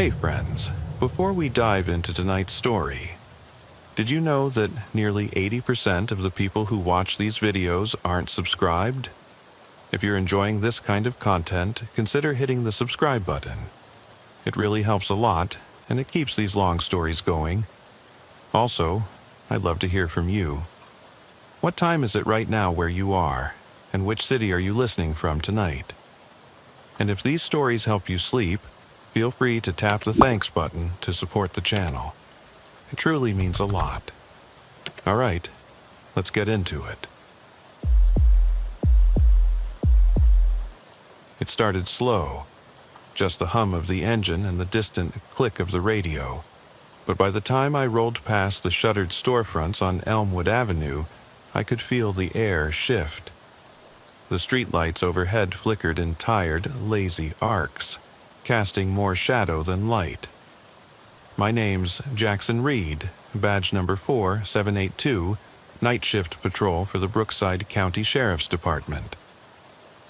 Hey friends, before we dive into tonight's story, did you know that nearly 80% of the people who watch these videos aren't subscribed? If you're enjoying this kind of content, consider hitting the subscribe button. It really helps a lot, and it keeps these long stories going. Also, I'd love to hear from you. What time is it right now where you are, and which city are you listening from tonight? And if these stories help you sleep, feel free to tap the thanks button to support the channel. It truly means a lot. All right, let's get into it. It started slow, just the hum of the engine and the distant click of the radio. But by the time I rolled past the shuttered storefronts on Elmwood Avenue, I could feel the air shift. The streetlights overhead flickered in tired, lazy arcs, casting more shadow than light. My name's Jackson Reed, badge number 4782, night shift patrol for the Brookside County Sheriff's Department.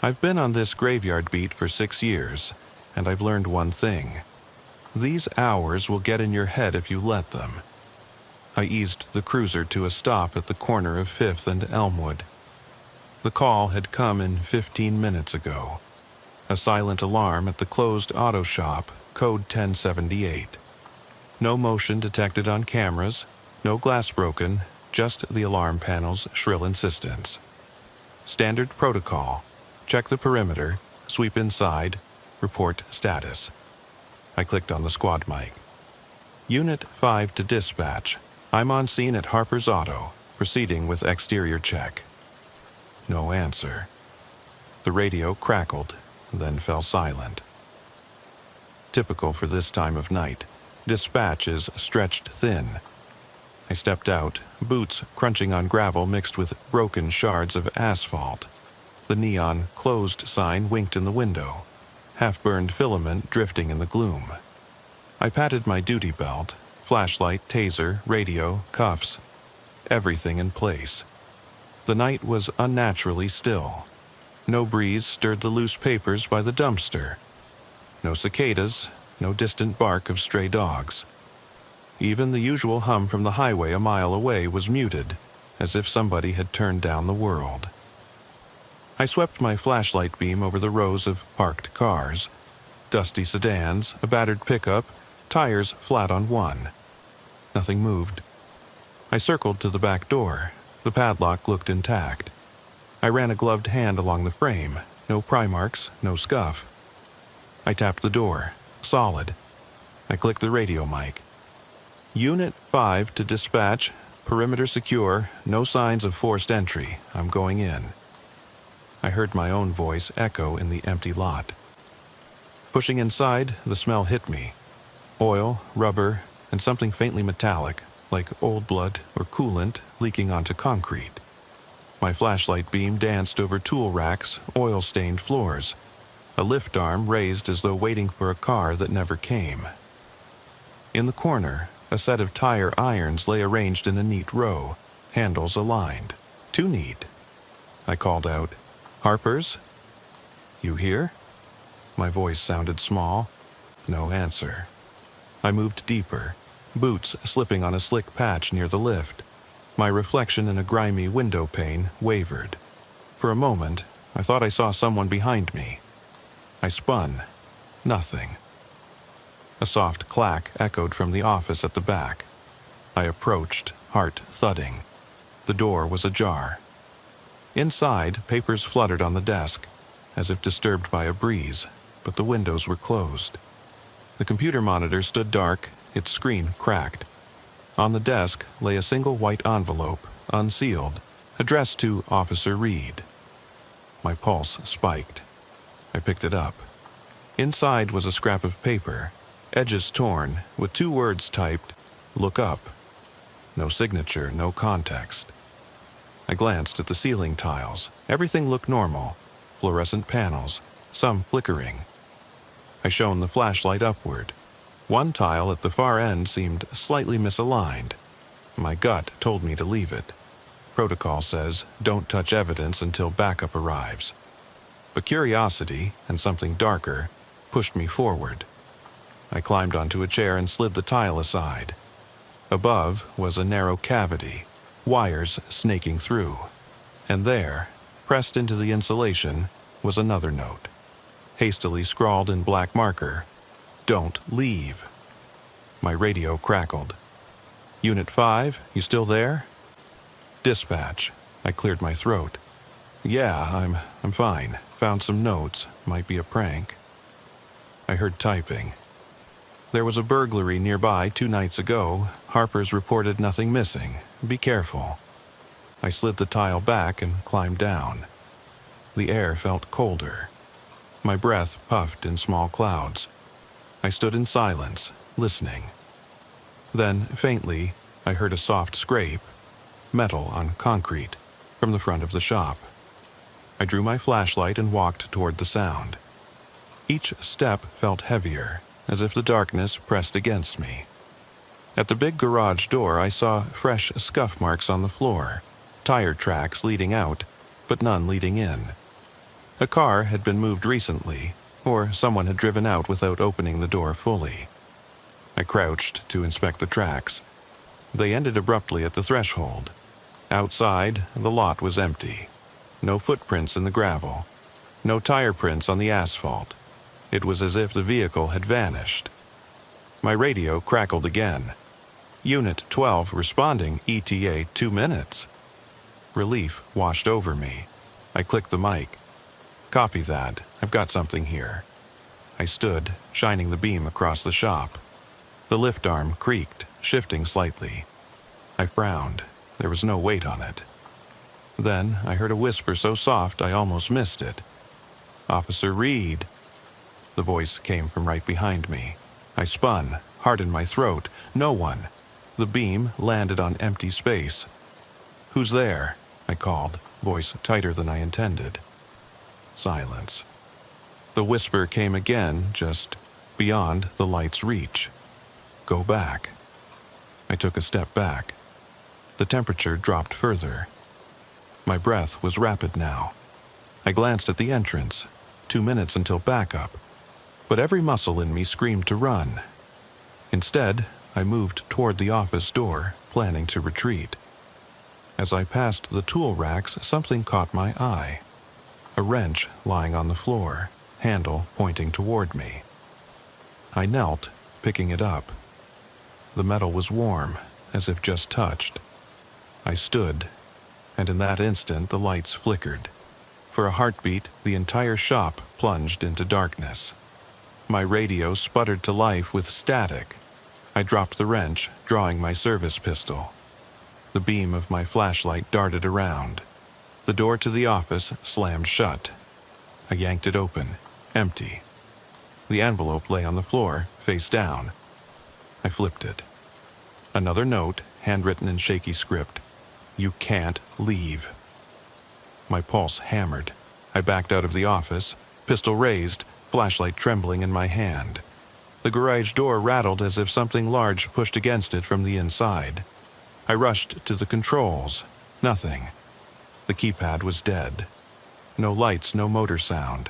I've been on this graveyard beat for 6 years, and I've learned one thing. These hours will get in your head if you let them. I eased the cruiser to a stop at the corner of 5th and Elmwood. The call had come in 15 minutes ago. A silent alarm at the closed auto shop, code 1078. No motion detected on cameras, no glass broken, just the alarm panel's shrill insistence. Standard protocol: check the perimeter, sweep inside, report status. I clicked on the squad mic. Unit 5 to dispatch. I'm on scene at Harper's Auto, proceeding with exterior check. No answer. The radio crackled, then fell silent. Typical for this time of night, dispatch is stretched thin. I stepped out, boots crunching on gravel mixed with broken shards of asphalt. The neon closed sign winked in the window, half-burned filament drifting in the gloom. I patted my duty belt, flashlight, taser, radio, cuffs, everything in place. The night was unnaturally still. No breeze stirred the loose papers by the dumpster. No cicadas, no distant bark of stray dogs. Even the usual hum from the highway a mile away was muted, as if somebody had turned down the world. I swept my flashlight beam over the rows of parked cars. Dusty sedans, a battered pickup, tires flat on one. Nothing moved. I circled to the back door. The padlock looked intact. I ran a gloved hand along the frame. No pry marks, no scuff. I tapped the door. Solid. I clicked the radio mic. Unit 5 to dispatch. Perimeter secure. No signs of forced entry. I'm going in. I heard my own voice echo in the empty lot. Pushing inside, the smell hit me. Oil, rubber, and something faintly metallic, like old blood or coolant, leaking onto concrete. My flashlight beam danced over tool racks, oil-stained floors. A lift arm raised as though waiting for a car that never came. In the corner, a set of tire irons lay arranged in a neat row, handles aligned. Too neat. I called out, "Harper's? You here?" My voice sounded small. No answer. I moved deeper, boots slipping on a slick patch near the lift. My reflection in a grimy window pane wavered. For a moment, I thought I saw someone behind me. I spun. Nothing. A soft clack echoed from the office at the back. I approached, heart thudding. The door was ajar. Inside, papers fluttered on the desk, as if disturbed by a breeze, but the windows were closed. The computer monitor stood dark, its screen cracked. On the desk lay a single white envelope, unsealed, addressed to Officer Reed. My pulse spiked. I picked it up. Inside was a scrap of paper, edges torn, with 2 words typed, "Look up." No signature, no context. I glanced at the ceiling tiles. Everything looked normal. Fluorescent panels, some flickering. I shone the flashlight upward. One tile at the far end seemed slightly misaligned. My gut told me to leave it. Protocol says, don't touch evidence until backup arrives. But curiosity, and something darker, pushed me forward. I climbed onto a chair and slid the tile aside. Above was a narrow cavity, wires snaking through. And there, pressed into the insulation, was another note. Hastily scrawled in black marker, "Don't leave." My radio crackled. "Unit 5, you still there?" "Dispatch." I cleared my throat. "Yeah, I'm fine. Found some notes. Might be a prank." I heard typing. "There was a burglary nearby 2 nights ago. Harper's reported nothing missing. Be careful." I slid the tile back and climbed down. The air felt colder. My breath puffed in small clouds. I stood in silence, listening. Then, faintly, I heard a soft scrape, metal on concrete, from the front of the shop. I drew my flashlight and walked toward the sound. Each step felt heavier, as if the darkness pressed against me. At the big garage door, I saw fresh scuff marks on the floor, tire tracks leading out, but none leading in. A car had been moved recently, or someone had driven out without opening the door fully. I crouched to inspect the tracks. They ended abruptly at the threshold. Outside, the lot was empty. No footprints in the gravel. No tire prints on the asphalt. It was as if the vehicle had vanished. My radio crackled again. "Unit 12 responding, ETA 2 minutes." Relief washed over me. I clicked the mic. "Copy that. I've got something here." I stood, shining the beam across the shop. The lift arm creaked, shifting slightly. I frowned. There was no weight on it. Then I heard a whisper so soft I almost missed it. "Officer Reed." The voice came from right behind me. I spun, heart in my throat. No one. The beam landed on empty space. "Who's there?" I called, voice tighter than I intended. Silence. The whisper came again, just beyond the light's reach. "Go back." I took a step back. The temperature dropped further. My breath was rapid now. I glanced at the entrance. 2 minutes until backup. But every muscle in me screamed to run. Instead, I moved toward the office door, planning to retreat. As I passed the tool racks, something caught my eye. A wrench lying on the floor, handle pointing toward me. I knelt, picking it up. The metal was warm, as if just touched. I stood, and in that instant the lights flickered. For a heartbeat, the entire shop plunged into darkness. My radio sputtered to life with static. I dropped the wrench, drawing my service pistol. The beam of my flashlight darted around. The door to the office slammed shut. I yanked it open, empty. The envelope lay on the floor, face down. I flipped it. Another note, handwritten in shaky script. "You can't leave." My pulse hammered. I backed out of the office, pistol raised, flashlight trembling in my hand. The garage door rattled as if something large pushed against it from the inside. I rushed to the controls. Nothing. The keypad was dead. No lights, no motor sound.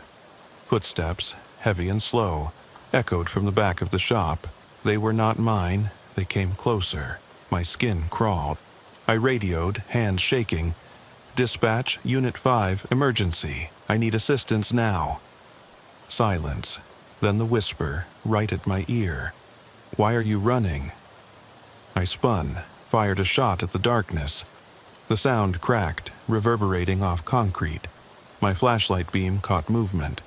Footsteps, heavy and slow, echoed from the back of the shop. They were not mine. They came closer. My skin crawled. I radioed, hands shaking. "Dispatch, Unit 5, emergency. I need assistance now." Silence. Then the whisper, right at my ear. "Why are you running?" I spun, fired a shot at the darkness. The sound cracked, reverberating off concrete. My flashlight beam caught movement.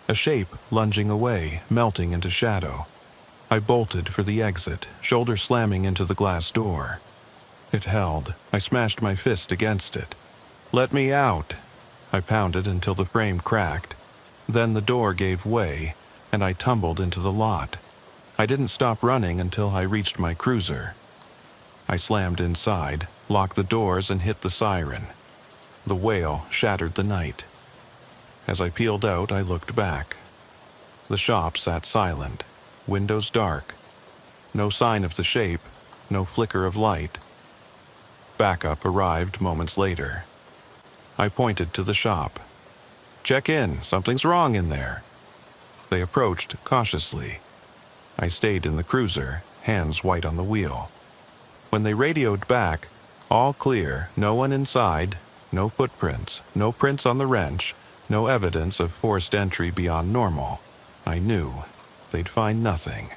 A shape lunging away, melting into shadow. I bolted for the exit, shoulder slamming into the glass door. It held. I smashed my fist against it. "Let me out!" I pounded until the frame cracked. Then the door gave way, and I tumbled into the lot. I didn't stop running until I reached my cruiser. I slammed inside, locked the doors, and hit the siren. The wail shattered the night. As I peeled out, I looked back. The shop sat silent, windows dark. No sign of the shape, no flicker of light. Backup arrived moments later. I pointed to the shop. "Check in, something's wrong in there." They approached cautiously. I stayed in the cruiser, hands white on the wheel. When they radioed back, all clear, no one inside, no footprints, no prints on the wrench, no evidence of forced entry beyond normal, I knew they'd find nothing.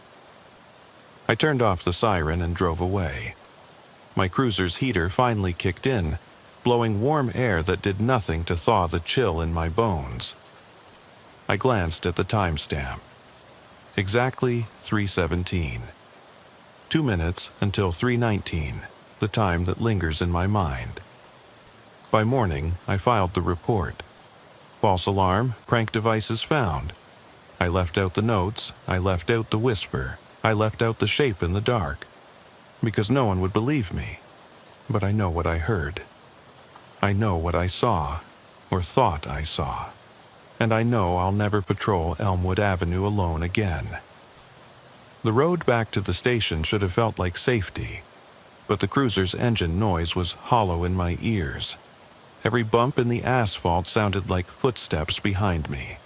I turned off the siren and drove away. My cruiser's heater finally kicked in, blowing warm air that did nothing to thaw the chill in my bones. I glanced at the timestamp. Exactly 3:17. 2 minutes until 3:19, the time that lingers in my mind. By morning, I filed the report. False alarm, prank devices found. I left out the notes, I left out the whisper, I left out the shape in the dark. Because no one would believe me. But I know what I heard. I know what I saw, or thought I saw. And I know I'll never patrol Elmwood Avenue alone again. The road back to the station should have felt like safety, but the cruiser's engine noise was hollow in my ears. Every bump in the asphalt sounded like footsteps behind me.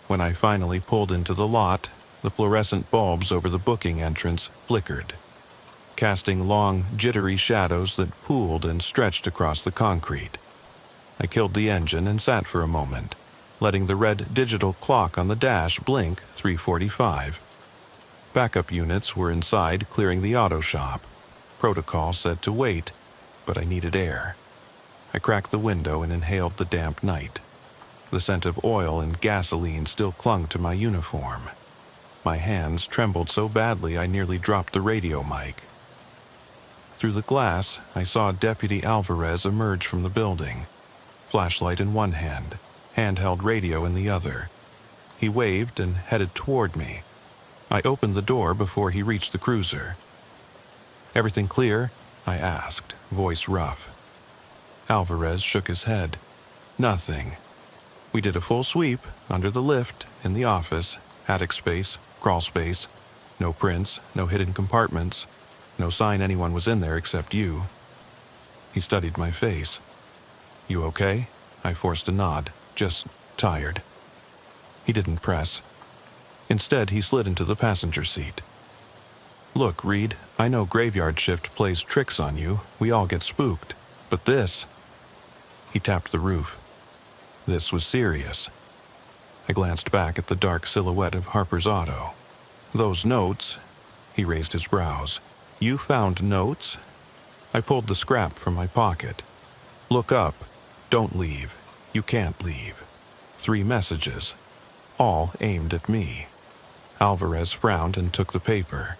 When I finally pulled into the lot, the fluorescent bulbs over the booking entrance flickered, casting long, jittery shadows that pooled and stretched across the concrete. I killed the engine and sat for a moment, letting the red digital clock on the dash blink 3:45. Backup units were inside clearing the auto shop. Protocol said to wait, but I needed air. I cracked the window and inhaled the damp night. The scent of oil and gasoline still clung to my uniform. My hands trembled so badly I nearly dropped the radio mic. Through the glass, I saw Deputy Alvarez emerge from the building, flashlight in one hand, handheld radio in the other. He waved and headed toward me. I opened the door before he reached the cruiser. "Everything clear?" I asked, voice rough. Alvarez shook his head. "Nothing. We did a full sweep, under the lift, in the office, attic space, crawl space. No prints, no hidden compartments. No sign anyone was in there except you." He studied my face. "You okay?" I forced a nod. "Just tired." He didn't press. Instead, he slid into the passenger seat. "Look, Reed, I know graveyard shift plays tricks on you. We all get spooked. But this..." He tapped the roof. This was serious. I glanced back at the dark silhouette of Harper's auto. "Those notes..." He raised his brows. "You found notes?" I pulled the scrap from my pocket. "Look up. Don't leave. You can't leave. 3 messages. All aimed at me." Alvarez frowned and took the paper.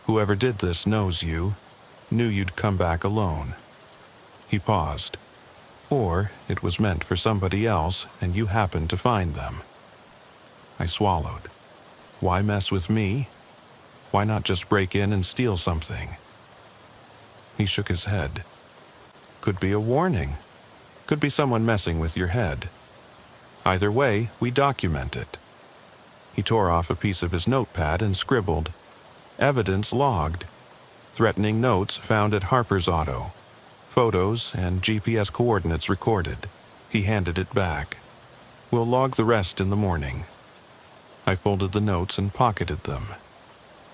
"Whoever did this knows you. Knew you'd come back alone." He paused. "Or it was meant for somebody else and you happened to find them." I swallowed. Why mess with me? Why not just break in and steal something? He shook his head. "Could be a warning. Could be someone messing with your head. Either way, we document it." He tore off a piece of his notepad and scribbled, "Evidence logged. Threatening notes found at Harper's auto. Photos and GPS coordinates recorded." He handed it back. "We'll log the rest in the morning." I folded the notes and pocketed them.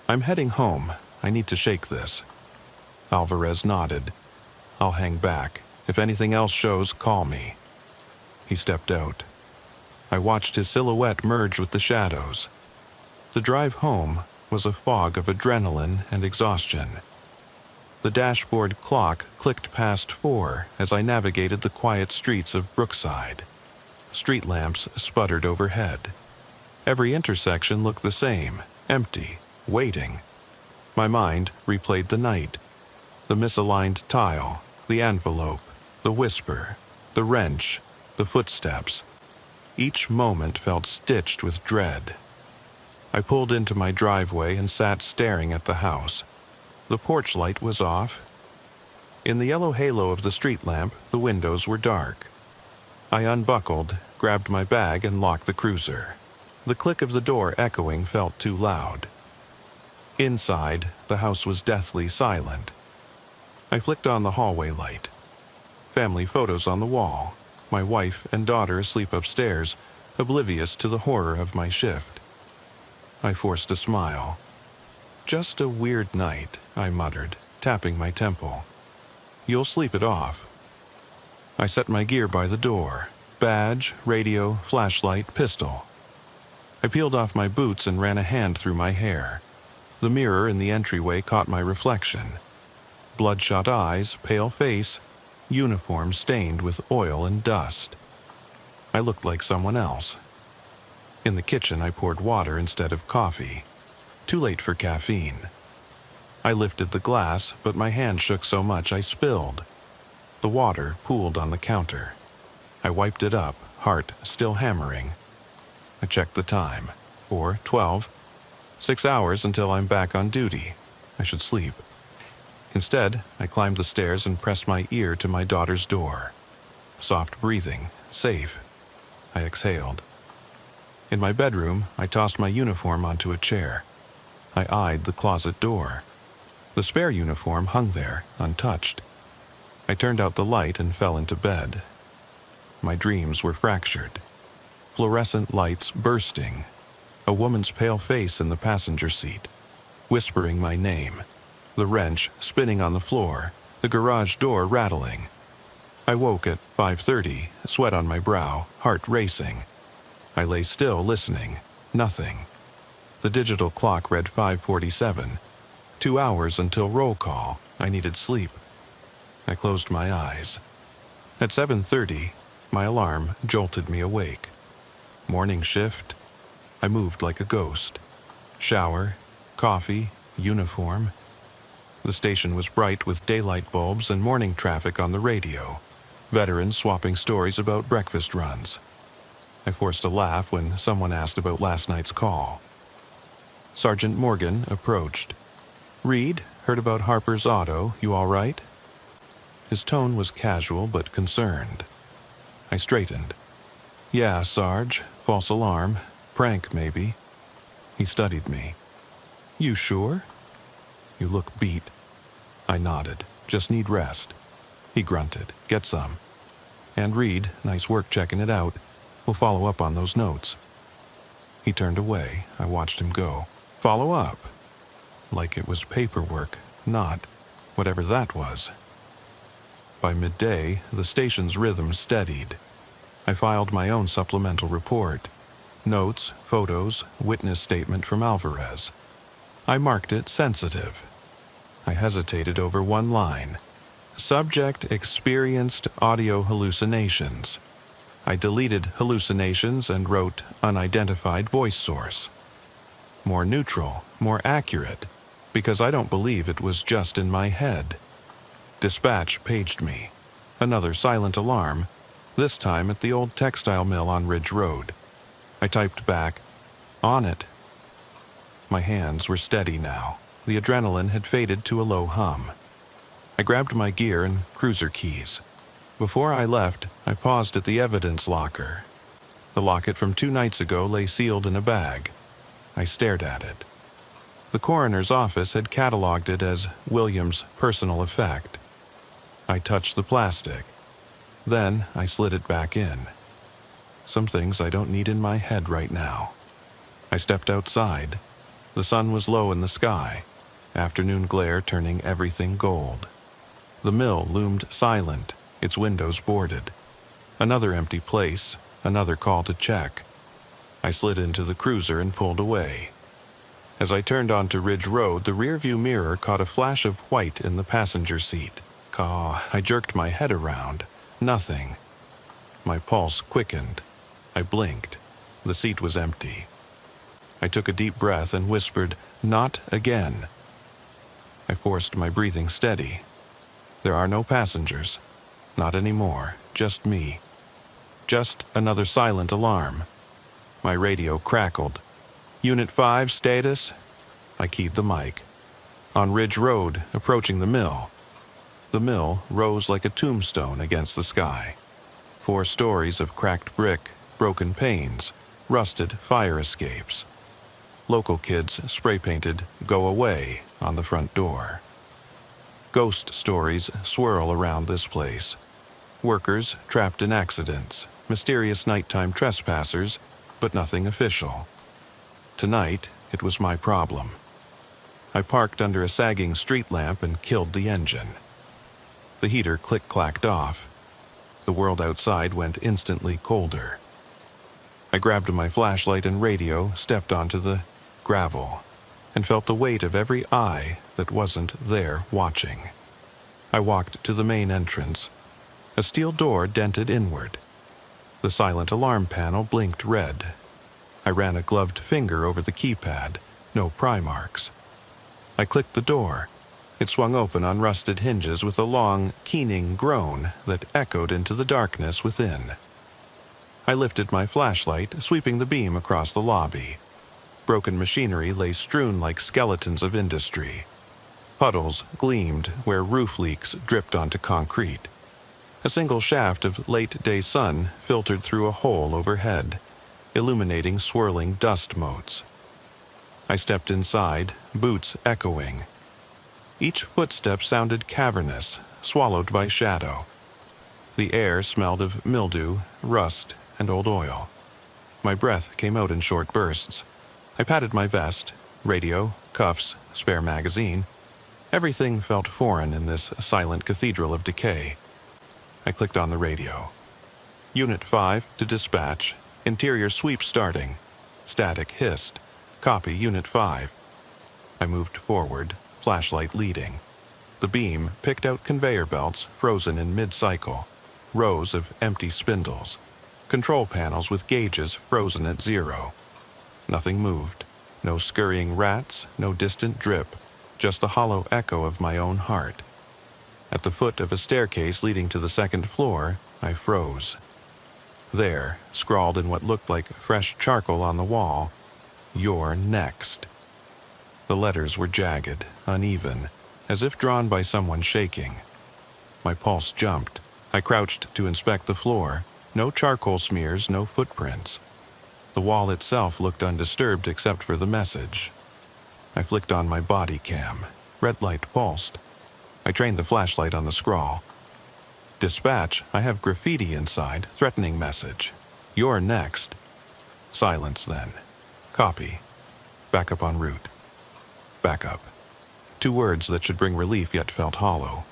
"I'm heading home. I need to shake this." Alvarez nodded. "I'll hang back. If anything else shows, call me." He stepped out. I watched his silhouette merge with the shadows. The drive home was a fog of adrenaline and exhaustion. The dashboard clock clicked past 4 as I navigated the quiet streets of Brookside. Street lamps sputtered overhead. Every intersection looked the same, empty, waiting. My mind replayed the night. The misaligned tile, the envelope, the whisper, the wrench, the footsteps. Each moment felt stitched with dread. I pulled into my driveway and sat staring at the house. The porch light was off. In the yellow halo of the street lamp, the windows were dark. I unbuckled, grabbed my bag, and locked the cruiser. The click of the door echoing felt too loud. Inside, the house was deathly silent. I flicked on the hallway light. Family photos on the wall. My wife and daughter asleep upstairs, oblivious to the horror of my shift. I forced a smile. Just a weird night, I muttered, tapping my temple. You'll sleep it off. I set my gear by the door. Badge, radio, flashlight, pistol. I peeled off my boots and ran a hand through my hair. The mirror in the entryway caught my reflection. Bloodshot eyes, pale face, uniform stained with oil and dust. I looked like someone else. In the kitchen, I poured water instead of coffee. Too late for caffeine. I lifted the glass, but my hand shook so much I spilled. The water pooled on the counter. I wiped it up, heart still hammering. I checked the time. 4:12. 6 hours until I'm back on duty. I should sleep. Instead, I climbed the stairs and pressed my ear to my daughter's door. Soft breathing, safe. I exhaled. In my bedroom, I tossed my uniform onto a chair. I eyed the closet door. The spare uniform hung there, untouched. I turned out the light and fell into bed. My dreams were fractured. Fluorescent lights bursting. A woman's pale face in the passenger seat, whispering my name. The wrench spinning on the floor, the garage door rattling. I woke at 5:30, sweat on my brow, heart racing. I lay still, listening. Nothing. The digital clock read 5:47. 2 hours until roll call. I needed sleep. I closed my eyes. At 7:30, my alarm jolted me awake. Morning shift. I moved like a ghost. Shower, coffee, uniform. The station was bright with daylight bulbs and morning traffic on the radio. Veterans swapping stories about breakfast runs. I forced a laugh when someone asked about last night's call. Sergeant Morgan approached. "Reed, heard about Harper's Auto, you all right?" His tone was casual but concerned. I straightened. "Yeah, Sarge. False alarm. Prank, maybe." He studied me. "You sure?" "You look beat." I nodded. "Just need rest." He grunted. "Get some." "And Reed, nice work checking it out. We'll follow up on those notes." He turned away. I watched him go. "Follow up?" Like it was paperwork, not whatever that was. By midday, the station's rhythm steadied. I filed my own supplemental report. Notes, photos, witness statement from Alvarez. I marked it sensitive. I hesitated over one line. Subject experienced audio hallucinations. I deleted hallucinations and wrote unidentified voice source. More neutral, more accurate, because I don't believe it was just in my head. Dispatch paged me. Another silent alarm, this time at the old textile mill on Ridge Road. I typed back, "On it." My hands were steady now. The adrenaline had faded to a low hum. I grabbed my gear and cruiser keys. Before I left, I paused at the evidence locker. The locket from 2 nights ago lay sealed in a bag. I stared at it. The coroner's office had cataloged it as William's personal effect. I touched the plastic. Then I slid it back in. Some things I don't need in my head right now. I stepped outside. The sun was low in the sky, afternoon glare turning everything gold. The mill loomed silent, its windows boarded. Another empty place, another call to check. I slid into the cruiser and pulled away. As I turned onto Ridge Road, the rearview mirror caught a flash of white in the passenger seat. I jerked my head around. Nothing. My pulse quickened. I blinked. The seat was empty. I took a deep breath and whispered, "Not again." I forced my breathing steady. There are no passengers. Not anymore. Just me. Just another silent alarm. My radio crackled. "Unit 5, status?" I keyed the mic. "On Ridge Road, approaching the mill." The mill rose like a tombstone against the sky. 4 stories of cracked brick, broken panes, rusted fire escapes. Local kids spray-painted "Go Away" on the front door. Ghost stories swirl around this place. Workers trapped in accidents, mysterious nighttime trespassers, but nothing official. Tonight, it was my problem. I parked under a sagging street lamp and killed the engine. The heater click-clacked off. The world outside went instantly colder. I grabbed my flashlight and radio, stepped onto the gravel, and felt the weight of every eye that wasn't there watching. I walked to the main entrance. A steel door dented inward. The silent alarm panel blinked red. I ran a gloved finger over the keypad. No pry marks. I clicked the door. It swung open on rusted hinges with a long, keening groan that echoed into the darkness within. I lifted my flashlight, sweeping the beam across the lobby. Broken machinery lay strewn like skeletons of industry. Puddles gleamed where roof leaks dripped onto concrete. A single shaft of late-day sun filtered through a hole overhead, illuminating swirling dust motes. I stepped inside, boots echoing. Each footstep sounded cavernous, swallowed by shadow. The air smelled of mildew, rust, and old oil. My breath came out in short bursts. I patted my vest, radio, cuffs, spare magazine. Everything felt foreign in this silent cathedral of decay. I clicked on the radio. Unit 5 to dispatch. Interior sweep starting. Static hissed. Copy Unit 5. I moved forward, flashlight leading. The beam picked out conveyor belts frozen in mid-cycle, rows of empty spindles, control panels with gauges frozen at 0. Nothing moved. No scurrying rats, no distant drip, just the hollow echo of my own heart. At the foot of a staircase leading to the second floor, I froze. There, scrawled in what looked like fresh charcoal on the wall, "You're next." The letters were jagged, uneven, as if drawn by someone shaking. My pulse jumped. I crouched to inspect the floor. No charcoal smears, no footprints. The wall itself looked undisturbed except for the message. I flicked on my body cam. Red light pulsed. I trained the flashlight on the scrawl. Dispatch, I have graffiti inside, threatening message. "You're next." Silence then. Copy. Backup en route. Backup. 2 words that should bring relief yet felt hollow.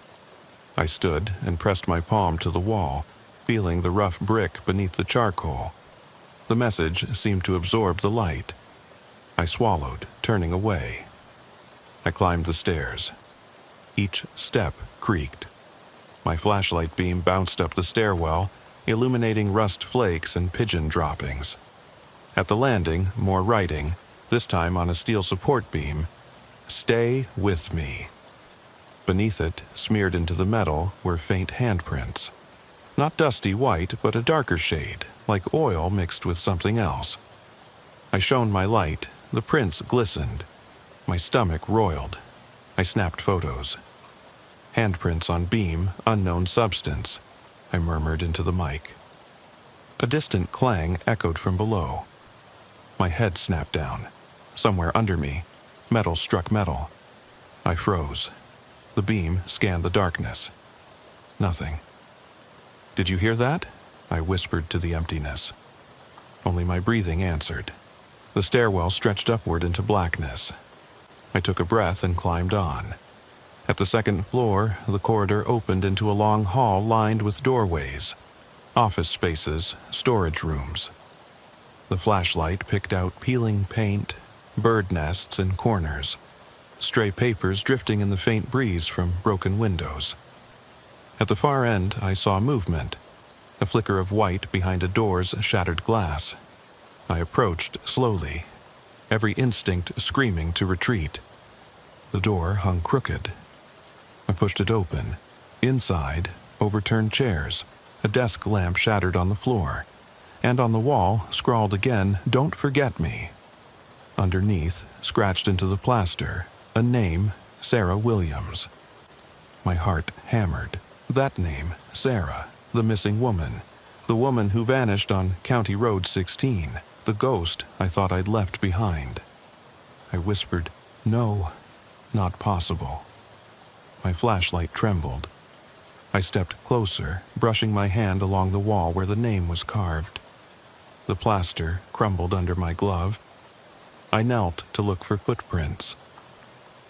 I stood and pressed my palm to the wall, feeling the rough brick beneath the charcoal. The message seemed to absorb the light. I swallowed, turning away. I climbed the stairs. Each step creaked. My flashlight beam bounced up the stairwell, illuminating rust flakes and pigeon droppings. At the landing, more writing, this time on a steel support beam. "Stay with me." Beneath it, smeared into the metal, were faint handprints. Not dusty white, but a darker shade, like oil mixed with something else. I shone my light. The prints glistened. My stomach roiled. I snapped photos. "Handprints on beam, unknown substance," I murmured into the mic. A distant clang echoed from below. My head snapped down. Somewhere under me, metal struck metal. I froze. The beam scanned the darkness. Nothing. "Did you hear that?" I whispered to the emptiness. Only my breathing answered. The stairwell stretched upward into blackness. I took a breath and climbed on. At the second floor, the corridor opened into a long hall lined with doorways, office spaces, storage rooms. The flashlight picked out peeling paint, bird nests in corners, stray papers drifting in the faint breeze from broken windows. At the far end, I saw movement, a flicker of white behind a door's shattered glass. I approached slowly, every instinct screaming to retreat. The door hung crooked. I pushed it open. Inside, overturned chairs, a desk lamp shattered on the floor, and on the wall, scrawled again, "Don't forget me." Underneath, scratched into the plaster, a name, Sarah Williams. My heart hammered. That name, Sarah, the missing woman, the woman who vanished on County Road 16, the ghost I thought I'd left behind. I whispered, "No, not possible." My flashlight trembled. I stepped closer, brushing my hand along the wall where the name was carved. The plaster crumbled under my glove. I knelt to look for footprints.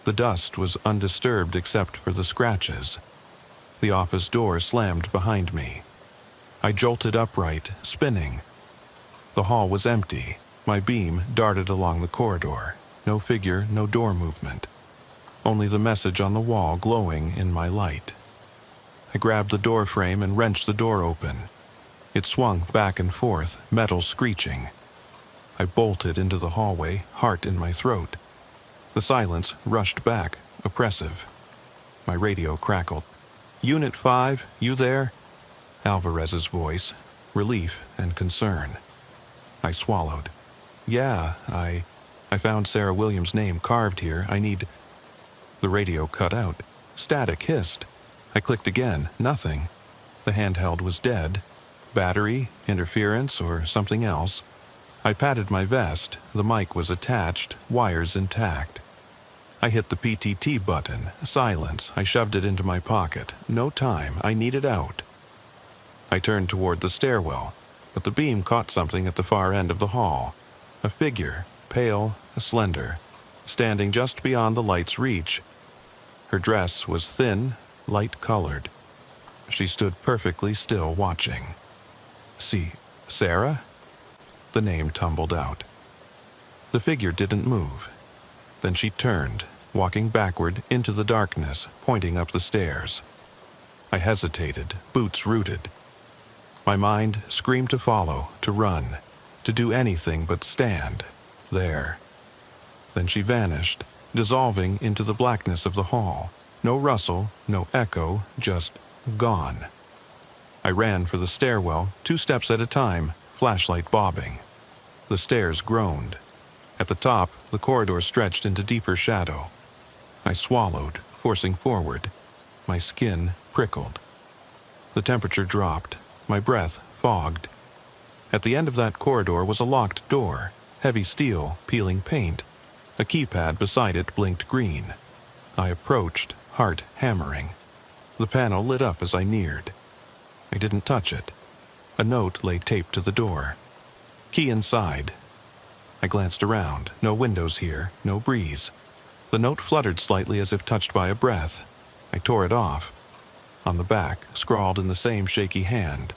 The dust was undisturbed except for the scratches. The office door slammed behind me. I jolted upright, spinning. The hall was empty. My beam darted along the corridor. No figure, no door movement. Only the message on the wall glowing in my light. I grabbed the door frame and wrenched the door open. It swung back and forth, metal screeching. I bolted into the hallway, heart in my throat. The silence rushed back, oppressive. My radio crackled. "Unit 5, you there?" Alvarez's voice, relief and concern. I swallowed. "Yeah, I found Sarah Williams' name carved here. I need—" The radio cut out. Static hissed. I clicked again. Nothing. The handheld was dead. Battery, interference, or something else. I patted my vest. The mic was attached, wires intact. I hit the PTT button. Silence. I shoved it into my pocket. No time. I needed out. I turned toward the stairwell, but the beam caught something at the far end of the hall. A figure, pale, slender, standing just beyond the light's reach. Her dress was thin, light-colored. She stood perfectly still, watching. "See, Sarah?" The name tumbled out. The figure didn't move. Then she turned, walking backward into the darkness, pointing up the stairs. I hesitated, boots rooted. My mind screamed to follow, to run, to do anything but stand there. Then she vanished, dissolving into the blackness of the hall. No rustle, no echo, just gone. I ran for the stairwell, 2 steps at a time, flashlight bobbing. The stairs groaned. At the top, the corridor stretched into deeper shadow. I swallowed, forcing forward. My skin prickled. The temperature dropped. My breath fogged. At the end of that corridor was a locked door, heavy steel, peeling paint. A keypad beside it blinked green. I approached, heart hammering. The panel lit up as I neared. I didn't touch it. A note lay taped to the door. Key inside. I glanced around. No windows here, no breeze. The note fluttered slightly as if touched by a breath. I tore it off. On the back, scrawled in the same shaky hand,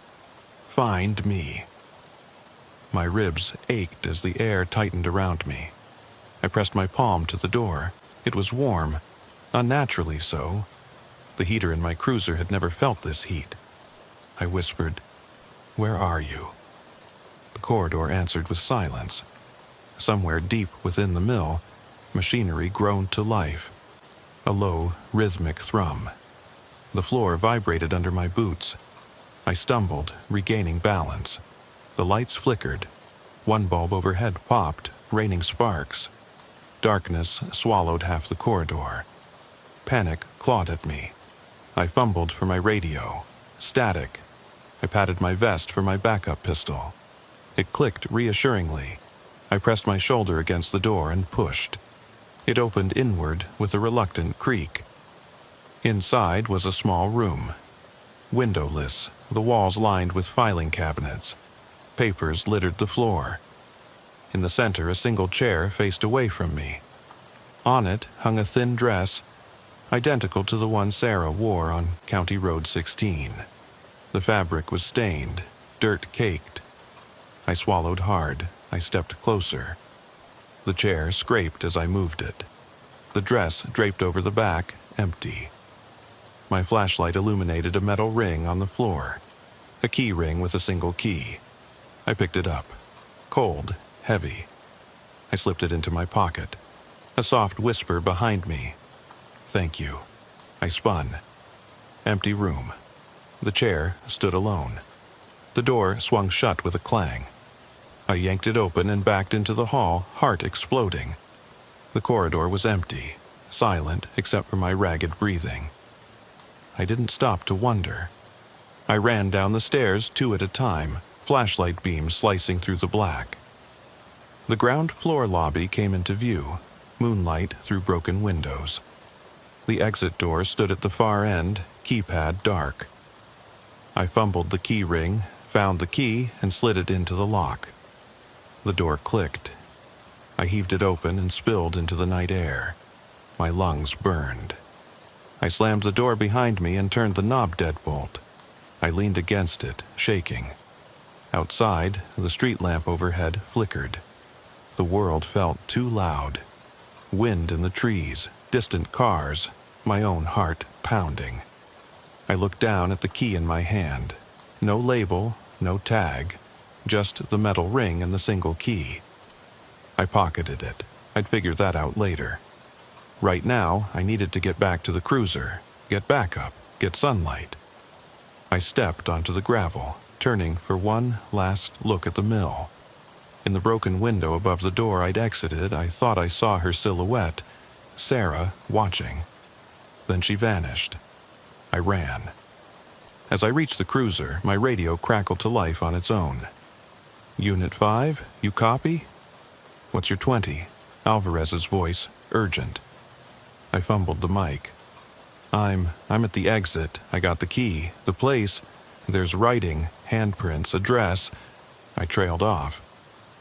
"Find me." My ribs ached as the air tightened around me. I pressed my palm to the door. It was warm, unnaturally so. The heater in my cruiser had never felt this heat. I whispered, "Where are you?" The corridor answered with silence. Somewhere deep within the mill, machinery groaned to life. A low, rhythmic thrum. The floor vibrated under my boots. I stumbled, regaining balance. The lights flickered. One bulb overhead popped, raining sparks. Darkness swallowed half the corridor. Panic clawed at me. I fumbled for my radio. Static. I patted my vest for my backup pistol. It clicked reassuringly. I pressed my shoulder against the door and pushed. It opened inward with a reluctant creak. Inside was a small room. Windowless, the walls lined with filing cabinets. Papers littered the floor. In the center, a single chair faced away from me. On it hung a thin dress, identical to the one Sarah wore on County Road 16. The fabric was stained, dirt caked. I swallowed hard. I stepped closer. The chair scraped as I moved it. The dress draped over the back, empty. My flashlight illuminated a metal ring on the floor. A key ring with a single key. I picked it up. Cold, heavy. I slipped it into my pocket. A soft whisper behind me. "Thank you." I spun. Empty room. The chair stood alone. The door swung shut with a clang. I yanked it open and backed into the hall, heart exploding. The corridor was empty, silent except for my ragged breathing. I didn't stop to wonder. I ran down the stairs 2 at a time, flashlight beams slicing through the black. The ground floor lobby came into view, moonlight through broken windows. The exit door stood at the far end, keypad dark. I fumbled the key ring, found the key, and slid it into the lock. The door clicked. I heaved it open and spilled into the night air. My lungs burned. I slammed the door behind me and turned the knob deadbolt. I leaned against it, shaking. Outside, the street lamp overhead flickered. The world felt too loud. Wind in the trees, distant cars, my own heart pounding. I looked down at the key in my hand. No label, no tag, just the metal ring and the single key. I pocketed it. I'd figure that out later. Right now, I needed to get back to the cruiser, get backup, get sunlight. I stepped onto the gravel, turning for one last look at the mill. In the broken window above the door I'd exited, I thought I saw her silhouette, Sarah, watching. Then she vanished. I ran. As I reached the cruiser, my radio crackled to life on its own. "Unit 5, you copy?" "What's your 20? Alvarez's voice, urgent. I fumbled the mic. I'm at the exit. I got the key. The place. There's writing, handprints, address." I trailed off.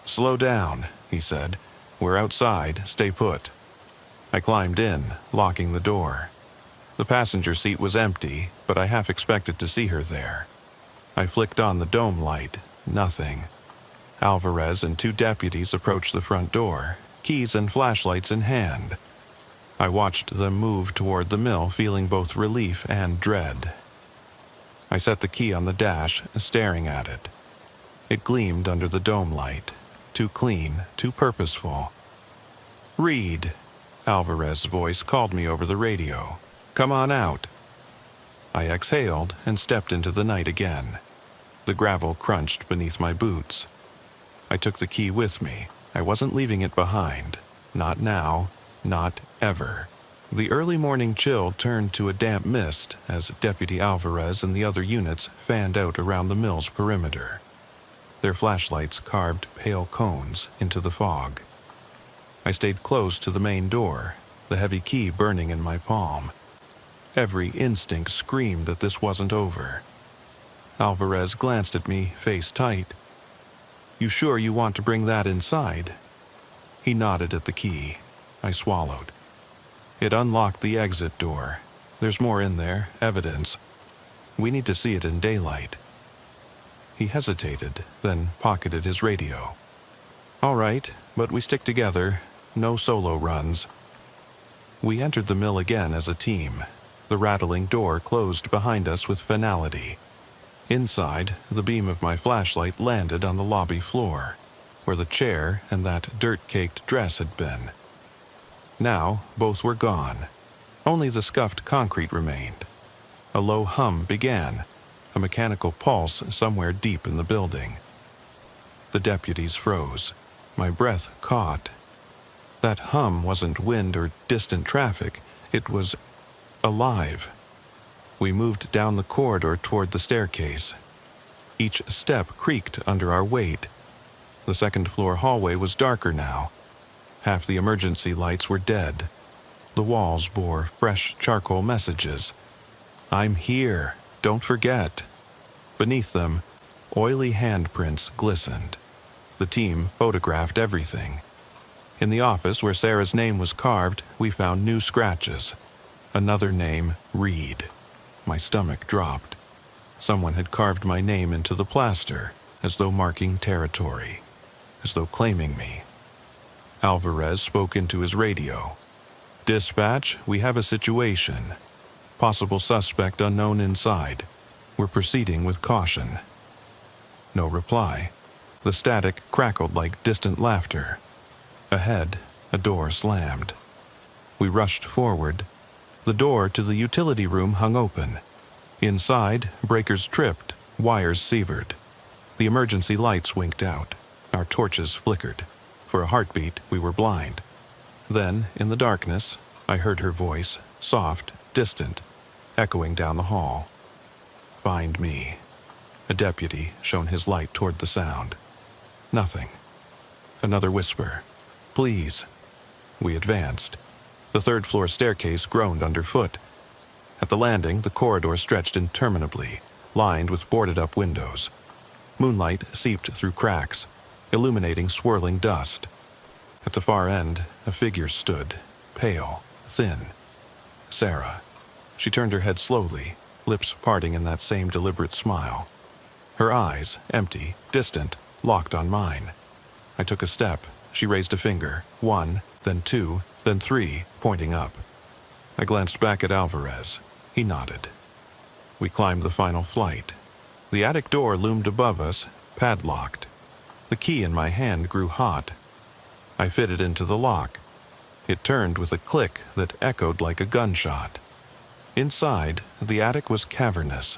"Slow down," he said. "We're outside. Stay put." I climbed in, locking the door. The passenger seat was empty, but I half expected to see her there. I flicked on the dome light. Nothing. Alvarez and 2 deputies approached the front door, keys and flashlights in hand. I watched them move toward the mill, feeling both relief and dread. I set the key on the dash, staring at it. It gleamed under the dome light, too clean, too purposeful. "Reed," Alvarez's voice called me over the radio. "Come on out." I exhaled and stepped into the night again. The gravel crunched beneath my boots. I took the key with me. I wasn't leaving it behind. Not now. Not ever. The early morning chill turned to a damp mist as Deputy Alvarez and the other units fanned out around the mill's perimeter. Their flashlights carved pale cones into the fog. I stayed close to the main door, the heavy key burning in my palm. Every instinct screamed that this wasn't over. Alvarez glanced at me, face tight. "You sure you want to bring that inside?" He nodded at the key. I swallowed. It unlocked the exit door. "There's more in there, evidence. We need to see it in daylight." He hesitated, then pocketed his radio. "All right, but we stick together. No solo runs." We entered the mill again as a team. The rattling door closed behind us with finality. Inside, the beam of my flashlight landed on the lobby floor, where the chair and that dirt-caked dress had been. Now, both were gone. Only the scuffed concrete remained. A low hum began, a mechanical pulse somewhere deep in the building. The deputies froze. My breath caught. That hum wasn't wind or distant traffic. It was alive. We moved down the corridor toward the staircase. Each step creaked under our weight. The second-floor hallway was darker now. Half the emergency lights were dead. The walls bore fresh charcoal messages. "I'm here. Don't forget." Beneath them, oily handprints glistened. The team photographed everything. In the office where Sarah's name was carved, we found new scratches. Another name, Reed. My stomach dropped. Someone had carved my name into the plaster, as though marking territory, as though claiming me. Alvarez spoke into his radio. "Dispatch, we have a situation. Possible suspect unknown inside. We're proceeding with caution." No reply. The static crackled like distant laughter. Ahead, a door slammed. We rushed forward. The door to the utility room hung open. Inside, breakers tripped, wires severed. The emergency lights winked out. Our torches flickered. For a heartbeat, we were blind. Then, in the darkness, I heard her voice, soft, distant, echoing down the hall. "Find me." A deputy shone his light toward the sound. Nothing. Another whisper. "Please." We advanced. The third-floor staircase groaned underfoot. At the landing, the corridor stretched interminably, lined with boarded-up windows. Moonlight seeped through cracks, illuminating swirling dust. At the far end, a figure stood, pale, thin. Sarah. She turned her head slowly, lips parting in that same deliberate smile. Her eyes, empty, distant, locked on mine. I took a step. She raised a finger, one, then two, then three, pointing up. I glanced back at Alvarez. He nodded. We climbed the final flight. The attic door loomed above us, padlocked. The key in my hand grew hot. I fitted into the lock. It turned with a click that echoed like a gunshot. Inside, the attic was cavernous.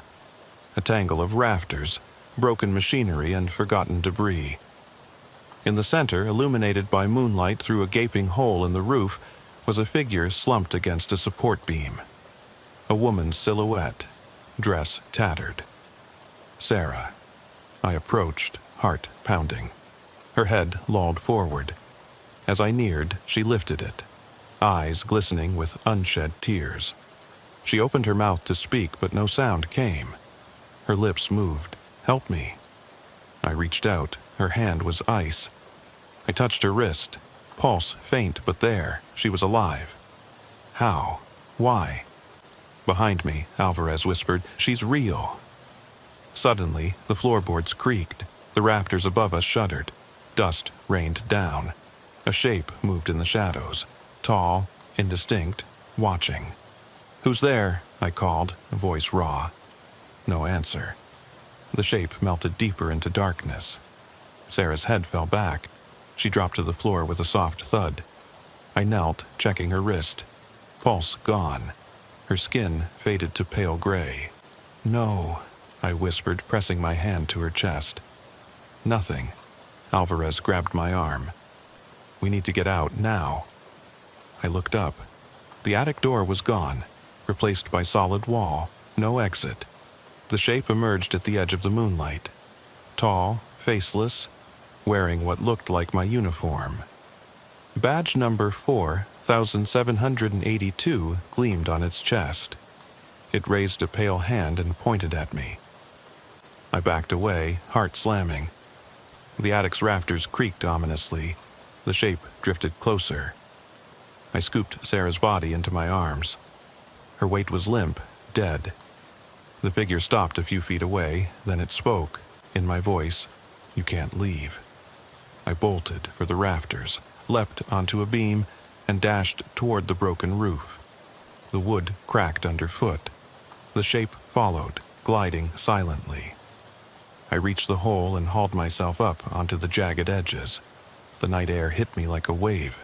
A tangle of rafters, broken machinery, and forgotten debris. In the center, illuminated by moonlight through a gaping hole in the roof, was a figure slumped against a support beam. A woman's silhouette, dress tattered. Sarah. I approached, heart pounding. Her head lolled forward. As I neared, she lifted it, eyes glistening with unshed tears. She opened her mouth to speak, but no sound came. Her lips moved. "Help me." I reached out. Her hand was ice. I touched her wrist. Pulse faint, but there. She was alive. How? Why? Behind me, Alvarez whispered, "She's real." Suddenly, the floorboards creaked. The rafters above us shuddered. Dust rained down. A shape moved in the shadows, tall, indistinct, watching. "Who's there?" I called, a voice raw. No answer. The shape melted deeper into darkness. Sarah's head fell back. She dropped to the floor with a soft thud. I knelt, checking her wrist. Pulse gone. Her skin faded to pale gray. "No," I whispered, pressing my hand to her chest. Nothing. Alvarez grabbed my arm. "We need to get out now." I looked up. The attic door was gone, replaced by solid wall, no exit. The shape emerged at the edge of the moonlight. Tall, faceless, wearing what looked like my uniform. Badge number 4782 gleamed on its chest. It raised a pale hand and pointed at me. I backed away, heart slamming. The attic's rafters creaked ominously. The shape drifted closer. I scooped Sarah's body into my arms. Her weight was limp, dead. The figure stopped a few feet away, then it spoke, in my voice, "You can't leave." I bolted for the rafters, leapt onto a beam, and dashed toward the broken roof. The wood cracked underfoot. The shape followed, gliding silently. I reached the hole and hauled myself up onto the jagged edges. The night air hit me like a wave.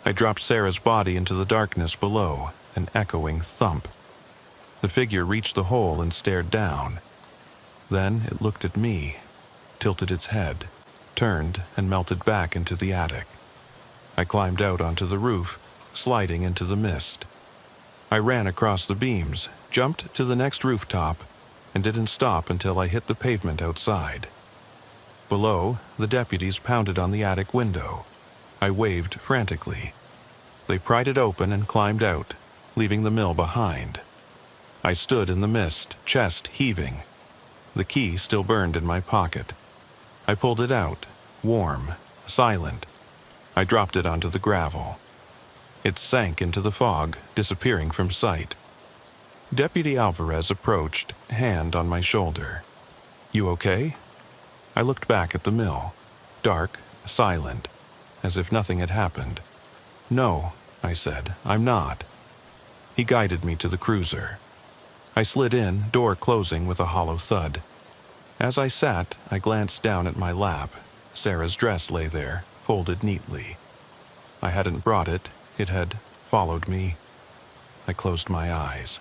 I dropped Sarah's body into the darkness below, an echoing thump. The figure reached the hole and stared down. Then it looked at me, tilted its head, turned and melted back into the attic. I climbed out onto the roof, sliding into the mist. I ran across the beams, jumped to the next rooftop, and didn't stop until I hit the pavement outside. Below, the deputies pounded on the attic window. I waved frantically. They pried it open and climbed out, leaving the mill behind. I stood in the mist, chest heaving. The key still burned in my pocket. I pulled it out, warm, silent. I dropped it onto the gravel. It sank into the fog, disappearing from sight. Deputy Alvarez approached, hand on my shoulder. "You okay?" I looked back at the mill, dark, silent, as if nothing had happened. "No," I said, "I'm not." He guided me to the cruiser. I slid in, door closing with a hollow thud. As I sat, I glanced down at my lap. Sarah's dress lay there, folded neatly. I hadn't brought it. It had followed me. I closed my eyes.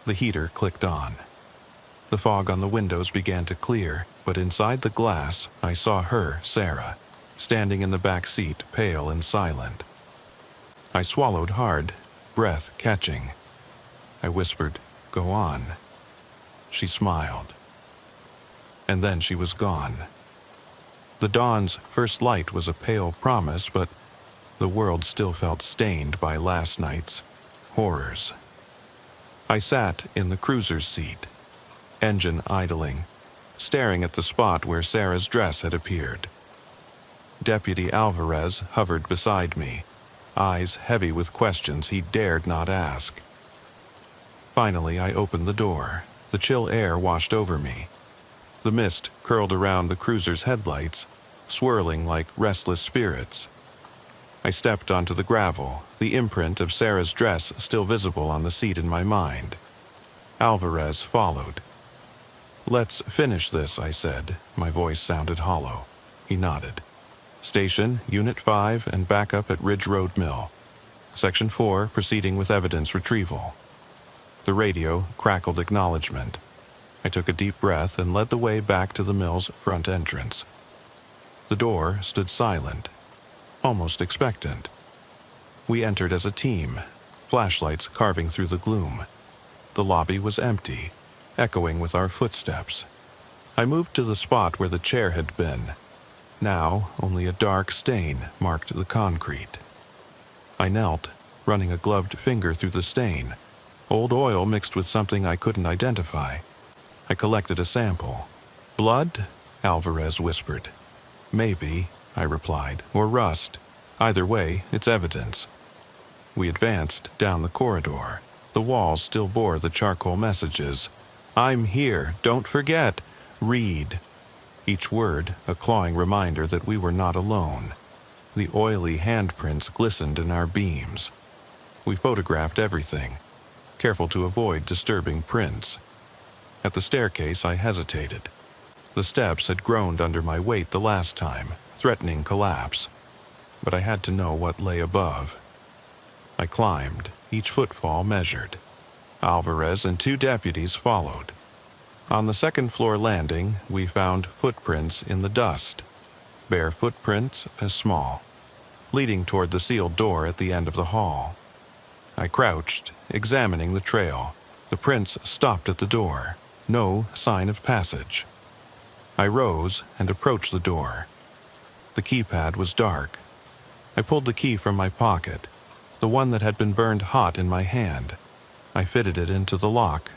The heater clicked on. The fog on the windows began to clear, but inside the glass, I saw her, Sarah, standing in the back seat, pale and silent. I swallowed hard, breath catching. I whispered, "Go on." She smiled. And then she was gone. The dawn's first light was a pale promise, but the world still felt stained by last night's horrors. I sat in the cruiser's seat, engine idling, staring at the spot where Sarah's dress had appeared. Deputy Alvarez hovered beside me, eyes heavy with questions he dared not ask. Finally, I opened the door. The chill air washed over me. The mist curled around the cruiser's headlights, swirling like restless spirits. I stepped onto the gravel, the imprint of Sarah's dress still visible on the seat in my mind. Alvarez followed. "Let's finish this," I said. My voice sounded hollow. He nodded. "Station, Unit 5, and backup at Ridge Road Mill. Section 4, proceeding with evidence retrieval." The radio crackled acknowledgement. I took a deep breath and led the way back to the mill's front entrance. The door stood silent, almost expectant. We entered as a team, flashlights carving through the gloom. The lobby was empty, echoing with our footsteps. I moved to the spot where the chair had been. Now, only a dark stain marked the concrete. I knelt, running a gloved finger through the stain. Old oil mixed with something I couldn't identify. I collected a sample. "Blood?" Alvarez whispered. "Maybe," I replied, "or rust. Either way, it's evidence." We advanced down the corridor. The walls still bore the charcoal messages. "I'm here, don't forget. Read." Each word a clawing reminder that we were not alone. The oily handprints glistened in our beams. We photographed everything, careful to avoid disturbing prints. At the staircase, I hesitated. The steps had groaned under my weight the last time, threatening collapse. But I had to know what lay above. I climbed, each footfall measured. Alvarez and 2 deputies followed. On the second-floor landing, we found footprints in the dust. Bare footprints, as small, leading toward the sealed door at the end of the hall. I crouched, examining the trail. The prints stopped at the door. No sign of passage. I rose and approached the door. The keypad was dark. I pulled the key from my pocket, the one that had been burned hot in my hand. I fitted it into the lock.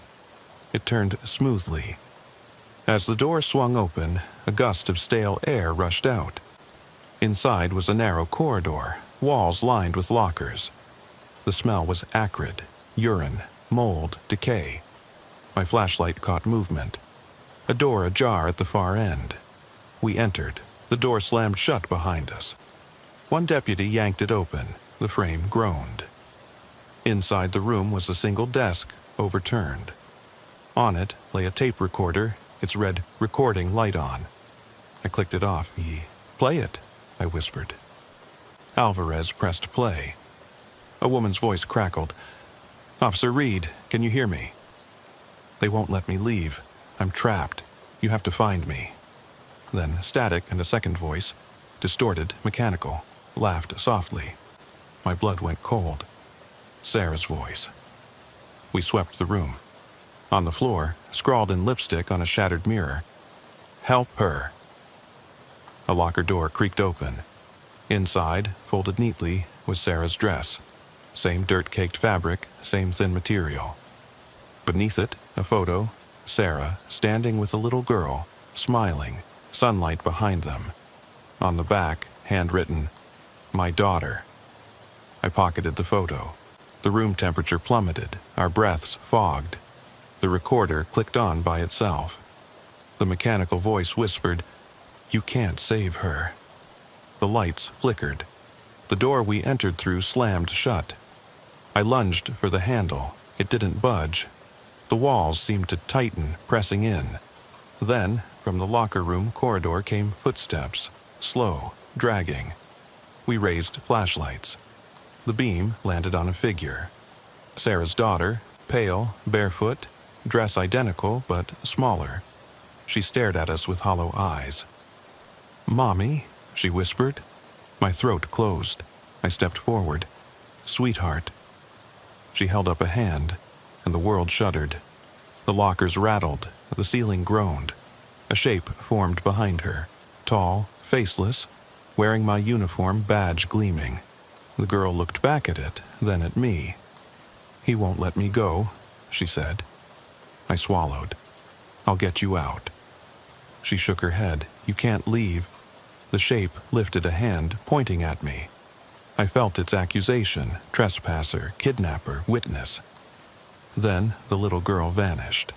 It turned smoothly. As the door swung open, a gust of stale air rushed out. Inside was a narrow corridor, walls lined with lockers. The smell was acrid, urine, mold, decay. My flashlight caught movement. A door ajar at the far end. We entered. The door slammed shut behind us. One deputy yanked it open. The frame groaned. Inside the room was a single desk, overturned. On it lay a tape recorder, its red recording light on. I clicked it off. "Play it," I whispered. Alvarez pressed play. A woman's voice crackled. "Officer Reed, can you hear me?" "They won't let me leave. I'm trapped. You have to find me." Then static and a second voice, distorted, mechanical, laughed softly. My blood went cold. Sarah's voice. We swept the room. On the floor, scrawled in lipstick on a shattered mirror, "Help her." A locker door creaked open. Inside, folded neatly, was Sarah's dress. Same dirt-caked fabric, same thin material. Beneath it, a photo, Sarah standing with a little girl, smiling, sunlight behind them. On the back, handwritten, "My daughter." I pocketed the photo. The room temperature plummeted, our breaths fogged. The recorder clicked on by itself. The mechanical voice whispered, "You can't save her." The lights flickered. The door we entered through slammed shut. I lunged for the handle. It didn't budge. The walls seemed to tighten, pressing in. Then, from the locker room corridor came footsteps, slow, dragging. We raised flashlights. The beam landed on a figure. Sarah's daughter, pale, barefoot, dress identical but smaller. She stared at us with hollow eyes. "Mommy," she whispered. My throat closed. I stepped forward. "Sweetheart." She held up a hand, and the world shuddered. The lockers rattled, the ceiling groaned. A shape formed behind her, tall, faceless, wearing my uniform badge gleaming. The girl looked back at it, then at me. "He won't let me go," she said. I swallowed. "I'll get you out." She shook her head. "You can't leave." The shape lifted a hand, pointing at me. I felt its accusation: trespasser, kidnapper, witness. Then the little girl vanished.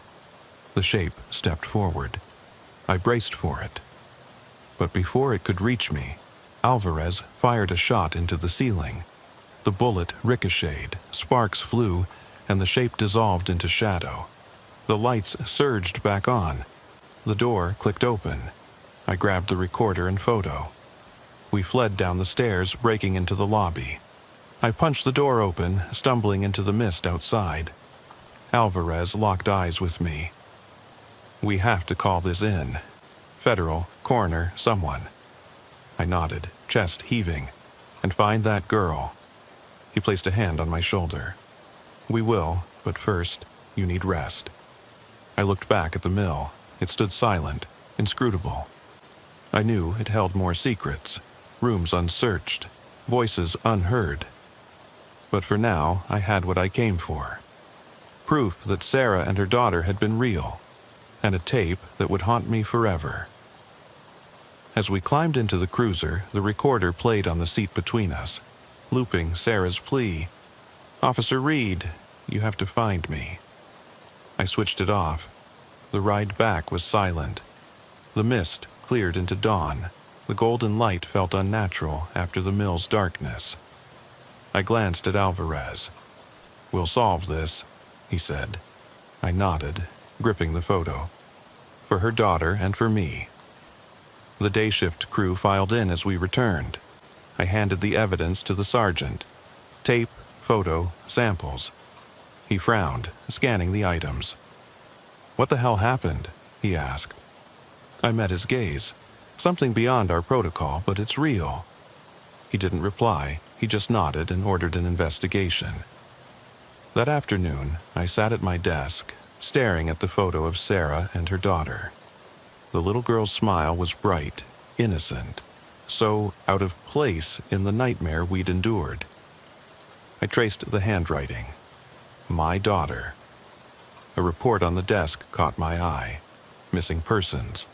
The shape stepped forward. I braced for it. But before it could reach me, Alvarez fired a shot into the ceiling. The bullet ricocheted, sparks flew, and the shape dissolved into shadow. The lights surged back on. The door clicked open. I grabbed the recorder and photo. We fled down the stairs, breaking into the lobby. I punched the door open, stumbling into the mist outside. Alvarez locked eyes with me. "We have to call this in. Federal, coroner, someone." I nodded, chest heaving. "And find that girl." He placed a hand on my shoulder. "We will, but first, you need rest." I looked back at the mill. It stood silent, inscrutable. I knew it held more secrets, rooms unsearched, voices unheard. But for now, I had what I came for. Proof that Sarah and her daughter had been real, and a tape that would haunt me forever. As we climbed into the cruiser, the recorder played on the seat between us, looping Sarah's plea. "Officer Reed, you have to find me." I switched it off. The ride back was silent. The mist cleared into dawn. The golden light felt unnatural after the mill's darkness. I glanced at Alvarez. "We'll solve this," he said. I nodded, gripping the photo. For her daughter and for me. The day shift crew filed in as we returned. I handed the evidence to the sergeant. Tape, photo, samples. He frowned, scanning the items. "What the hell happened?" he asked. I met his gaze. "Something beyond our protocol, but it's real." He didn't reply. He just nodded and ordered an investigation. That afternoon, I sat at my desk, staring at the photo of Sarah and her daughter. The little girl's smile was bright, innocent, so out of place in the nightmare we'd endured. I traced the handwriting. My daughter. A report on the desk caught my eye. Missing persons.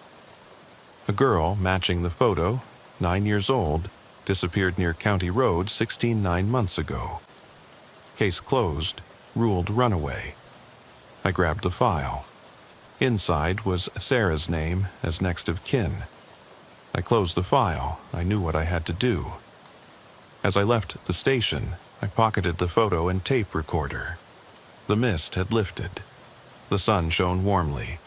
A girl matching the photo, 9 years old, disappeared near County Road 9 months ago. Case closed, ruled runaway. I grabbed the file. Inside was Sarah's name as next of kin. I closed the file. I knew what I had to do. As I left the station, I pocketed the photo and tape recorder. The mist had lifted. The sun shone warmly,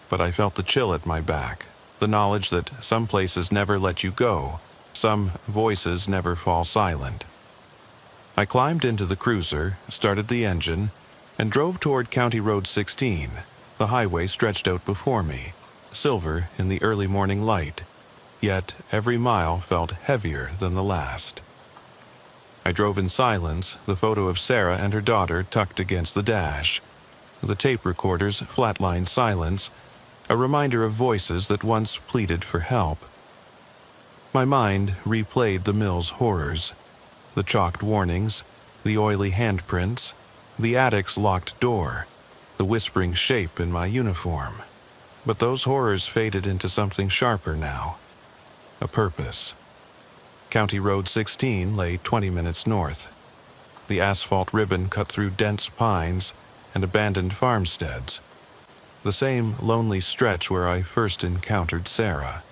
but I felt the chill at my back, the knowledge that some places never let you go, some voices never fall silent. I climbed into the cruiser, started the engine, and drove toward County Road 16. The highway stretched out before me, silver in the early morning light, yet every mile felt heavier than the last. I drove in silence, the photo of Sarah and her daughter tucked against the dash. The tape recorder's flatline silence, a reminder of voices that once pleaded for help. My mind replayed the mill's horrors, the chalked warnings, the oily handprints, the attic's locked door, the whispering shape in my uniform. But those horrors faded into something sharper now. A purpose. County Road 16 lay 20 minutes north. The asphalt ribbon cut through dense pines and abandoned farmsteads. The same lonely stretch where I first encountered Sarah.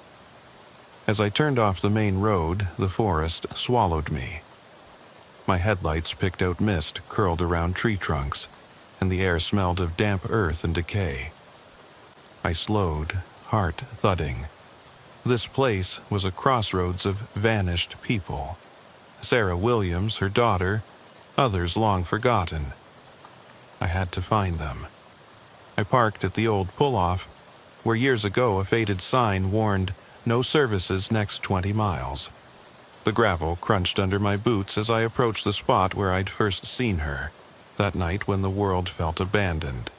As I turned off the main road, the forest swallowed me. My headlights picked out mist curled around tree trunks, and the air smelled of damp earth and decay. I slowed, heart thudding. This place was a crossroads of vanished people. Sarah Williams, her daughter, others long forgotten. I had to find them. I parked at the old pull-off, where years ago a faded sign warned no services next 20 miles. The gravel crunched under my boots as I approached the spot where I'd first seen her, that night when the world felt abandoned.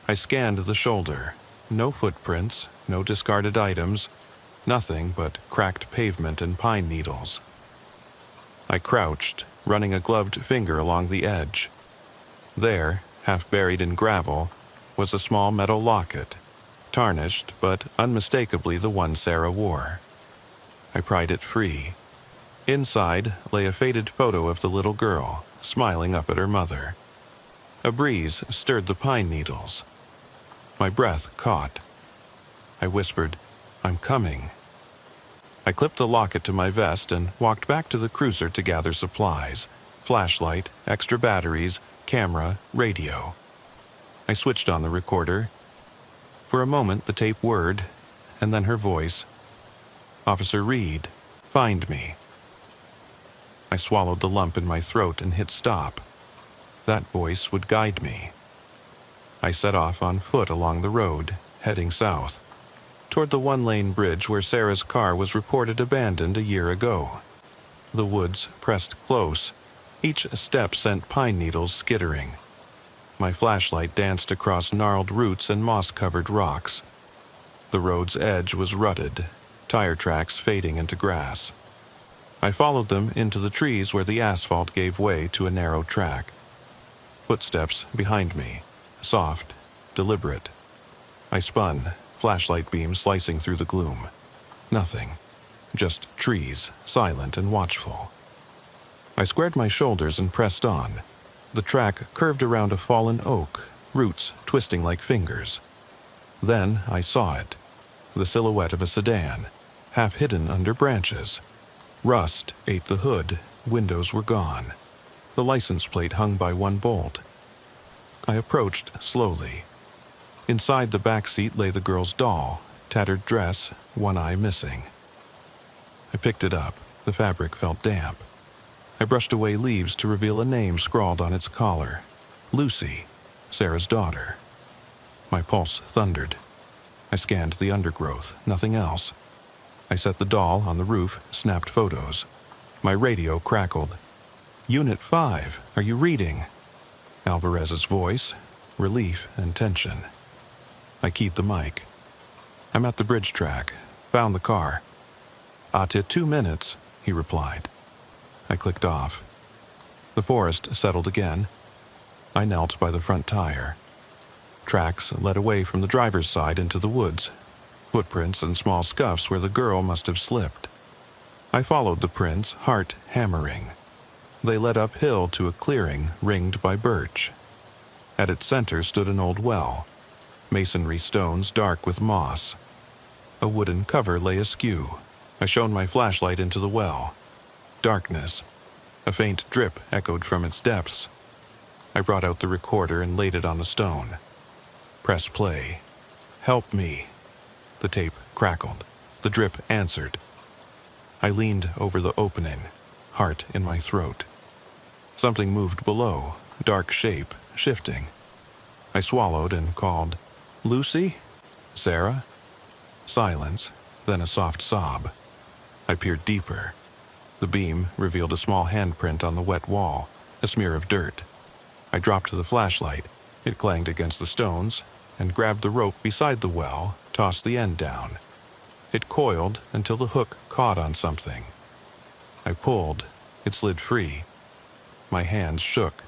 I scanned the shoulder. No footprints, no discarded items, nothing but cracked pavement and pine needles. I crouched, running a gloved finger along the edge. There, half buried in gravel, was a small metal locket, tarnished but unmistakably the one Sarah wore. I pried it free. Inside lay a faded photo of the little girl, smiling up at her mother. A breeze stirred the pine needles. My breath caught. I whispered, "I'm coming." I clipped the locket to my vest and walked back to the cruiser to gather supplies: flashlight, extra batteries, camera, radio. I switched on the recorder. For a moment the tape whirred, and then her voice. "Officer Reed, find me." I swallowed the lump in my throat and hit stop. That voice would guide me. I set off on foot along the road, heading south, toward the one-lane bridge where Sarah's car was reported abandoned a year ago. The woods pressed close. Each step sent pine needles skittering. My flashlight danced across gnarled roots and moss-covered rocks. The road's edge was rutted, tire tracks fading into grass. I followed them into the trees where the asphalt gave way to a narrow track. Footsteps behind me, soft, deliberate. I spun, flashlight beam slicing through the gloom. Nothing. Just trees, silent and watchful. I squared my shoulders and pressed on. The track curved around a fallen oak, roots twisting like fingers. Then I saw it. The silhouette of a sedan, half hidden under branches. Rust ate the hood, windows were gone. The license plate hung by one bolt. I approached slowly. Inside the back seat lay the girl's doll, tattered dress, one eye missing. I picked it up. The fabric felt damp. I brushed away leaves to reveal a name scrawled on its collar. Lucy, Sarah's daughter. My pulse thundered. I scanned the undergrowth, nothing else. I set the doll on the roof, snapped photos. My radio crackled. "Unit 5, are you reading?" Alvarez's voice, relief and tension. I keyed the mic. "I'm at the bridge track. Found the car." "To 2 minutes," he replied. I clicked off. The forest settled again. I knelt by the front tire. Tracks led away from the driver's side into the woods. Footprints and small scuffs where the girl must have slipped. I followed the prints, heart hammering. They led uphill to a clearing ringed by birch. At its center stood an old well, masonry stones dark with moss. A wooden cover lay askew. I shone my flashlight into the well. Darkness. A faint drip echoed from its depths. I brought out the recorder and laid it on the stone. Press play. "Help me." The tape crackled. The drip answered. I leaned over the opening, heart in my throat. Something moved below, dark shape, shifting. I swallowed and called, "Lucy? Sarah?" Silence, then a soft sob. I peered deeper. The beam revealed a small handprint on the wet wall, a smear of dirt. I dropped the flashlight. It clanged against the stones, and grabbed the rope beside the well, tossed the end down. It coiled until the hook caught on something. I pulled. It slid free. My hands shook.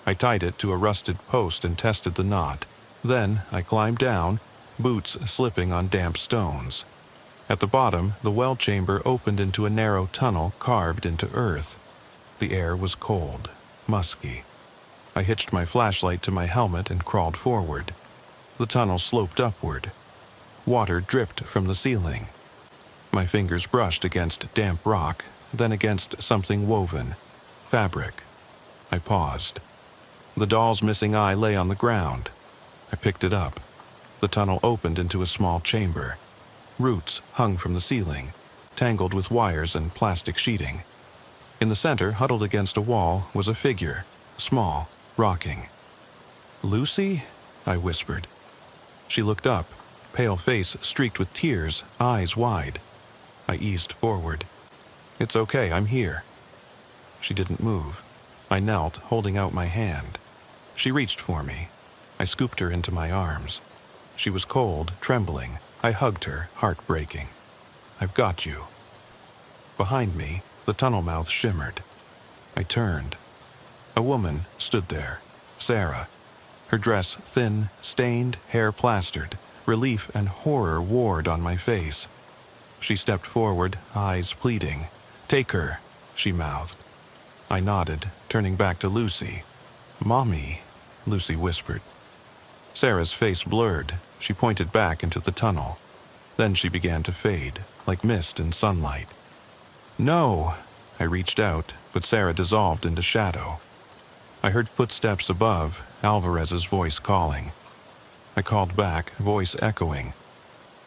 I tied it to a rusted post and tested the knot. Then I climbed down, boots slipping on damp stones. At the bottom, the well chamber opened into a narrow tunnel carved into earth. The air was cold, musky. I hitched my flashlight to my helmet and crawled forward. The tunnel sloped upward. Water dripped from the ceiling. My fingers brushed against damp rock, then against something woven. Fabric. I paused. The doll's missing eye lay on the ground. I picked it up. The tunnel opened into a small chamber. Roots hung from the ceiling, tangled with wires and plastic sheeting. In the center, huddled against a wall, was a figure, small, rocking. "Lucy?" I whispered. She looked up, pale face streaked with tears, eyes wide. I eased forward. "It's okay, I'm here." She didn't move. I knelt, holding out my hand. She reached for me. I scooped her into my arms. She was cold, trembling. I hugged her, heart breaking. "I've got you." Behind me, the tunnel mouth shimmered. I turned. A woman stood there, Sarah. Her dress thin, stained, hair plastered. Relief and horror warred on my face. She stepped forward, eyes pleading. "Take her, she mouthed. I nodded, turning back to Lucy. Mommy, Lucy whispered. Sarah's face blurred. She pointed back into the tunnel. Then she began to fade, like mist in sunlight. No! I reached out, but Sarah dissolved into shadow. I heard footsteps above, Alvarez's voice calling. I called back, voice echoing.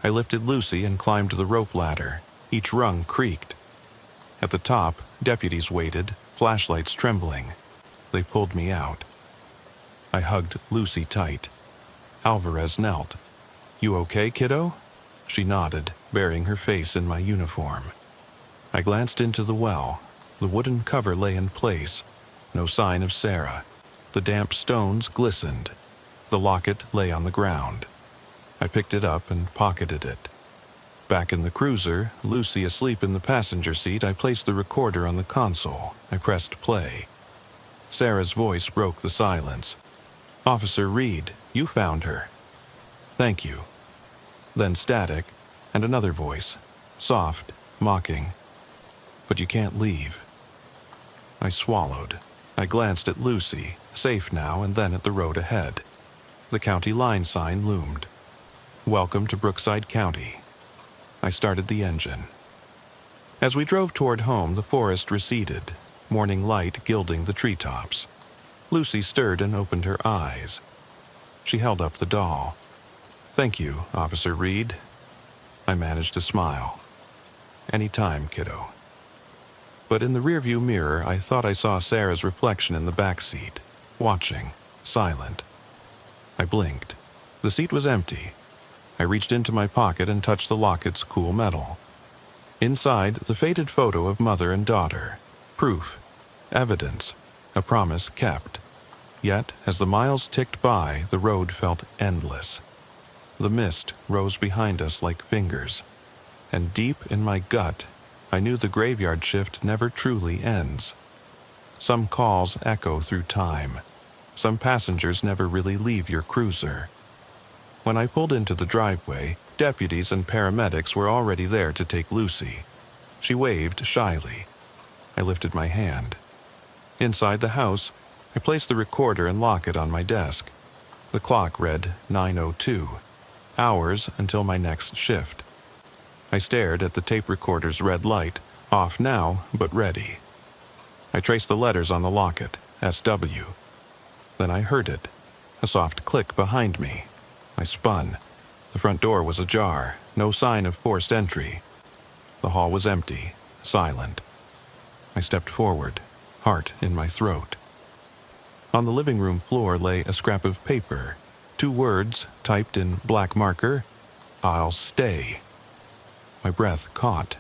I lifted Lucy and climbed the rope ladder. Each rung creaked. At the top, deputies waited, flashlights trembling. They pulled me out. I hugged Lucy tight. Alvarez knelt. You okay, kiddo? She nodded, burying her face in my uniform. I glanced into the well. The wooden cover lay in place. No sign of Sarah. The damp stones glistened. The locket lay on the ground. I picked it up and pocketed it. Back in the cruiser, Lucy asleep in the passenger seat, I placed the recorder on the console. I pressed play. Sarah's voice broke the silence. Officer Reed, you found her. Thank you. Then static, and another voice, soft, mocking. But you can't leave. I swallowed. I glanced at Lucy, safe now, and then at the road ahead. The county line sign loomed. Welcome to Brookside County. I started the engine. As we drove toward home, the forest receded, morning light gilding the treetops. Lucy stirred and opened her eyes. She held up the doll. Thank you, Officer Reed. I managed to smile. Any time, kiddo. But in the rearview mirror, I thought I saw Sarah's reflection in the back seat, watching, silent. I blinked. The seat was empty. I reached into my pocket and touched the locket's cool metal. Inside, the faded photo of mother and daughter. Proof. Evidence. A promise kept. Yet, as the miles ticked by, the road felt endless. The mist rose behind us like fingers. And deep in my gut, I knew the graveyard shift never truly ends. Some calls echo through time. Some passengers never really leave your cruiser. When I pulled into the driveway, deputies and paramedics were already there to take Lucy. She waved shyly. I lifted my hand. Inside the house, I placed the recorder and locket on my desk. The clock read 9:02, hours until my next shift. I stared at the tape recorder's red light, off now, but ready. I traced the letters on the locket, SW. Then I heard it, a soft click behind me. I spun. The front door was ajar, no sign of forced entry. The hall was empty, silent. I stepped forward, heart in my throat. On the living room floor lay a scrap of paper, 2 words typed in black marker, I'll stay. My breath caught.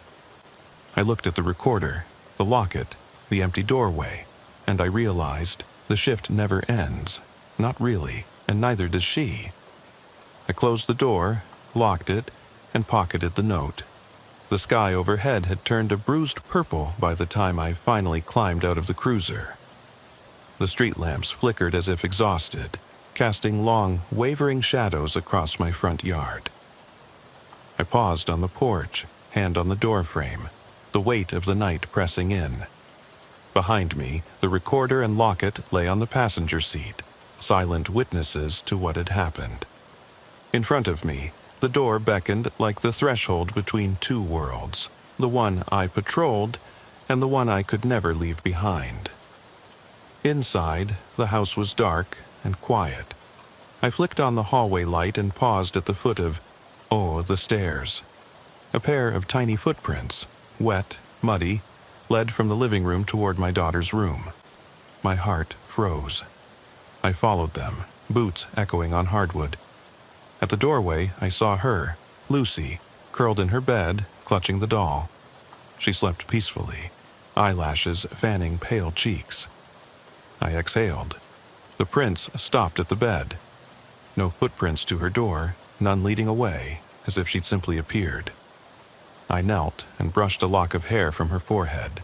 I looked at the recorder, the locket, the empty doorway, and I realized the shift never ends. Not really, and neither does she. I closed the door, locked it, and pocketed the note. The sky overhead had turned a bruised purple by the time I finally climbed out of the cruiser. The street lamps flickered as if exhausted, casting long, wavering shadows across my front yard. I paused on the porch, hand on the doorframe, the weight of the night pressing in. Behind me, the recorder and locket lay on the passenger seat, silent witnesses to what had happened. In front of me, the door beckoned like the threshold between 2 worlds, the one I patrolled and the one I could never leave behind. Inside, the house was dark and quiet. I flicked on the hallway light and paused at the foot of, the stairs. A pair of tiny footprints, wet, muddy, led from the living room toward my daughter's room. My heart froze. I followed them, boots echoing on hardwood. At the doorway, I saw her, Lucy, curled in her bed, clutching the doll. She slept peacefully, eyelashes fanning pale cheeks. I exhaled. The prints stopped at the bed. No footprints to her door, none leading away, as if she'd simply appeared. I knelt and brushed a lock of hair from her forehead.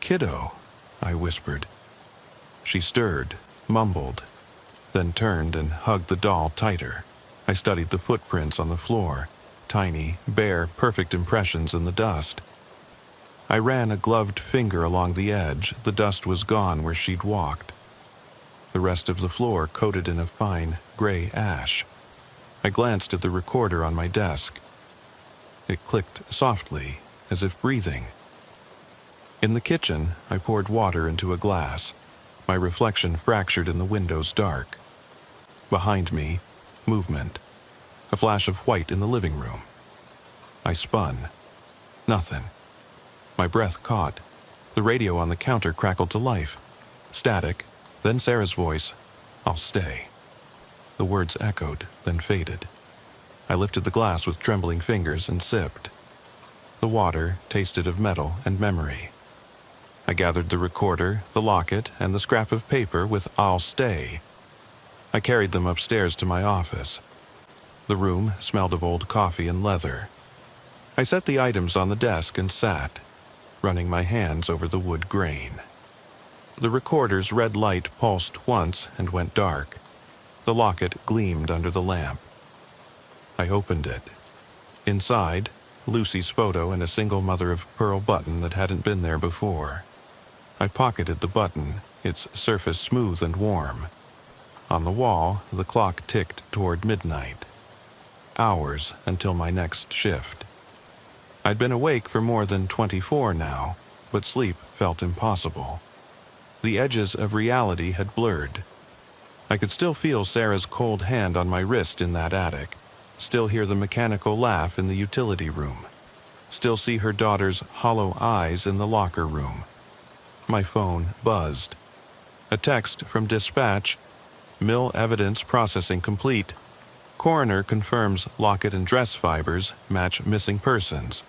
"Kiddo," I whispered. She stirred, mumbled, then turned and hugged the doll tighter. I studied the footprints on the floor, tiny, bare, perfect impressions in the dust. I ran a gloved finger along the edge. The dust was gone where she'd walked. The rest of the floor coated in a fine gray ash. I glanced at the recorder on my desk. It clicked softly, as if breathing. In the kitchen, I poured water into a glass. My reflection fractured in the window's dark. Behind me, movement. A flash of white in the living room. I spun. Nothing. My breath caught. The radio on the counter crackled to life. Static, then Sarah's voice, "I'll stay." The words echoed, then faded. I lifted the glass with trembling fingers and sipped. The water tasted of metal and memory. I gathered the recorder, the locket, and the scrap of paper with "I'll stay." I carried them upstairs to my office. The room smelled of old coffee and leather. I set the items on the desk and sat, running my hands over the wood grain. The recorder's red light pulsed once and went dark. The locket gleamed under the lamp. I opened it. Inside, Lucy's photo and a single mother-of-pearl button that hadn't been there before. I pocketed the button, its surface smooth and warm. On the wall, the clock ticked toward midnight. Hours until my next shift. I'd been awake for more than 24 now, but sleep felt impossible. The edges of reality had blurred. I could still feel Sarah's cold hand on my wrist in that attic, still hear the mechanical laugh in the utility room, still see her daughter's hollow eyes in the locker room. My phone buzzed. A text from dispatch, "Mill evidence processing complete. Coroner confirms locket and dress fibers match missing persons.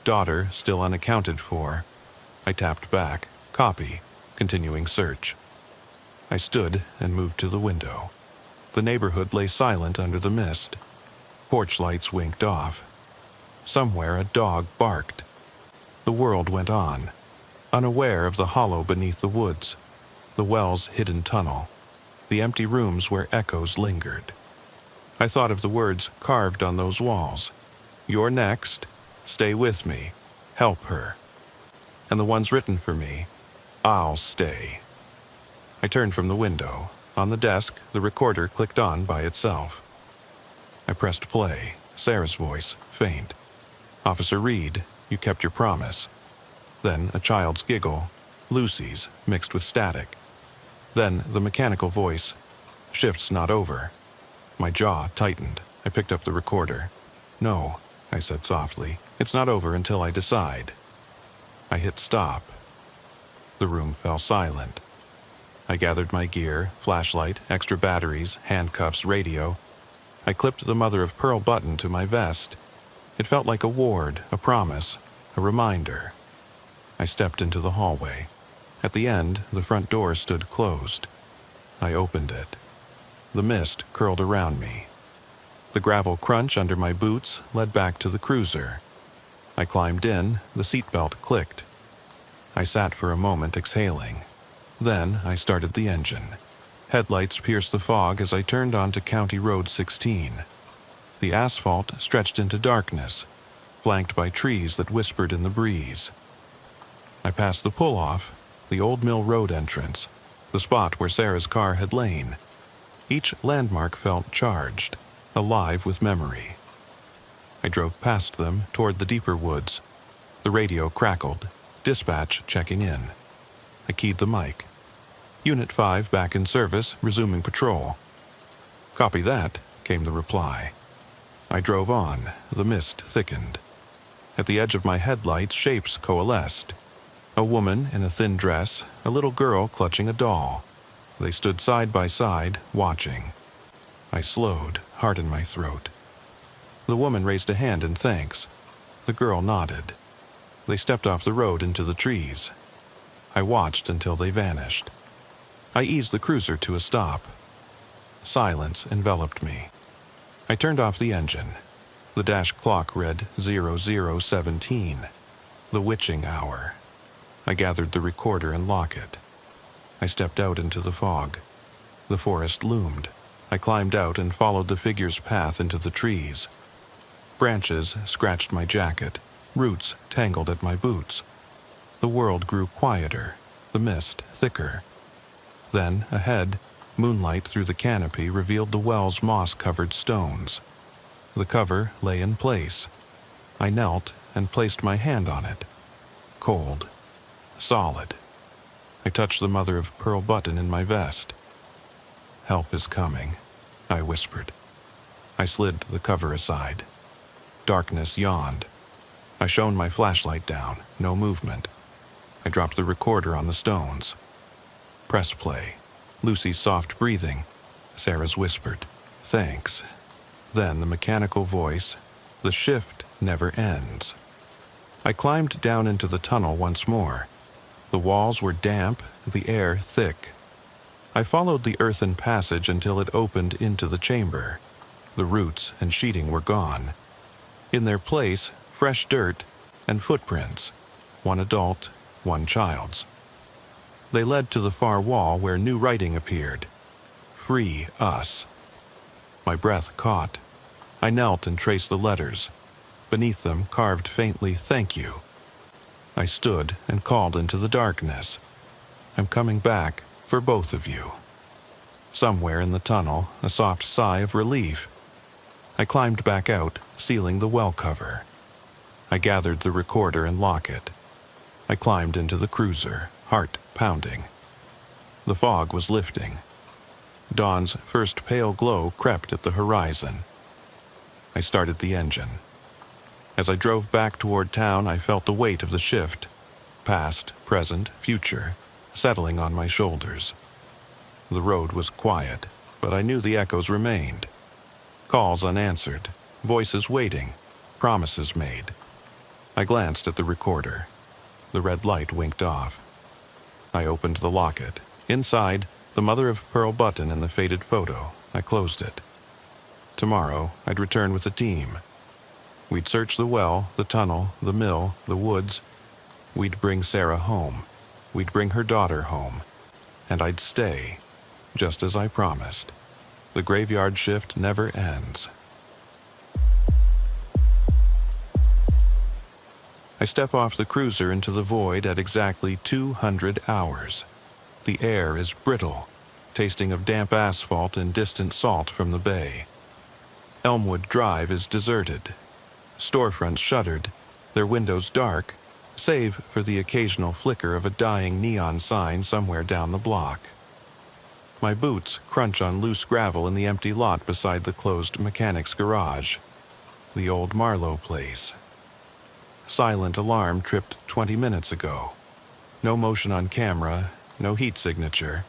Daughter still unaccounted for." I tapped back, copy, continuing search. I stood and moved to the window. The neighborhood lay silent under the mist. Porch lights winked off. Somewhere a dog barked. The world went on, unaware of the hollow beneath the woods, the well's hidden tunnel, the empty rooms where echoes lingered. I thought of the words carved on those walls. "You're next. Stay with me. Help her." And the ones written for me, "I'll stay." I turned from the window. On the desk, the recorder clicked on by itself. I pressed play. Sarah's voice, faint. "Officer Reed, you kept your promise." Then a child's giggle, Lucy's, mixed with static. Then the mechanical voice, "Shift's not over." My jaw tightened. I picked up the recorder. "No," I said softly. "It's not over until I decide." I hit stop. The room fell silent. I gathered my gear, flashlight, extra batteries, handcuffs, radio. I clipped the mother-of-pearl button to my vest. It felt like a ward, a promise, a reminder. I stepped into the hallway. At the end, the front door stood closed. I opened it. The mist curled around me. The gravel crunch under my boots led back to the cruiser. I climbed in, the seatbelt clicked. I sat for a moment exhaling. Then I started the engine. Headlights pierced the fog as I turned onto County Road 16. The asphalt stretched into darkness, flanked by trees that whispered in the breeze. I passed the pull-off, the Old Mill Road entrance, the spot where Sarah's car had lain. Each landmark felt charged, alive with memory. I drove past them toward the deeper woods. The radio crackled, dispatch checking in. I keyed the mic. "Unit 5 back in service, resuming patrol." "Copy that," came the reply. I drove on. The mist thickened. At the edge of my headlights, shapes coalesced. A woman in a thin dress, a little girl clutching a doll. They stood side by side, watching. I slowed, heart in my throat. The woman raised a hand in thanks. The girl nodded. They stepped off the road into the trees. I watched until they vanished. I eased the cruiser to a stop. Silence enveloped me. I turned off the engine. The dash clock read 0017, the witching hour. I gathered the recorder and locket. I stepped out into the fog. The forest loomed. I climbed out and followed the figure's path into the trees. Branches scratched my jacket. Roots tangled at my boots. The world grew quieter, the mist thicker. Then, ahead, moonlight through the canopy revealed the well's moss-covered stones. The cover lay in place. I knelt and placed my hand on it. Cold. Solid. I touched the mother-of-pearl button in my vest. "Help is coming," I whispered. I slid the cover aside. Darkness yawned. I shone my flashlight down. No movement. I dropped the recorder on the stones. Press play. Lucy's soft breathing. Sarah's whispered, "Thanks." Then the mechanical voice, "The shift never ends." I climbed down into the tunnel once more. The walls were damp, the air thick. I followed the earthen passage until it opened into the chamber. The roots and sheeting were gone. In their place, fresh dirt and footprints, one adult, one child's. They led to the far wall where new writing appeared. "Free us." My breath caught. I knelt and traced the letters. Beneath them, carved faintly, "Thank you." I stood and called into the darkness. "I'm coming back for both of you." Somewhere in the tunnel, a soft sigh of relief. I climbed back out, sealing the well cover. I gathered the recorder and locket. I climbed into the cruiser, heart pounding. The fog was lifting. Dawn's first pale glow crept at the horizon. I started the engine. As I drove back toward town, I felt the weight of the shift, past, present, future, settling on my shoulders. The road was quiet, but I knew the echoes remained. Calls unanswered, voices waiting, promises made. I glanced at the recorder. The red light winked off. I opened the locket. Inside, the mother-of-pearl button and the faded photo. I closed it. Tomorrow, I'd return with the team. We'd search the well, the tunnel, the mill, the woods. We'd bring Sarah home. We'd bring her daughter home. And I'd stay, just as I promised. The graveyard shift never ends. I step off the cruiser into the void at exactly 200 hours. The air is brittle, tasting of damp asphalt and distant salt from the bay. Elmwood Drive is deserted. Storefronts shuttered, their windows dark, save for the occasional flicker of a dying neon sign somewhere down the block. My boots crunch on loose gravel in the empty lot beside the closed mechanic's garage. The old Marlowe place. Silent alarm tripped 20 minutes ago. No motion on camera, no heat signature.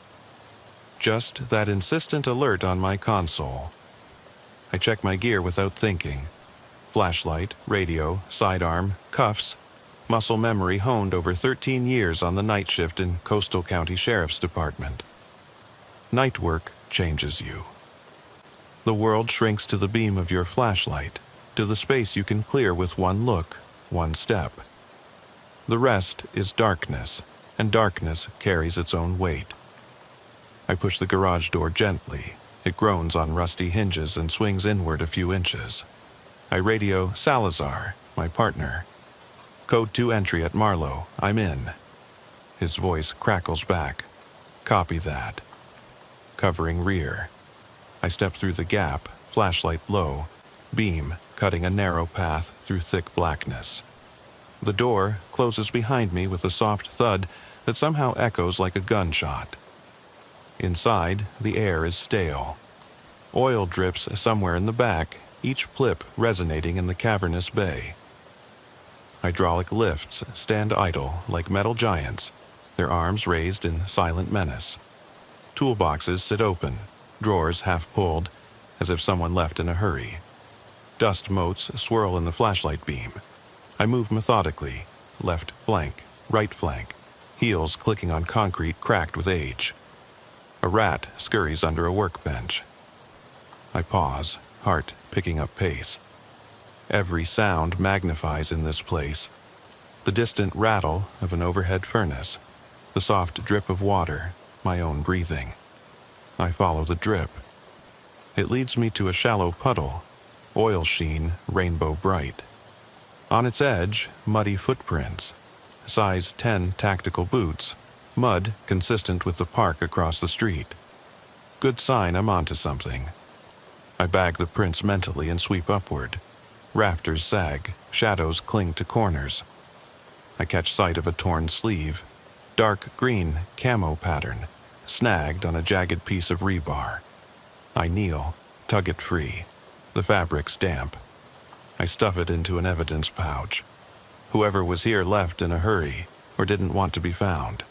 Just that insistent alert on my console. I check my gear without thinking. Flashlight, radio, sidearm, cuffs, muscle memory honed over 13 years on the night shift in Coastal County Sheriff's Department. Night work changes you. The world shrinks to the beam of your flashlight, to the space you can clear with one look, one step. The rest is darkness, and darkness carries its own weight. I push the garage door gently. It groans on rusty hinges and swings inward a few inches. I radio Salazar, my partner. "Code 2 entry at Marlowe. I'm in." His voice crackles back. "Copy that." Covering rear. I step through the gap, flashlight low, beam cutting a narrow path through thick blackness. The door closes behind me with a soft thud that somehow echoes like a gunshot. Inside, the air is stale. Oil drips somewhere in the back, each blip resonating in the cavernous bay. Hydraulic lifts stand idle like metal giants, their arms raised in silent menace. Toolboxes sit open, drawers half pulled, as if someone left in a hurry. Dust motes swirl in the flashlight beam. I move methodically, left flank, right flank, heels clicking on concrete cracked with age. A rat scurries under a workbench. I pause, heart picking up pace. Every sound magnifies in this place. The distant rattle of an overhead furnace, the soft drip of water, my own breathing. I follow the drip. It leads me to a shallow puddle, oil sheen, rainbow bright. On its edge, muddy footprints. size 10 tactical boots, mud consistent with the park across the street. Good sign I'm onto something. I bag the prints mentally and sweep upward. Rafters sag, shadows cling to corners. I catch sight of a torn sleeve, dark green camo pattern, snagged on a jagged piece of rebar. I kneel, tug it free. The fabric's damp. I stuff it into an evidence pouch. Whoever was here left in a hurry or didn't want to be found.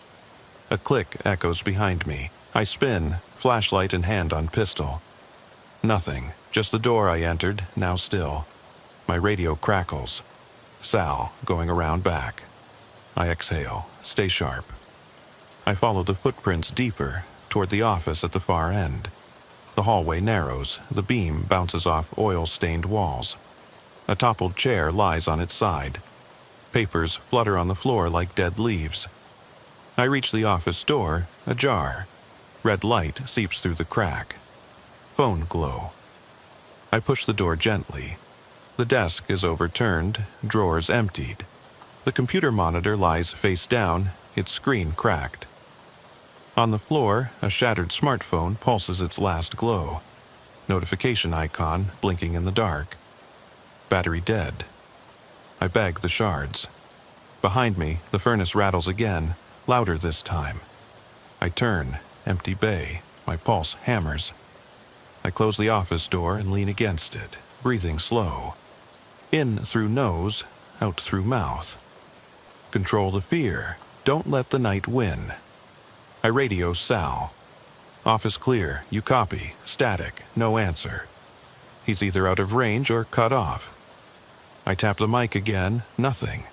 A click echoes behind me. I spin, flashlight in hand on pistol. Nothing, just the door I entered, now still. My radio crackles. Sal, going around back. I exhale, stay sharp. I follow the footprints deeper, toward the office at the far end. The hallway narrows, the beam bounces off oil-stained walls. A toppled chair lies on its side. Papers flutter on the floor like dead leaves. I reach the office door, ajar. Red light seeps through the crack. Phone glow. I push the door gently. The desk is overturned, drawers emptied. The computer monitor lies face down, its screen cracked. On the floor, a shattered smartphone pulses its last glow. Notification icon blinking in the dark. Battery dead. I bag the shards. Behind me, the furnace rattles again, louder this time. I turn, empty bay, my pulse hammers. I close the office door and lean against it, breathing slow. In through nose, out through mouth. Control the fear. Don't let the night win. I radio Sal. Office clear. You copy. Static. No answer. He's either out of range or cut off. I tap the mic again. Nothing.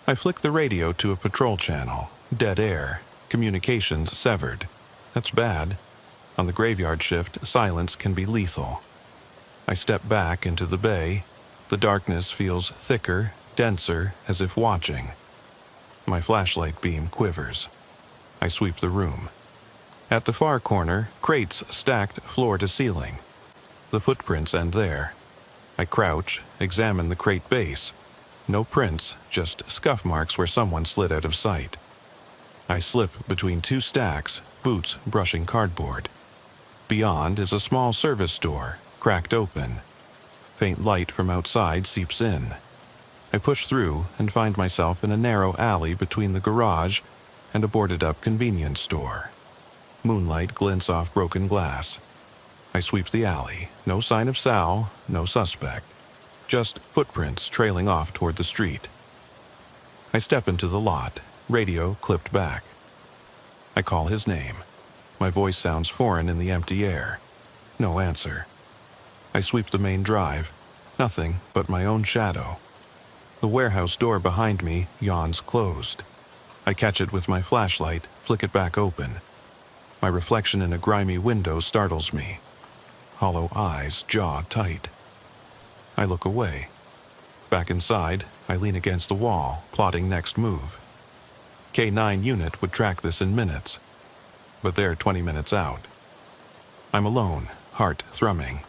I flick the radio to a patrol channel. Dead air. Communications severed. That's bad. On the graveyard shift, silence can be lethal. I step back into the bay. The darkness feels thicker, denser, as if watching. My flashlight beam quivers. I sweep the room. At the far corner, crates stacked floor to ceiling. The footprints end there. I crouch, examine the crate base. No prints, just scuff marks where someone slid out of sight. I slip between two stacks, boots brushing cardboard. Beyond is a small service door, cracked open. Faint light from outside seeps in. I push through and find myself in a narrow alley between the garage and a boarded-up convenience store. Moonlight glints off broken glass. I sweep the alley. No sign of Sal, no suspect. Just footprints trailing off toward the street. I step into the lot, radio clipped back. I call his name. My voice sounds foreign in the empty air. No answer. I sweep the main drive. Nothing but my own shadow. The warehouse door behind me yawns closed. I catch it with my flashlight, flick it back open. My reflection in a grimy window startles me. Hollow eyes, jaw tight. I look away. Back inside, I lean against the wall, plotting next move. K9 unit would track this in minutes, but they're 20 minutes out. I'm alone, heart thrumming.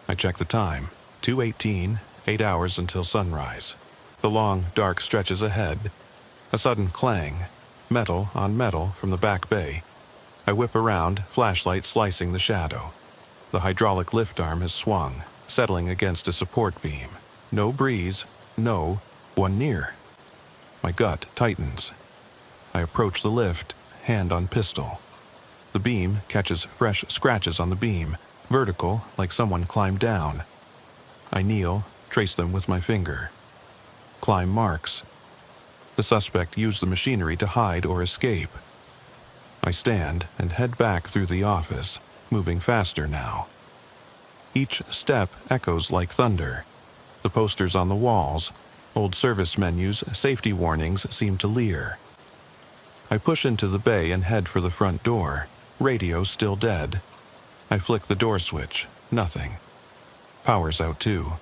I check the time, 2:18, 8 hours until sunrise. The long, dark stretches ahead. A sudden clang, metal on metal from the back bay. I whip around, flashlight slicing the shadow. The hydraulic lift arm has swung, settling against a support beam. No breeze, no one near. My gut tightens. I approach the lift, hand on pistol. The beam catches fresh scratches on the beam, vertical like someone climbed down. I kneel, trace them with my finger. Climb marks. The suspect used the machinery to hide or escape. I stand and head back through the office, moving faster now. Each step echoes like thunder. The posters on the walls, old service menus, safety warnings seem to leer. I push into the bay and head for the front door, radio still dead. I flick the door switch, nothing. Power's out too.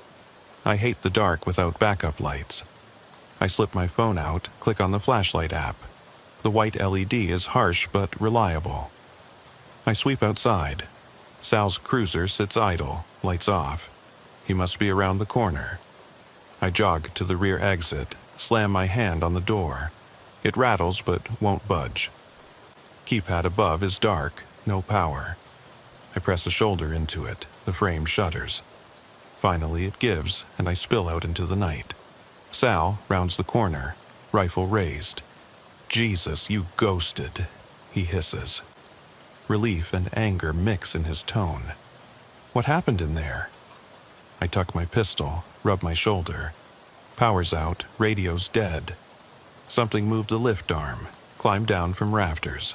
I hate the dark without backup lights. I slip my phone out, click on the flashlight app. The white LED is harsh but reliable. I sweep outside. Sal's cruiser sits idle, lights off. He must be around the corner. I jog to the rear exit, slam my hand on the door. It rattles but won't budge. Keypad above is dark, no power. I press a shoulder into it, the frame shudders. Finally it gives, and I spill out into the night. Sal rounds the corner, rifle raised. "Jesus, you ghosted," he hisses. Relief and anger mix in his tone. "What happened in there?" I tuck my pistol, rub my shoulder. Power's out, radio's dead. Something moved the lift arm, climbed down from rafters.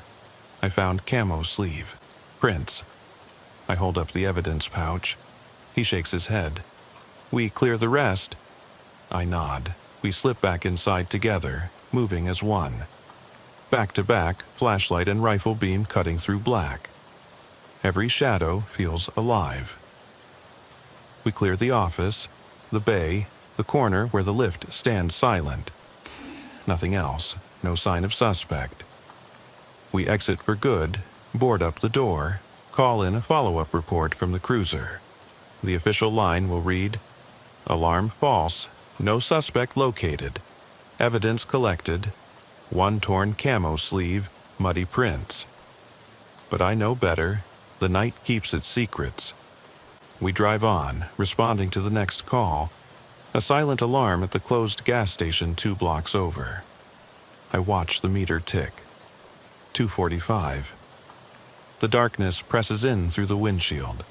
I found camo sleeve. Prints. I hold up the evidence pouch. He shakes his head. "We clear the rest." I nod. We slip back inside together, moving as one. Back to back, flashlight and rifle beam cutting through black. Every shadow feels alive. We clear the office, the bay, the corner where the lift stands silent. Nothing else, no sign of suspect. We exit for good, board up the door, call in a follow-up report from the cruiser. The official line will read, "Alarm false, no suspect located. Evidence collected. One torn camo sleeve, muddy prints." But I know better. The night keeps its secrets. We drive on, responding to the next call. A silent alarm at the closed gas station 2 blocks over. I watch the meter tick. 2:45. The darkness presses in through the windshield.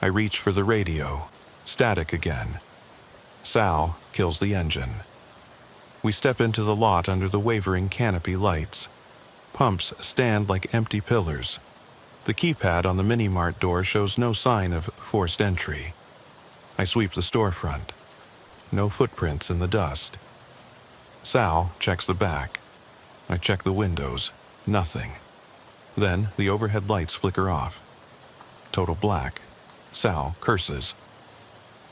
I reach for the radio. Static again. Sal kills the engine. We step into the lot under the wavering canopy lights. Pumps stand like empty pillars. The keypad on the mini-mart door shows no sign of forced entry. I sweep the storefront. No footprints in the dust. Sal checks the back. I check the windows. Nothing. Then the overhead lights flicker off. Total black. Sal curses.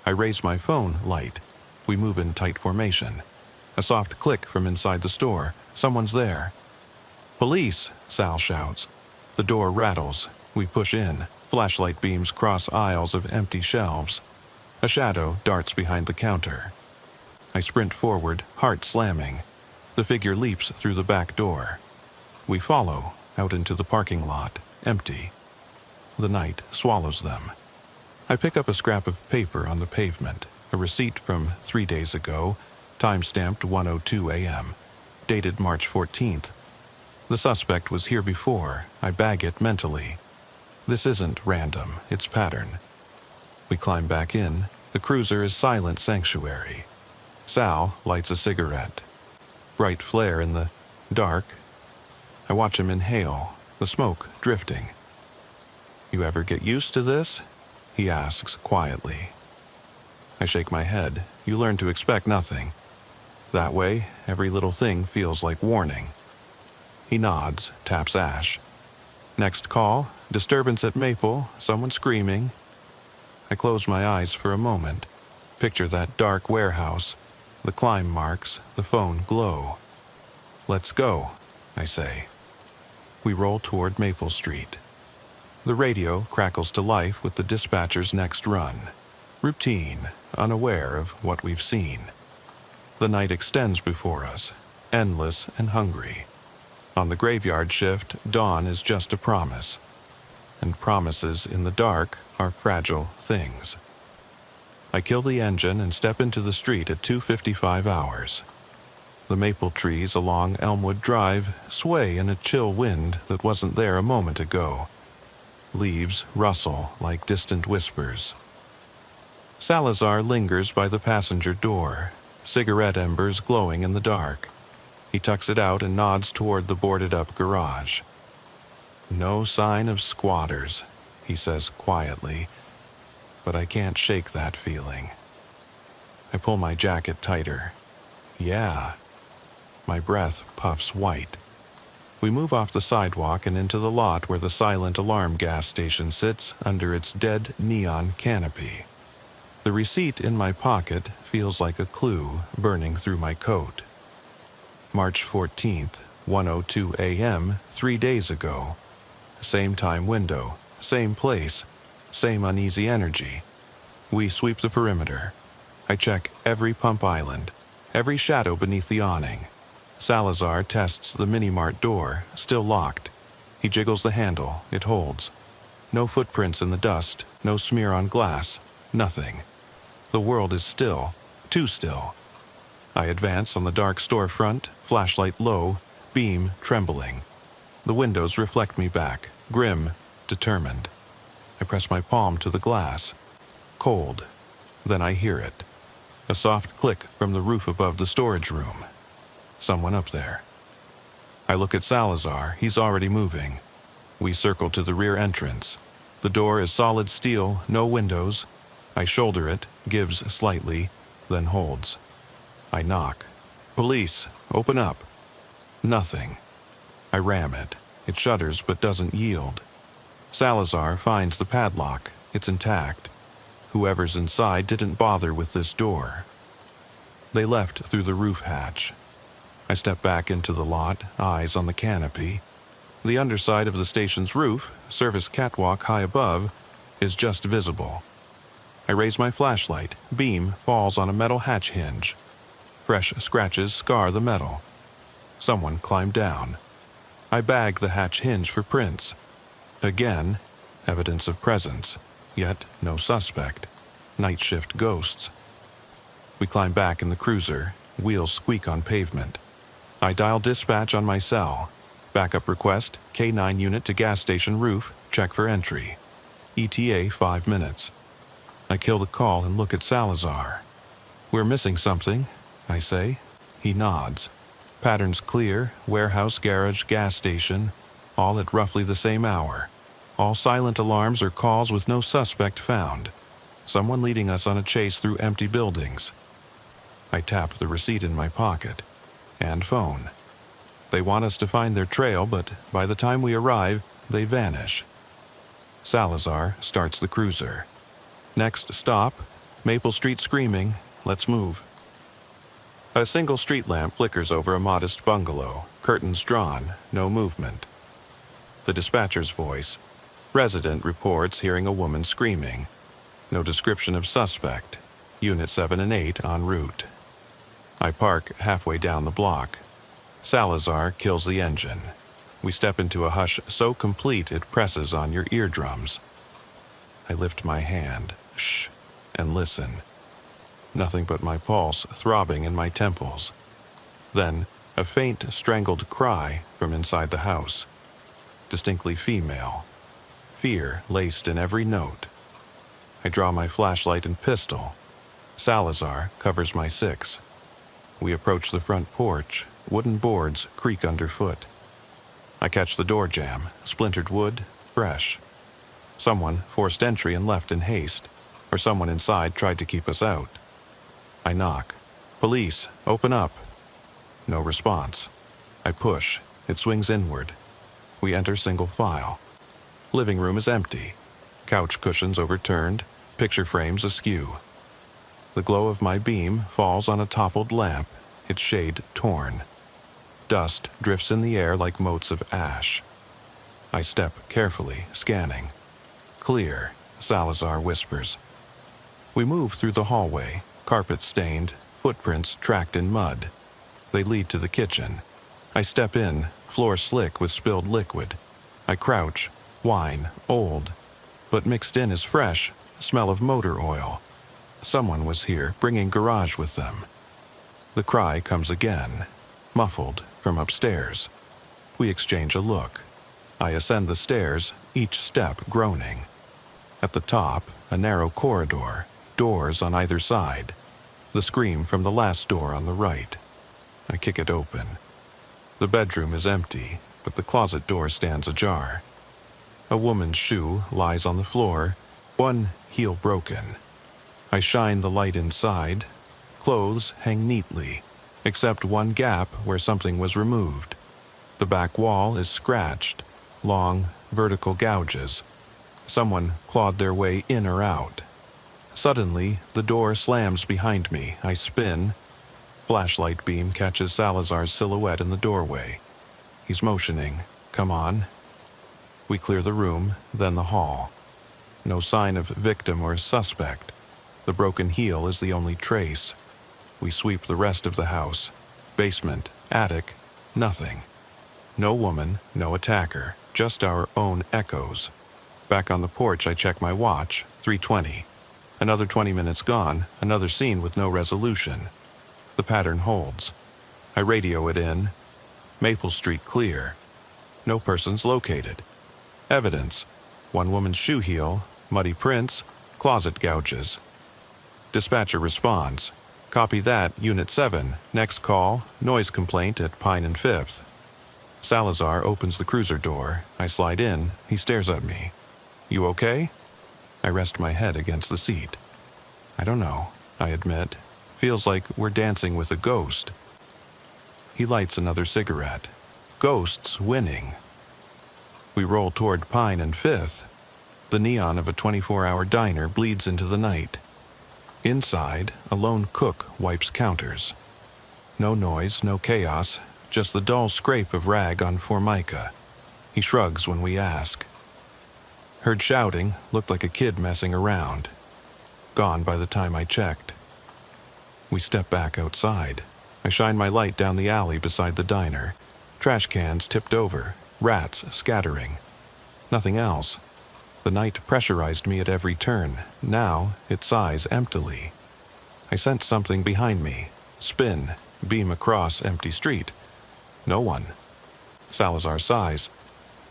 I raise my phone light. We move in tight formation. A soft click from inside the store. Someone's there. "Police!" Sal shouts. The door rattles. We push in. Flashlight beams cross aisles of empty shelves. A shadow darts behind the counter. I sprint forward, heart slamming. The figure leaps through the back door. We follow, out into the parking lot, empty. The night swallows them. I pick up a scrap of paper on the pavement, a receipt from 3 days ago, time-stamped 1:02 a.m., dated March 14th. The suspect was here before. I bag it mentally. This isn't random, it's pattern. We climb back in. The cruiser is silent sanctuary. Sal lights a cigarette. Bright flare in the dark. I watch him inhale, the smoke drifting. "You ever get used to this?" he asks quietly. I shake my head. You learn to expect nothing. That way, every little thing feels like warning. He nods, taps ash. Next call, disturbance at Maple, someone screaming. I close my eyes for a moment. Picture that dark warehouse, the climb marks, the phone glow. "Let's go," I say. We roll toward Maple Street. The radio crackles to life with the dispatcher's next run. Routine, unaware of what we've seen. The night extends before us, endless and hungry. On the graveyard shift, dawn is just a promise. And promises in the dark are fragile things. I kill the engine and step into the street at 2:55 hours. The maple trees along Elmwood Drive sway in a chill wind that wasn't there a moment ago. Leaves rustle like distant whispers. Salazar lingers by the passenger door, cigarette embers glowing in the dark. He tucks it out and nods toward the boarded-up garage. "No sign of squatters," he says quietly, but I can't shake that feeling. I pull my jacket tighter. Yeah. My breath puffs white. We move off the sidewalk and into the lot where the silent alarm gas station sits under its dead neon canopy. The receipt in my pocket feels like a clue burning through my coat. March 14th, 1:02 a.m., 3 days ago. Same time window, same place, same uneasy energy. We sweep the perimeter. I check every pump island, every shadow beneath the awning. Salazar tests the mini-mart door, still locked. He jiggles the handle, it holds. No footprints in the dust, no smear on glass, nothing. The world is still, too still. I advance on the dark storefront, flashlight low, beam trembling. The windows reflect me back, grim, determined. I press my palm to the glass. Cold. Then I hear it. A soft click from the roof above the storage room. Someone up there. I look at Salazar. He's already moving. We circle to the rear entrance. The door is solid steel, no windows. I shoulder it, gives slightly, then holds. I knock. Police, open up. Nothing. I ram it. It shudders but doesn't yield. Salazar finds the padlock. It's intact. Whoever's inside didn't bother with this door. They left through the roof hatch. I step back into the lot, eyes on the canopy. The underside of the station's roof, service catwalk high above, is just visible. I raise my flashlight. Beam falls on a metal hatch hinge. Fresh scratches scar the metal. Someone climbed down. I bag the hatch hinge for prints. Again, evidence of presence, yet no suspect. Night shift ghosts. We climb back in the cruiser. Wheels squeak on pavement. I dial dispatch on my cell. Backup request, K9 unit to gas station roof, check for entry. ETA 5 minutes. I kill the call and look at Salazar. We're missing something, I say. He nods. Patterns clear, warehouse, garage, gas station, all at roughly the same hour. All silent alarms or calls with no suspect found. Someone leading us on a chase through empty buildings. I tap the receipt in my pocket. And phone. They want us to find their trail, but by the time we arrive, they vanish. Salazar starts the cruiser. Next stop, Maple Street screaming, let's move. A single street lamp flickers over a modest bungalow, curtains drawn, no movement. The dispatcher's voice. Resident reports hearing a woman screaming. No description of suspect. Unit 7 and 8 en route. I park halfway down the block. Salazar kills the engine. We step into a hush so complete it presses on your eardrums. I lift my hand, shh, and listen. Nothing but my pulse throbbing in my temples. Then, a faint, strangled cry from inside the house. Distinctly female. Fear laced in every note. I draw my flashlight and pistol. Salazar covers my 6. We approach the front porch. Wooden boards creak underfoot. I catch the door jam. Splintered wood, fresh. Someone forced entry and left in haste, or someone inside tried to keep us out. I knock. Police, open up. No response. I push. It swings inward. We enter single file. Living room is empty. Couch cushions overturned, picture frames askew. The glow of my beam falls on a toppled lamp, its shade torn. Dust drifts in the air like motes of ash. I step carefully, scanning. Clear, Salazar whispers. We move through the hallway, carpet stained, footprints tracked in mud. They lead to the kitchen. I step in, floor slick with spilled liquid. I crouch, wine, old. But mixed in is fresh, smell of motor oil. Someone was here, bringing garage with them. The cry comes again, muffled, from upstairs. We exchange a look. I ascend the stairs, each step groaning. At the top, a narrow corridor, doors on either side. The scream from the last door on the right. I kick it open. The bedroom is empty, but the closet door stands ajar. A woman's shoe lies on the floor, one heel broken. I shine the light inside. Clothes hang neatly, except one gap where something was removed. The back wall is scratched, long, vertical gouges. Someone clawed their way in or out. Suddenly, the door slams behind me. I spin. Flashlight beam catches Salazar's silhouette in the doorway. He's motioning. Come on. We clear the room, then the hall. No sign of victim or suspect. The broken heel is the only trace. We sweep the rest of the house. Basement, attic, nothing. No woman, no attacker, just our own echoes. Back on the porch, I check my watch, 3:20. Another 20 minutes gone, another scene with no resolution. The pattern holds. I radio it in. Maple Street clear. No persons located. Evidence: one woman's shoe heel, muddy prints, closet gouges. Dispatcher responds. Copy that, Unit 7. Next call, noise complaint at Pine and 5th. Salazar opens the cruiser door. I slide in. He stares at me. You okay? I rest my head against the seat. I don't know, I admit. Feels like we're dancing with a ghost. He lights another cigarette. Ghosts winning. We roll toward Pine and 5th. The neon of a 24-hour diner bleeds into the night. Inside, a lone cook wipes counters. No noise, no chaos, just the dull scrape of rag on formica. He shrugs when we ask. Heard shouting, looked like a kid messing around. Gone by the time I checked. We step back outside. I shine my light down the alley beside the diner. Trash cans tipped over, rats scattering. Nothing else. The night pressurized me at every turn. Now it sighs emptily. I sense something behind me. Spin, beam across empty street. No one. Salazar sighs.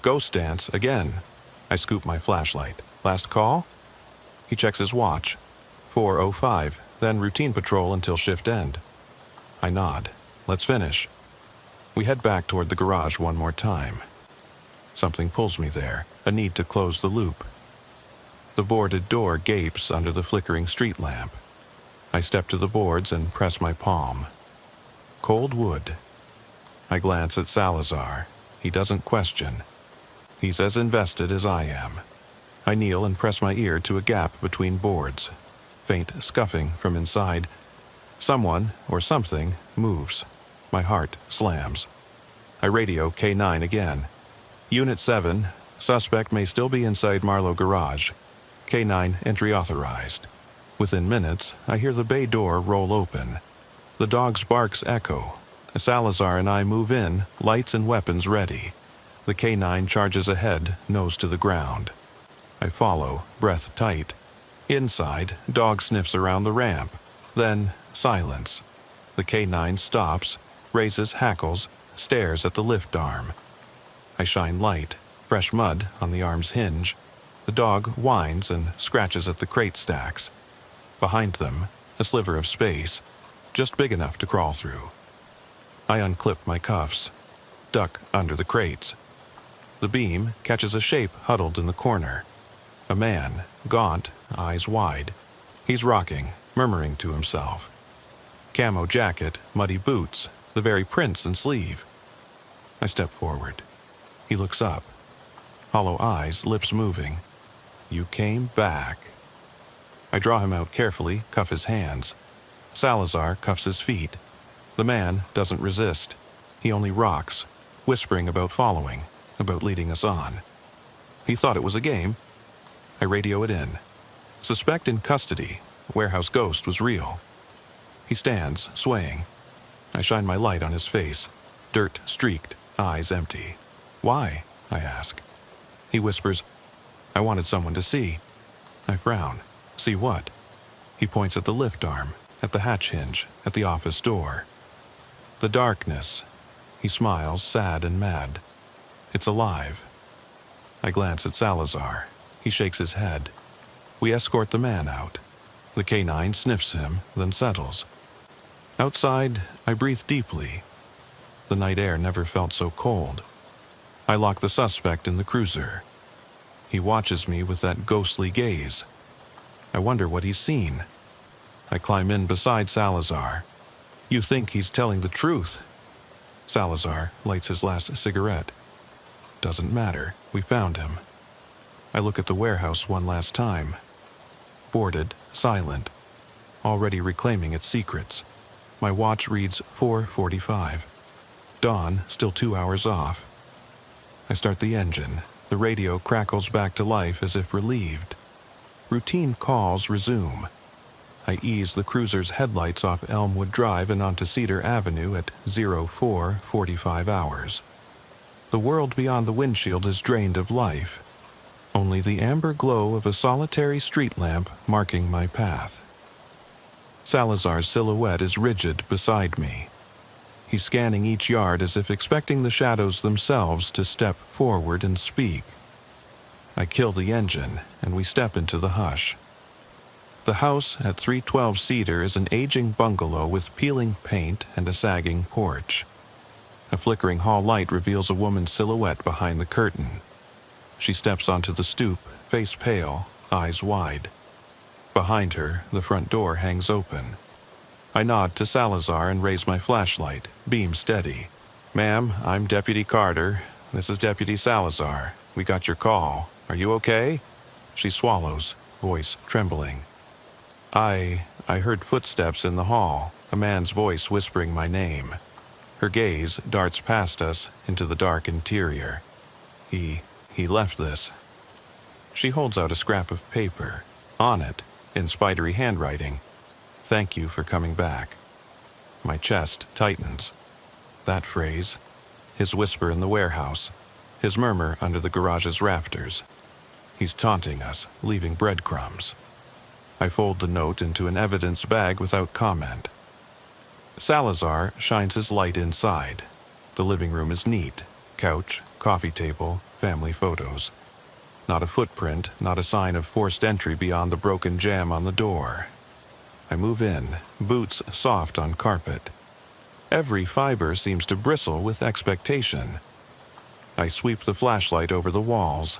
Ghost dance again. I scoop my flashlight. Last call? He checks his watch. 4:05, then routine patrol until shift end. I nod. Let's finish. We head back toward the garage one more time. Something pulls me there, a need to close the loop. The boarded door gapes under the flickering street lamp. I step to the boards and press my palm. Cold wood. I glance at Salazar. He doesn't question. He's as invested as I am. I kneel and press my ear to a gap between boards. Faint scuffing from inside. Someone, or something, moves. My heart slams. I radio K9 again. Unit 7, suspect may still be inside Marlowe Garage. K9 entry authorized. Within minutes, I hear the bay door roll open. The dog's barks echo. Salazar and I move in, lights and weapons ready. The K9 charges ahead, nose to the ground. I follow, breath tight. Inside, dog sniffs around the ramp. Then, silence. The K9 stops, raises hackles, stares at the lift arm. I shine light, fresh mud on the arm's hinge. The dog whines and scratches at the crate stacks. Behind them, a sliver of space, just big enough to crawl through. I unclip my cuffs, duck under the crates. The beam catches a shape huddled in the corner. A man, gaunt, eyes wide. He's rocking, murmuring to himself. Camo jacket, muddy boots, the very prints and sleeve. I step forward. He looks up. Hollow eyes, lips moving. You came back. I draw him out carefully, cuff his hands. Salazar cuffs his feet. The man doesn't resist. He only rocks, whispering about following, about leading us on. He thought it was a game. I radio it in. Suspect in custody. Warehouse ghost was real. He stands, swaying. I shine my light on his face. Dirt streaked, eyes empty. Why? I ask. He whispers, I wanted someone to see. I frown. See what? He points at the lift arm, at the hatch hinge, at the office door. The darkness. He smiles, sad and mad. It's alive. I glance at Salazar. He shakes his head. We escort the man out. The K9 sniffs him, then settles. Outside, I breathe deeply. The night air never felt so cold. I lock the suspect in the cruiser. He watches me with that ghostly gaze. I wonder what he's seen. I climb in beside Salazar. You think he's telling the truth. Salazar lights his last cigarette. Doesn't matter, we found him. I look at the warehouse one last time. Boarded, silent, already reclaiming its secrets. My watch reads 4:45. Dawn, still 2 hours off. I start the engine. The radio crackles back to life as if relieved. Routine calls resume. I ease the cruiser's headlights off Elmwood Drive and onto Cedar Avenue at 04:45 hours. The world beyond the windshield is drained of life. Only the amber glow of a solitary street lamp marking my path. Salazar's silhouette is rigid beside me. He's scanning each yard as if expecting the shadows themselves to step forward and speak. I kill the engine, and we step into the hush. The house at 312 Cedar is an aging bungalow with peeling paint and a sagging porch. A flickering hall light reveals a woman's silhouette behind the curtain. She steps onto the stoop, face pale, eyes wide. Behind her, the front door hangs open. I nod to Salazar and raise my flashlight, beam steady. "Ma'am, I'm Deputy Carter. This is Deputy Salazar. We got your call. Are you okay?" She swallows, voice trembling. I heard footsteps in the hall, a man's voice whispering my name. Her gaze darts past us into the dark interior. He left this. She holds out a scrap of paper. On it, in spidery handwriting, "Thank you for coming back." My chest tightens. That phrase, his whisper in the warehouse, his murmur under the garage's rafters. He's taunting us, leaving breadcrumbs. I fold the note into an evidence bag without comment. Salazar shines his light inside. The living room is neat. Couch, coffee table, family photos. Not a footprint, not a sign of forced entry beyond the broken jamb on the door. I move in, boots soft on carpet. Every fiber seems to bristle with expectation. I sweep the flashlight over the walls.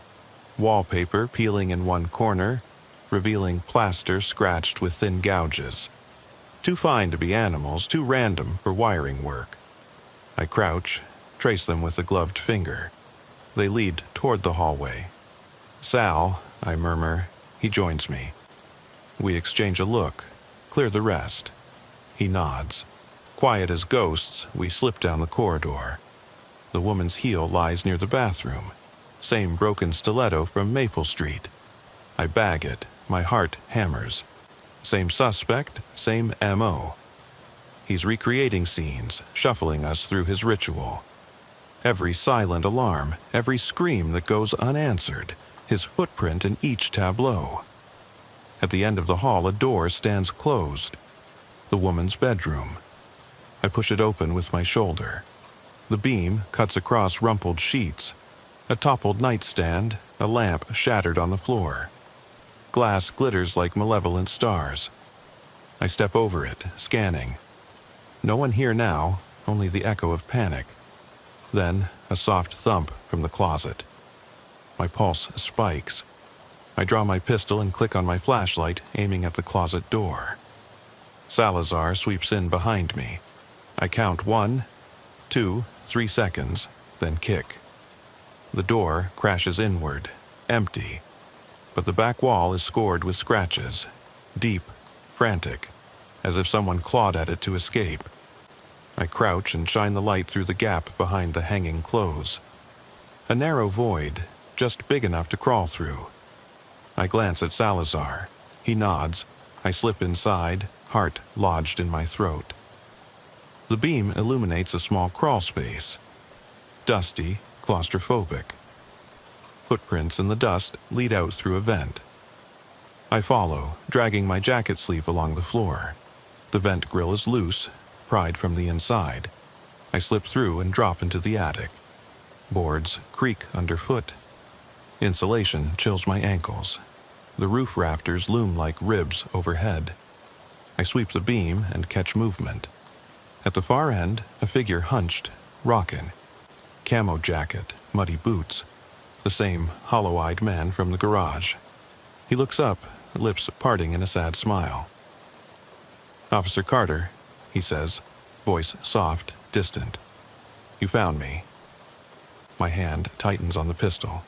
Wallpaper peeling in one corner, revealing plaster scratched with thin gouges. Too fine to be animals, too random for wiring work. I crouch, trace them with a gloved finger. They lead toward the hallway. "Sal," I murmur. He joins me. We exchange a look, clear the rest. He nods. Quiet as ghosts, we slip down the corridor. The woman's heel lies near the bathroom. Same broken stiletto from Maple Street. I bag it. My heart hammers. Same suspect, same M.O. He's recreating scenes, shuffling us through his ritual. Every silent alarm, every scream that goes unanswered, his footprint in each tableau. At the end of the hall, a door stands closed. The woman's bedroom. I push it open with my shoulder. The beam cuts across rumpled sheets. A toppled nightstand, a lamp shattered on the floor. Glass glitters like malevolent stars. I step over it, scanning. No one here now, only the echo of panic. Then, a soft thump from the closet. My pulse spikes. I draw my pistol and click on my flashlight, aiming at the closet door. Salazar sweeps in behind me. I count 1, 2, 3 seconds, then kick. The door crashes inward, empty. But the back wall is scored with scratches, deep, frantic, as if someone clawed at it to escape. I crouch and shine the light through the gap behind the hanging clothes. A narrow void, just big enough to crawl through. I glance at Salazar. He nods. I slip inside, heart lodged in my throat. The beam illuminates a small crawl space. Dusty, claustrophobic. Footprints in the dust lead out through a vent. I follow, dragging my jacket sleeve along the floor. The vent grill is loose, pried from the inside. I slip through and drop into the attic. Boards creak underfoot. Insulation chills my ankles. The roof rafters loom like ribs overhead. I sweep the beam and catch movement. At the far end, a figure hunched, rocking. Camo jacket, muddy boots. The same hollow-eyed man from the garage. He looks up, lips parting in a sad smile. "Officer Carter," he says, voice soft, distant. "You found me." My hand tightens on the pistol.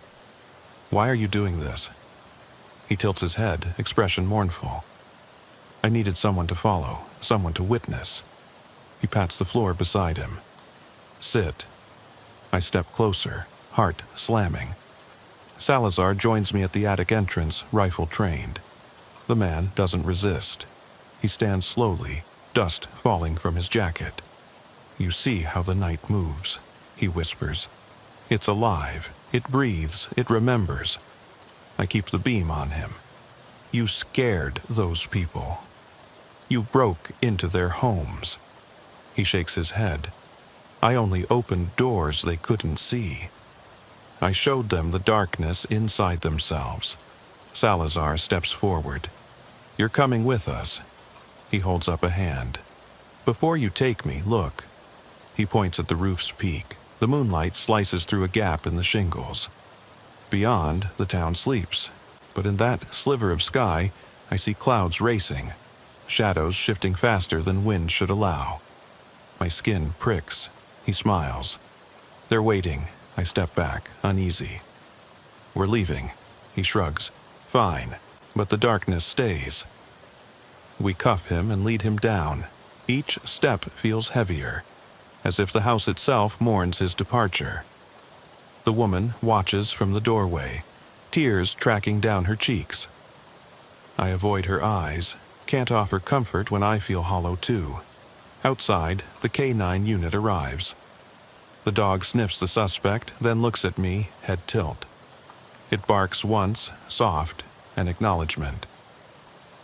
"Why are you doing this?" He tilts his head, expression mournful. "I needed someone to follow, someone to witness." He pats the floor beside him. "Sit." I step closer, heart slamming. Salazar joins me at the attic entrance, rifle trained. The man doesn't resist. He stands slowly, dust falling from his jacket. "You see how the night moves," he whispers. "It's alive. It breathes. It remembers." I keep the beam on him. "You scared those people. You broke into their homes." He shakes his head. "I only opened doors they couldn't see. I showed them the darkness inside themselves." Salazar steps forward. "You're coming with us." He holds up a hand. "Before you take me, look." He points at the roof's peak. The moonlight slices through a gap in the shingles. Beyond, the town sleeps, but in that sliver of sky, I see clouds racing, shadows shifting faster than wind should allow. My skin pricks. He smiles. "They're waiting." I step back, uneasy. "We're leaving." He shrugs. "Fine, but the darkness stays." We cuff him and lead him down. Each step feels heavier, as if the house itself mourns his departure. The woman watches from the doorway, tears tracking down her cheeks. I avoid her eyes, can't offer comfort when I feel hollow too. Outside, the K9 unit arrives. The dog sniffs the suspect, then looks at me, head tilt. It barks once, soft, an acknowledgement.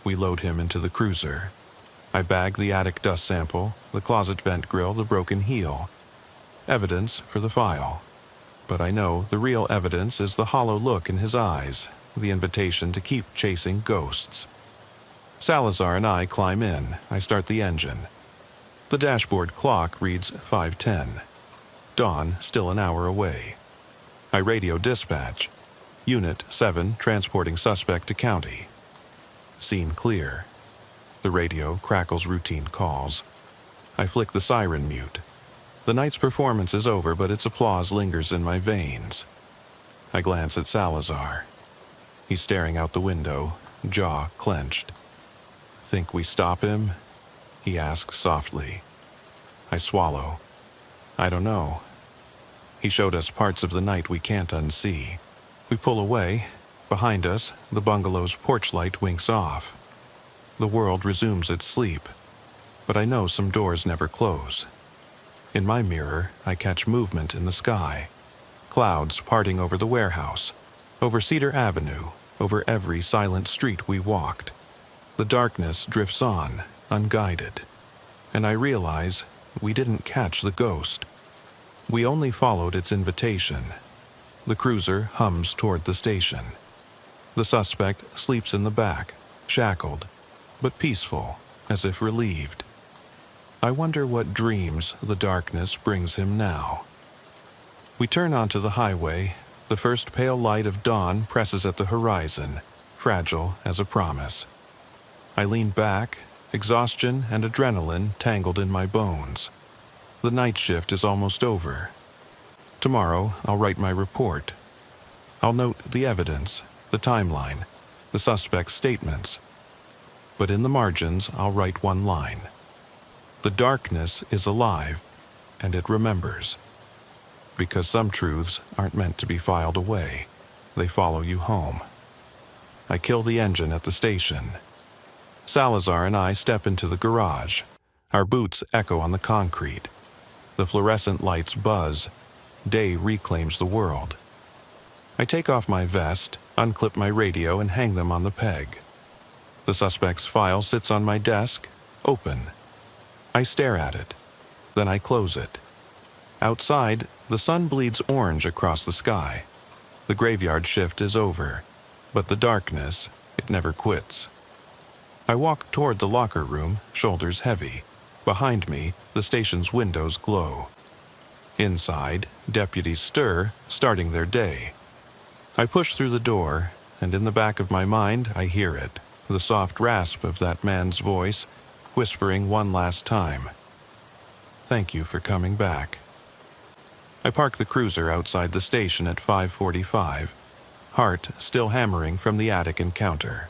We load him into the cruiser. I bag the attic dust sample, the closet vent grill, the broken heel. Evidence for the file. But I know the real evidence is the hollow look in his eyes, the invitation to keep chasing ghosts. Salazar and I climb in. I start the engine. The dashboard clock reads 5:10. Dawn still an hour away. I radio dispatch. Unit 7 transporting suspect to county. Scene clear. The radio crackles routine calls. I flick the siren mute. The night's performance is over, but its applause lingers in my veins. I glance at Salazar. He's staring out the window, jaw clenched. "Think we stop him?" he asks softly. I swallow. "I don't know." He showed us parts of the night we can't unsee. We pull away. Behind us, the bungalow's porch light winks off. The world resumes its sleep, but I know some doors never close. In my mirror, I catch movement in the sky. Clouds parting over the warehouse, over Cedar Avenue, over every silent street we walked. The darkness drifts on, unguided, and I realize we didn't catch the ghost. We only followed its invitation. The cruiser hums toward the station. The suspect sleeps in the back, shackled, but peaceful, as if relieved. I wonder what dreams the darkness brings him now. We turn onto the highway. The first pale light of dawn presses at the horizon, fragile as a promise. I lean back, exhaustion and adrenaline tangled in my bones. The night shift is almost over. Tomorrow, I'll write my report. I'll note the evidence, the timeline, the suspect's statements. But in the margins, I'll write one line. The darkness is alive, and it remembers. Because some truths aren't meant to be filed away. They follow you home. I kill the engine at the station. Salazar and I step into the garage. Our boots echo on the concrete. The fluorescent lights buzz. Day reclaims the world. I take off my vest, unclip my radio, and hang them on the peg. The suspect's file sits on my desk, open. I stare at it. Then I close it. Outside, the sun bleeds orange across the sky. The graveyard shift is over, but the darkness, it never quits. I walk toward the locker room, shoulders heavy. Behind me, the station's windows glow. Inside, deputies stir, starting their day. I push through the door, and in the back of my mind, I hear it, the soft rasp of that man's voice, whispering one last time. "Thank you for coming back." I park the cruiser outside the station at 5:45, heart still hammering from the attic encounter.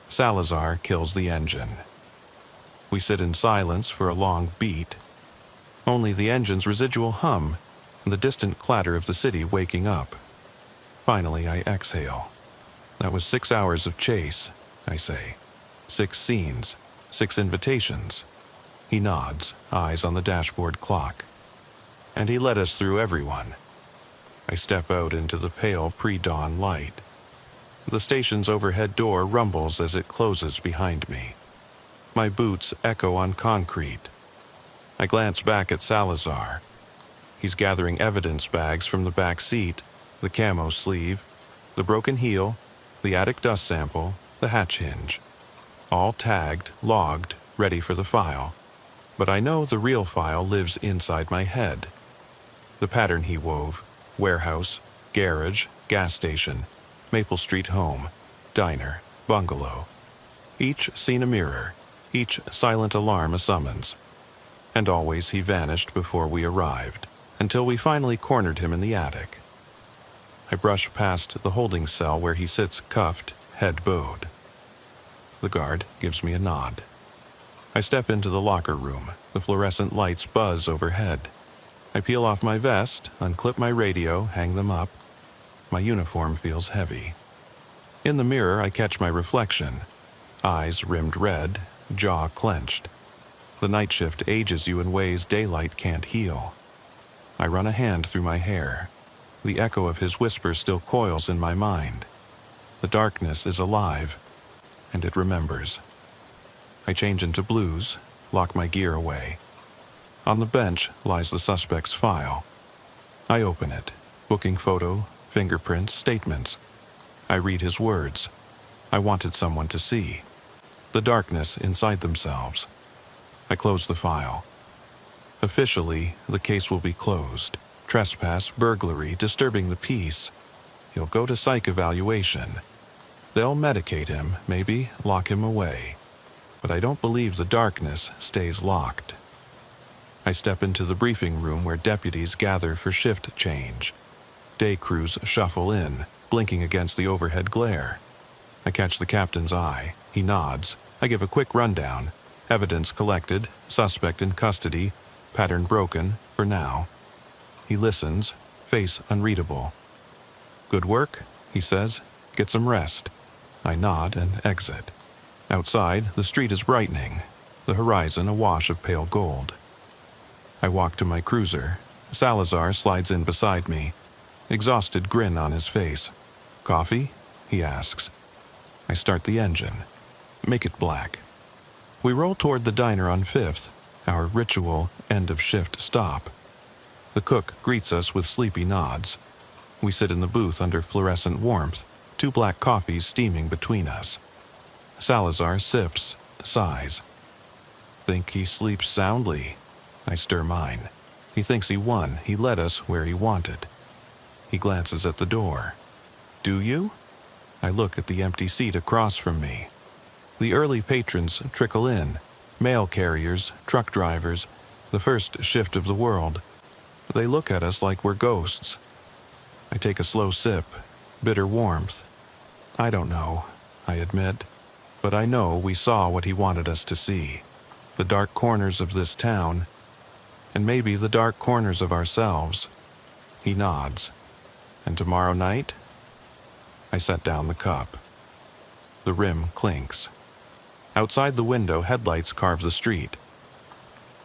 Salazar kills the engine. We sit in silence for a long beat. Only the engine's residual hum and the distant clatter of the city waking up. Finally, I exhale. That was 6 hours of chase, I say. 6 scenes. 6 invitations. He nods, eyes on the dashboard clock. And he led us through everyone. I step out into the pale pre-dawn light. The station's overhead door rumbles as it closes behind me. My boots echo on concrete. I glance back at Salazar. He's gathering evidence bags from the back seat, the camo sleeve, the broken heel, the attic dust sample, the hatch hinge. All tagged, logged, ready for the file. But I know the real file lives inside my head. The pattern he wove: warehouse, garage, gas station, Maple Street home, diner, bungalow. Each scene a mirror, each silent alarm a summons. And always he vanished before we arrived, until we finally cornered him in the attic. I brush past the holding cell where he sits cuffed, head bowed. The guard gives me a nod. I step into the locker room. The fluorescent lights buzz overhead. I peel off my vest, unclip my radio, hang them up. My uniform feels heavy. In the mirror, I catch my reflection. Eyes rimmed red, jaw clenched. The night shift ages you in ways daylight can't heal. I run a hand through my hair. The echo of his whisper still coils in my mind. The darkness is alive, and it remembers. I change into blues, lock my gear away. On the bench lies the suspect's file. I open it, booking photo, fingerprints, statements. I read his words. I wanted someone to see. The darkness inside themselves. I close the file. Officially, the case will be closed. Trespass, burglary, disturbing the peace. He'll go to psych evaluation. They'll medicate him, maybe lock him away. But I don't believe the darkness stays locked. I step into the briefing room where deputies gather for shift change. Day crews shuffle in, blinking against the overhead glare. I catch the captain's eye. He nods. I give a quick rundown. Evidence collected, suspect in custody, pattern broken, for now. He listens, face unreadable. "Good work," he says. "Get some rest." I nod and exit. Outside, the street is brightening, the horizon awash of pale gold. I walk to my cruiser. Salazar slides in beside me, exhausted grin on his face. "Coffee?" he asks. I start the engine. "Make it black." We roll toward the diner on 5th, our ritual end-of-shift stop. The cook greets us with sleepy nods. We sit in the booth under fluorescent warmth, 2 black coffees steaming between us. Salazar sips, sighs. "Think he sleeps soundly?" I stir mine. He thinks he won. He led us where he wanted. He glances at the door. "Do you?" I look at the empty seat across from me. The early patrons trickle in. Mail carriers, truck drivers, the first shift of the world. They look at us like we're ghosts. I take a slow sip, bitter warmth. "I don't know," I admit. "But I know we saw what he wanted us to see. The dark corners of this town, and maybe the dark corners of ourselves." He nods. "And tomorrow night?" I set down the cup. The rim clinks. Outside the window, headlights carve the street.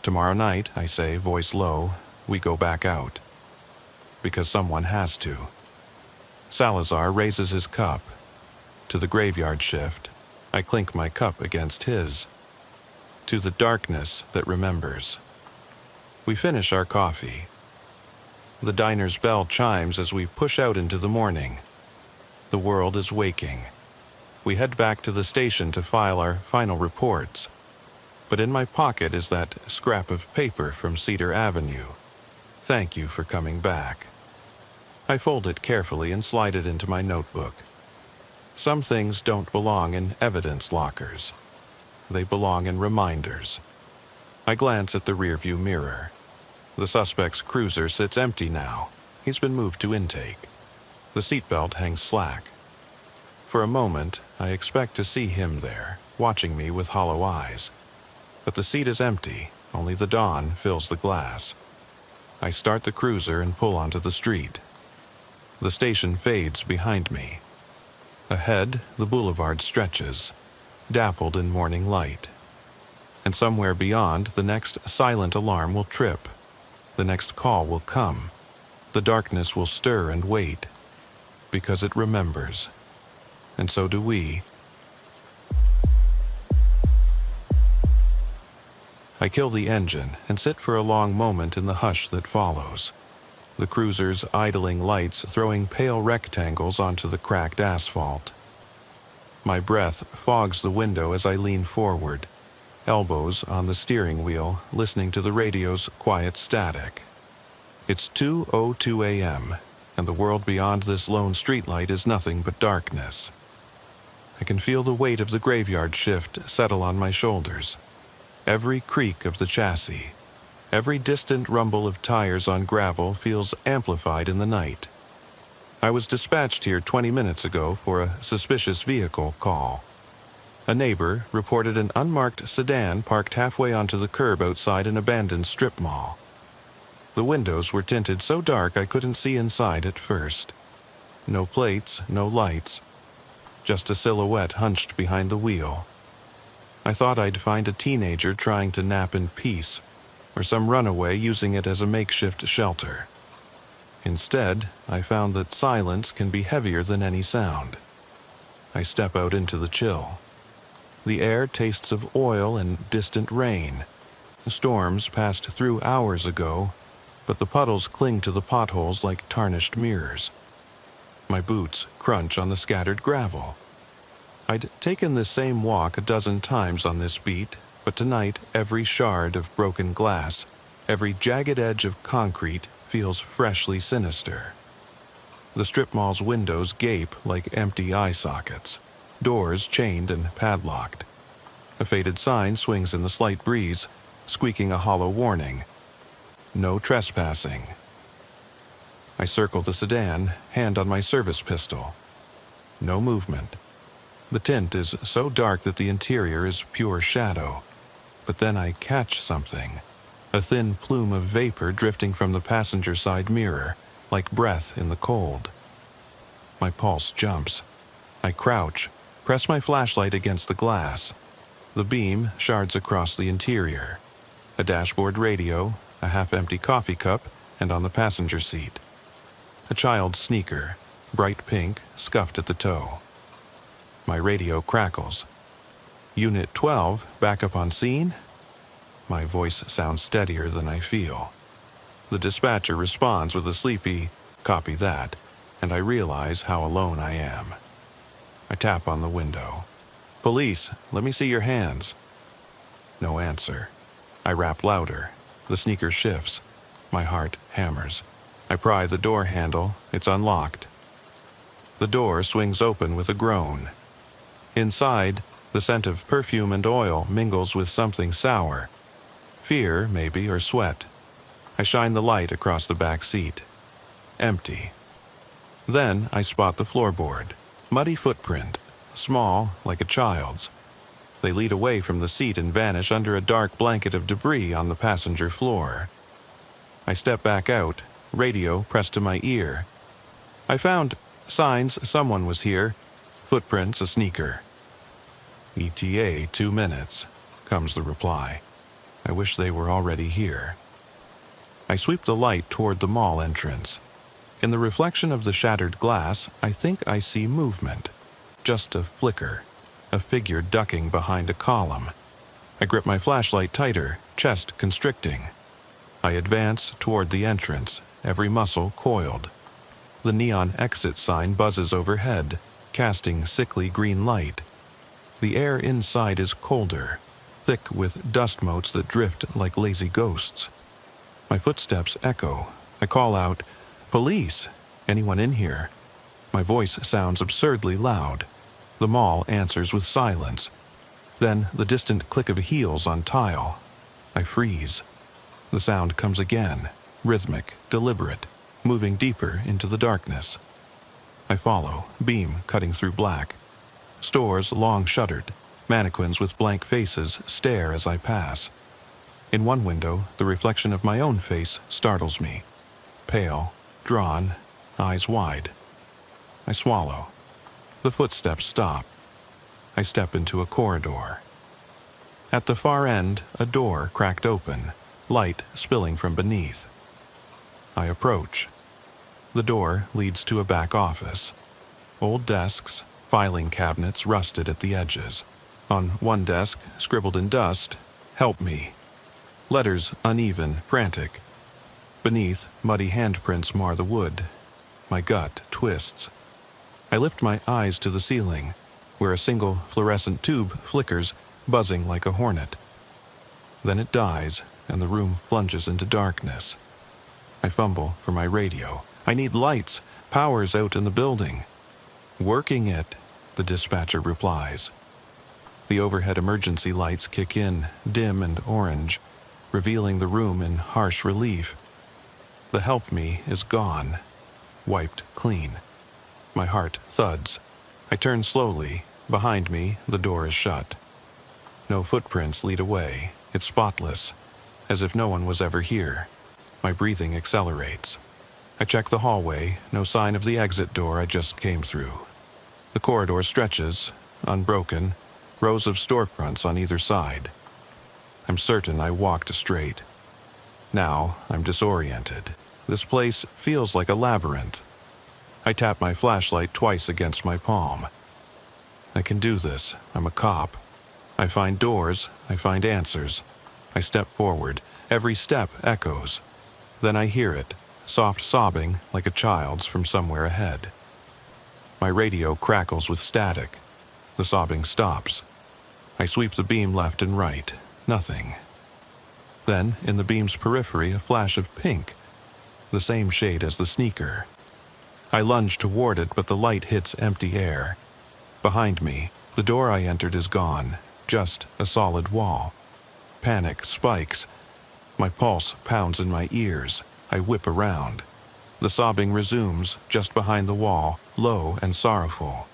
"Tomorrow night," I say, voice low, "we go back out. Because someone has to." Salazar raises his cup. To the graveyard shift, I clink my cup against his. To the darkness that remembers. We finish our coffee. The diner's bell chimes as we push out into the morning. The world is waking. We head back to the station to file our final reports. But in my pocket is that scrap of paper from Cedar Avenue. "Thank you for coming back." I fold it carefully and slide it into my notebook. Some things don't belong in evidence lockers. They belong in reminders. I glance at the rearview mirror. The suspect's cruiser sits empty now. He's been moved to intake. The seatbelt hangs slack. For a moment, I expect to see him there, watching me with hollow eyes. But the seat is empty, only the dawn fills the glass. I start the cruiser and pull onto the street. The station fades behind me. Ahead, the boulevard stretches, dappled in morning light. And somewhere beyond, the next silent alarm will trip. The next call will come. The darkness will stir and wait, because it remembers. And so do we. I kill the engine and sit for a long moment in the hush that follows. The cruiser's idling lights throwing pale rectangles onto the cracked asphalt. My breath fogs the window as I lean forward, elbows on the steering wheel, listening to the radio's quiet static. It's 2:02 a.m., and the world beyond this lone streetlight is nothing but darkness. I can feel the weight of the graveyard shift settle on my shoulders. Every creak of the chassis, every distant rumble of tires on gravel feels amplified in the night. I was dispatched here 20 minutes ago for a suspicious vehicle call. A neighbor reported an unmarked sedan parked halfway onto the curb outside an abandoned strip mall. The windows were tinted so dark I couldn't see inside at first. No plates, no lights, just a silhouette hunched behind the wheel. I thought I'd find a teenager trying to nap in peace, or some runaway using it as a makeshift shelter. Instead, I found that silence can be heavier than any sound. I step out into the chill. The air tastes of oil and distant rain. Storms passed through hours ago, but the puddles cling to the potholes like tarnished mirrors. My boots crunch on the scattered gravel. I'd taken this same walk a dozen times on this beat, but tonight every shard of broken glass, every jagged edge of concrete feels freshly sinister. The strip mall's windows gape like empty eye sockets, doors chained and padlocked. A faded sign swings in the slight breeze, squeaking a hollow warning. No trespassing. I circle the sedan, hand on my service pistol. No movement. The tint is so dark that the interior is pure shadow. But then I catch something. A thin plume of vapor drifting from the passenger side mirror, like breath in the cold. My pulse jumps. I crouch, press my flashlight against the glass. The beam shards across the interior. A dashboard radio, a half-empty coffee cup, and on the passenger seat. A child's sneaker, bright pink, scuffed at the toe. My radio crackles. Unit 12, back up on scene? My voice sounds steadier than I feel. The dispatcher responds with a sleepy, "Copy that," and I realize how alone I am. I tap on the window. "Police, let me see your hands." No answer. I rap louder. The sneaker shifts. My heart hammers. I pry the door handle. It's unlocked. The door swings open with a groan. Inside, the scent of perfume and oil mingles with something sour. Fear, maybe, or sweat. I shine the light across the back seat. Empty. Then I spot the floorboard. Muddy footprint. Small, like a child's. They lead away from the seat and vanish under a dark blanket of debris on the passenger floor. I step back out, radio pressed to my ear. I found signs someone was here. Footprints, a sneaker. ETA 2 minutes, comes the reply. I wish they were already here. I sweep the light toward the mall entrance. In the reflection of the shattered glass, I think I see movement. Just a flicker, a figure ducking behind a column. I grip my flashlight tighter, chest constricting. I advance toward the entrance, every muscle coiled. The neon exit sign buzzes overhead, casting sickly green light. The air inside is colder, thick with dust motes that drift like lazy ghosts. My footsteps echo. I call out, "Police! Anyone in here?" My voice sounds absurdly loud. The mall answers with silence. Then the distant click of heels on tile. I freeze. The sound comes again, rhythmic, deliberate, moving deeper into the darkness. I follow, beam cutting through black. Stores long shuttered. Mannequins with blank faces stare as I pass. In one window, the reflection of my own face startles me. Pale, drawn, eyes wide. I swallow. The footsteps stop. I step into a corridor. At the far end, a door cracked open, light spilling from beneath. I approach. The door leads to a back office. Old desks, filing cabinets rusted at the edges. On one desk, scribbled in dust, "Help me." Letters uneven, frantic. Beneath, muddy handprints mar the wood. My gut twists. I lift my eyes to the ceiling, where a single fluorescent tube flickers, buzzing like a hornet. Then it dies, and the room plunges into darkness. I fumble for my radio. I need lights. Power's out in the building. "Working it," the dispatcher replies. The overhead emergency lights kick in, dim and orange, revealing the room in harsh relief. The help me is gone, wiped clean. My heart thuds. I turn slowly. Behind me, the door is shut. No footprints lead away. It's spotless, as if no one was ever here. My breathing accelerates. I check the hallway, no sign of the exit door I just came through. The corridor stretches, unbroken, rows of storefronts on either side. I'm certain I walked straight. Now I'm disoriented. This place feels like a labyrinth. I tap my flashlight twice against my palm. I can do this. I'm a cop. I find doors. I find answers. I step forward. Every step echoes. Then I hear it, soft sobbing like a child's from somewhere ahead. My radio crackles with static. The sobbing stops. I sweep the beam left and right. Nothing. Then, in the beam's periphery, a flash of pink, the same shade as the sneaker. I lunge toward it, but the light hits empty air. Behind me, the door I entered is gone, just a solid wall. Panic spikes. My pulse pounds in my ears. I whip around. The sobbing resumes just behind the wall, low and sorrowful.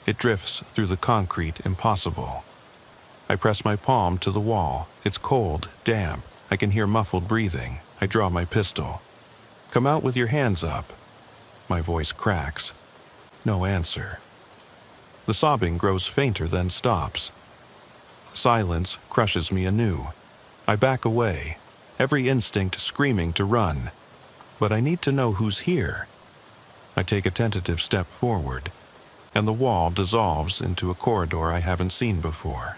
It drifts through the concrete, impossible. I press my palm to the wall. It's cold, damp. I can hear muffled breathing. I draw my pistol. "Come out with your hands up." My voice cracks. No answer. The sobbing grows fainter, then stops. Silence crushes me anew. I back away, every instinct screaming to run. But I need to know who's here. I take a tentative step forward, and the wall dissolves into a corridor I haven't seen before.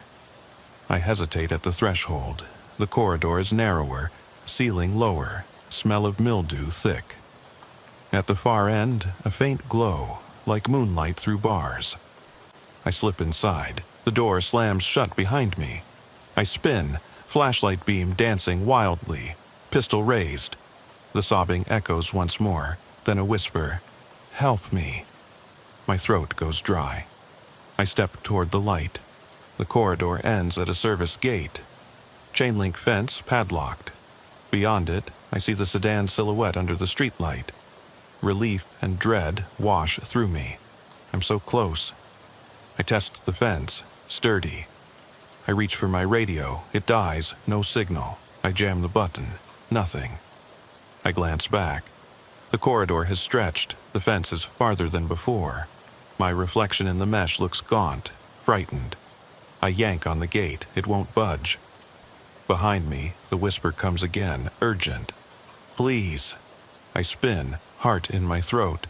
I hesitate at the threshold. The corridor is narrower, ceiling lower, smell of mildew thick. At the far end, a faint glow, like moonlight through bars. I slip inside. The door slams shut behind me. I spin, flashlight beam dancing wildly, pistol raised. The sobbing echoes once more, then a whisper, "Help me." My throat goes dry. I step toward the light. The corridor ends at a service gate. Chain-link fence padlocked. Beyond it, I see the sedan silhouette under the streetlight. Relief and dread wash through me. I'm so close. I test the fence, sturdy. I reach for my radio. It dies, no signal. I jam the button. Nothing. I glance back. The corridor has stretched. The fence is farther than before. My reflection in the mesh looks gaunt, frightened. I yank on the gate. It won't budge. Behind me, the whisper comes again, urgent. "Please." I spin, heart in my throat.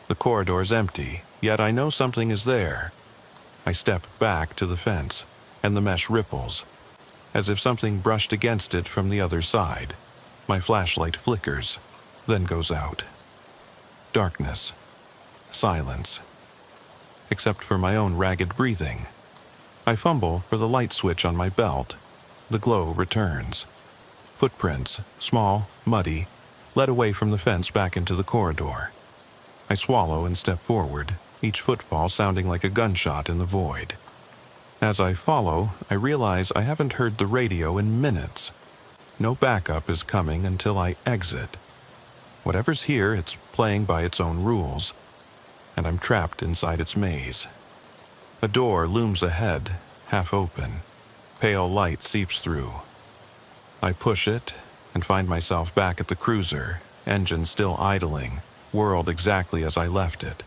The corridor's empty, yet I know something is there. I step back to the fence, and the mesh ripples, as if something brushed against it from the other side. My flashlight flickers, then goes out. Darkness. Silence. Except for my own ragged breathing. I fumble for the light switch on my belt. The glow returns. Footprints, small, muddy, led away from the fence back into the corridor. I swallow and step forward, each footfall sounding like a gunshot in the void. As I follow, I realize I haven't heard the radio in minutes. No backup is coming until I exit. Whatever's here, it's playing by its own rules, and I'm trapped inside its maze. A door looms ahead, half open. Pale light seeps through. I push it and find myself back at the cruiser, engine still idling, world exactly as I left it.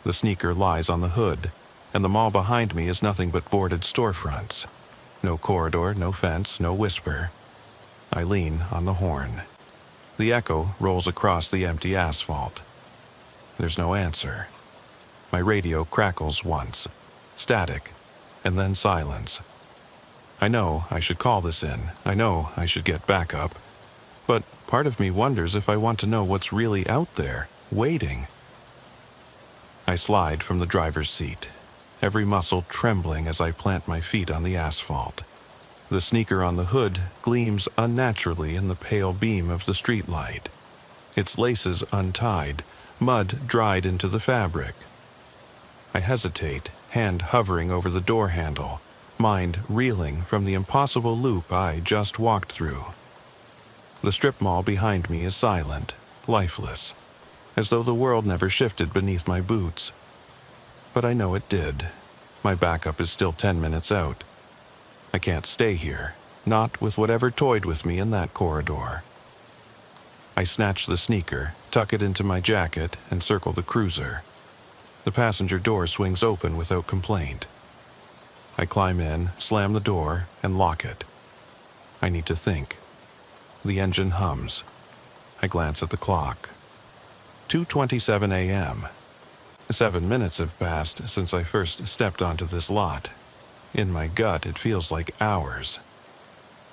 The sneaker lies on the hood, and the mall behind me is nothing but boarded storefronts. No corridor, no fence, no whisper. I lean on the horn. The echo rolls across the empty asphalt. There's no answer. My radio crackles once. Static, and then silence. I know I should call this in. I know I should get backup. But part of me wonders if I want to know what's really out there, waiting. I slide from the driver's seat, every muscle trembling as I plant my feet on the asphalt. The sneaker on the hood gleams unnaturally in the pale beam of the streetlight. Its laces untied, mud dried into the fabric. I hesitate, hand hovering over the door handle, mind reeling from the impossible loop I just walked through. The strip mall behind me is silent, lifeless, as though the world never shifted beneath my boots. But I know it did. My backup is still 10 minutes out. I can't stay here, not with whatever toyed with me in that corridor. I snatch the sneaker, tuck it into my jacket, and circle the cruiser. The passenger door swings open without complaint. I climb in, slam the door, and lock it. I need to think. The engine hums. I glance at the clock. 2:27 a.m. 7 minutes have passed since I first stepped onto this lot. In my gut, it feels like hours.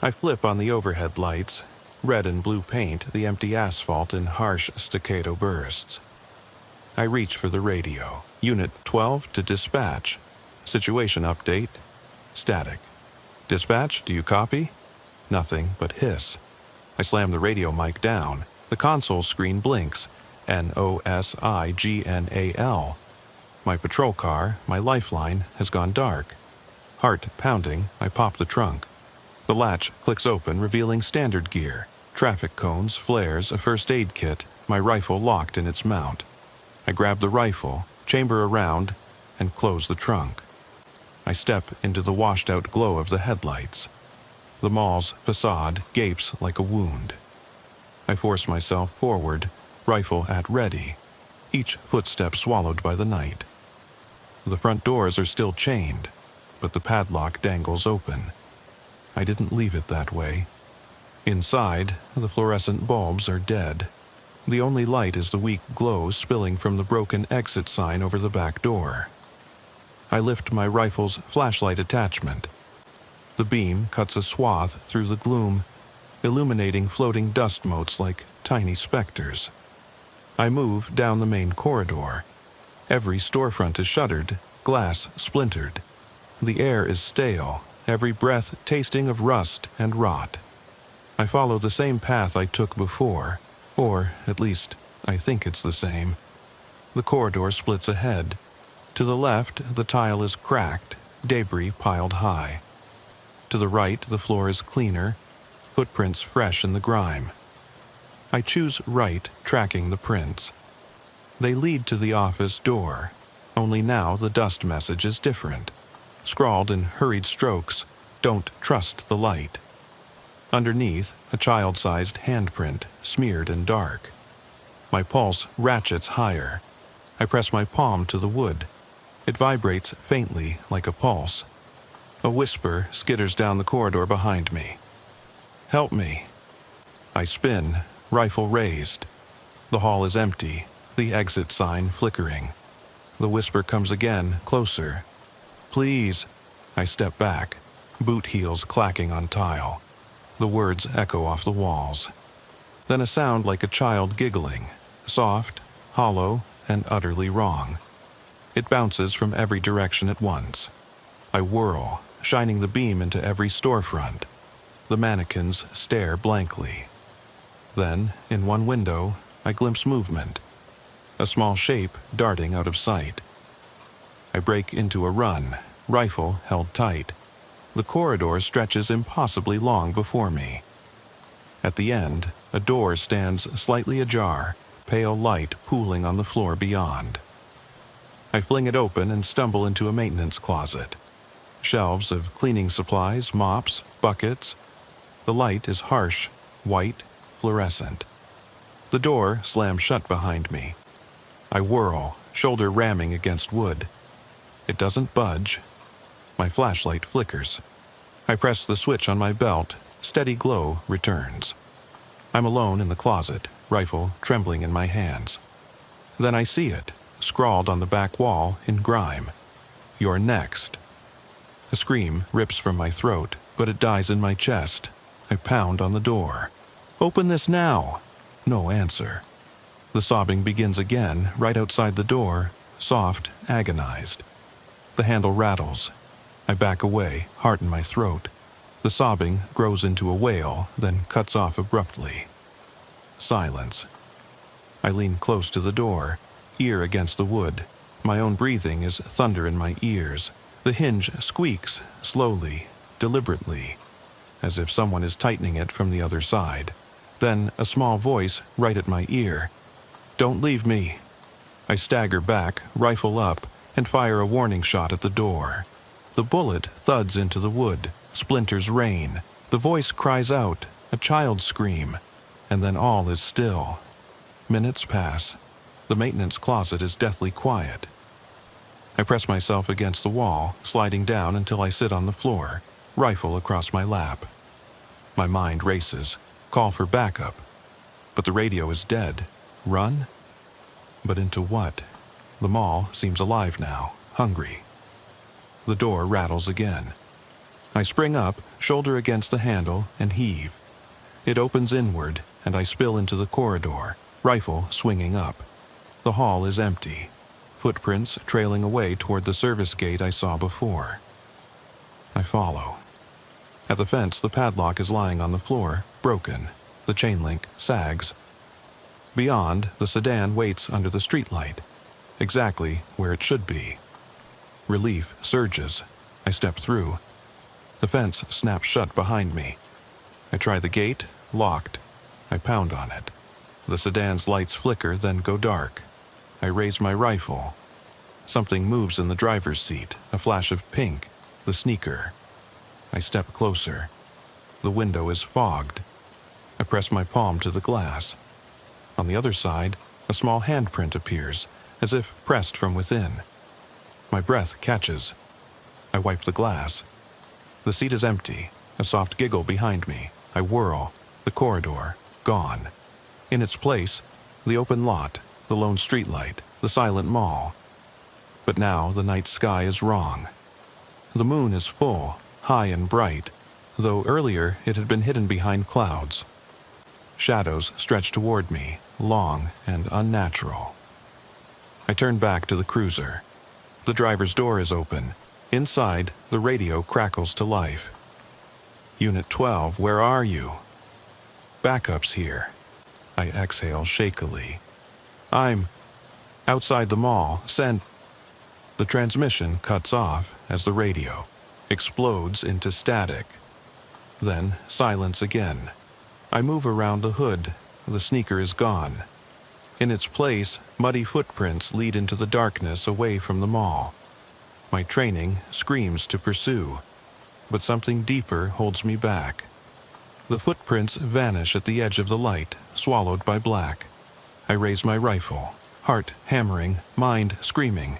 I flip on the overhead lights. Red and blue paint the empty asphalt in harsh staccato bursts. I reach for the radio. Unit 12 to dispatch. Situation update. Static. Dispatch, do you copy? Nothing but hiss. I slam the radio mic down. The console screen blinks. NOSIGNAL. My patrol car, my lifeline, has gone dark. Heart pounding, I pop the trunk. The latch clicks open, revealing standard gear. Traffic cones, flares, a first aid kit, my rifle locked in its mount. I grab the rifle, chamber around, and close the trunk. I step into the washed-out glow of the headlights. The mall's facade gapes like a wound. I force myself forward, rifle at ready, each footstep swallowed by the night. The front doors are still chained, but the padlock dangles open. I didn't leave it that way. Inside, the fluorescent bulbs are dead. The only light is the weak glow spilling from the broken exit sign over the back door. I lift my rifle's flashlight attachment. The beam cuts a swath through the gloom, illuminating floating dust motes like tiny specters. I move down the main corridor. Every storefront is shuttered, glass splintered. The air is stale, every breath tasting of rust and rot. I follow the same path I took before, or at least I think it's the same. The corridor splits ahead. To the left, the tile is cracked, debris piled high. To the right, the floor is cleaner, footprints fresh in the grime. I choose right, tracking the prints. They lead to the office door, only now the dust message is different. Scrawled in hurried strokes, "Don't trust the light." Underneath, a child-sized handprint, smeared and dark. My pulse ratchets higher. I press my palm to the wood. It vibrates faintly like a pulse. A whisper skitters down the corridor behind me. "Help me." I spin, rifle raised. The hall is empty, the exit sign flickering. The whisper comes again, closer. "Please." I step back, boot heels clacking on tile. The words echo off the walls. Then a sound like a child giggling, soft, hollow, and utterly wrong. It bounces from every direction at once. I whirl, shining the beam into every storefront. The mannequins stare blankly. Then, in one window, I glimpse movement. A small shape darting out of sight. I break into a run, rifle held tight. The corridor stretches impossibly long before me. At the end, a door stands slightly ajar, pale light pooling on the floor beyond. I fling it open and stumble into a maintenance closet. Shelves of cleaning supplies, mops, buckets. The light is harsh, white, fluorescent. The door slams shut behind me. I whirl, shoulder ramming against wood. It doesn't budge. My flashlight flickers. I press the switch on my belt. Steady glow returns. I'm alone in the closet, rifle trembling in my hands. Then I see it, scrawled on the back wall in grime. "You're next." A scream rips from my throat, but it dies in my chest. I pound on the door. "Open this now!" No answer. The sobbing begins again, right outside the door, soft, agonized. The handle rattles. I back away, heart in my throat. The sobbing grows into a wail, then cuts off abruptly. Silence. I lean close to the door, ear against the wood. My own breathing is thunder in my ears. The hinge squeaks, slowly, deliberately, as if someone is tightening it from the other side. Then a small voice right at my ear. "Don't leave me." I stagger back, rifle up, and fire a warning shot at the door. The bullet thuds into the wood, splinters rain. The voice cries out, a child's scream, and then all is still. Minutes pass. The maintenance closet is deathly quiet. I press myself against the wall, sliding down until I sit on the floor, rifle across my lap. My mind races. Call for backup. But the radio is dead. Run? But into what? The mall seems alive now, hungry. The door rattles again. I spring up, shoulder against the handle, and heave. It opens inward, and I spill into the corridor, rifle swinging up. The hall is empty. Footprints trailing away toward the service gate I saw before. I follow. At the fence, the padlock is lying on the floor, broken. The chain link sags. Beyond, the sedan waits under the streetlight, exactly where it should be. Relief surges. I step through. The fence snaps shut behind me. I try the gate, locked. I pound on it. The sedan's lights flicker, then go dark. I raise my rifle. Something moves in the driver's seat, a flash of pink, the sneaker. I step closer. The window is fogged. I press my palm to the glass. On the other side, a small handprint appears, as if pressed from within. My breath catches. I wipe the glass. The seat is empty, a soft giggle behind me. I whirl. The corridor, gone. In its place, the open lot, the lone streetlight, the silent mall. But now the night sky is wrong. The moon is full, high and bright, though earlier it had been hidden behind clouds. Shadows stretch toward me, long and unnatural. I turn back to the cruiser. The driver's door is open. Inside, the radio crackles to life. "Unit 12, where are you?" "Backup's here." I exhale shakily. "I'm outside the mall. Send..." The transmission cuts off as the radio explodes into static. Then silence again. I move around the hood. The sneaker is gone. In its place, muddy footprints lead into the darkness away from the mall. My training screams to pursue, but something deeper holds me back. The footprints vanish at the edge of the light, swallowed by black. I raise my rifle, heart hammering, mind screaming.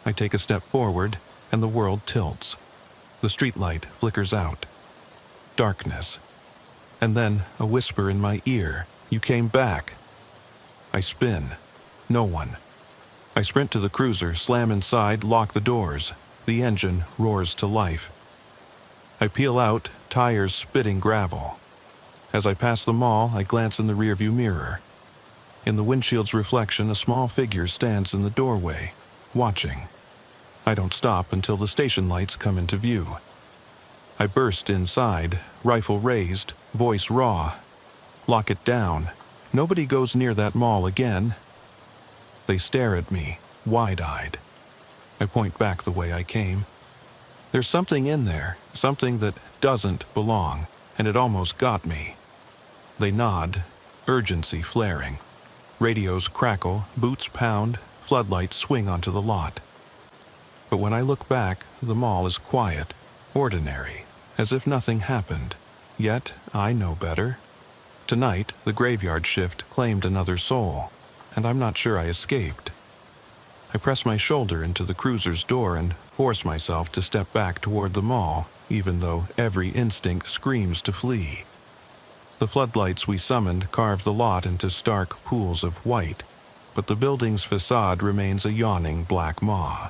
I take a step forward, and the world tilts. The streetlight flickers out. Darkness. And then a whisper in my ear, "You came back." I spin. No one. I sprint to the cruiser, slam inside, lock the doors. The engine roars to life. I peel out, tires spitting gravel. As I pass the mall, I glance in the rearview mirror. In the windshield's reflection, a small figure stands in the doorway, watching. I don't stop until the station lights come into view. I burst inside, rifle raised, voice raw. Lock it down. Nobody goes near that mall again. They stare at me, wide-eyed. I point back the way I came. There's something in there, something that doesn't belong, and it almost got me. They nod, urgency flaring. Radios crackle, boots pound, floodlights swing onto the lot. But when I look back, the mall is quiet, ordinary, as if nothing happened. Yet I know better. Tonight, the graveyard shift claimed another soul, and I'm not sure I escaped. I press my shoulder into the cruiser's door and force myself to step back toward the mall, even though every instinct screams to flee. The floodlights we summoned carve the lot into stark pools of white, but the building's facade remains a yawning black maw.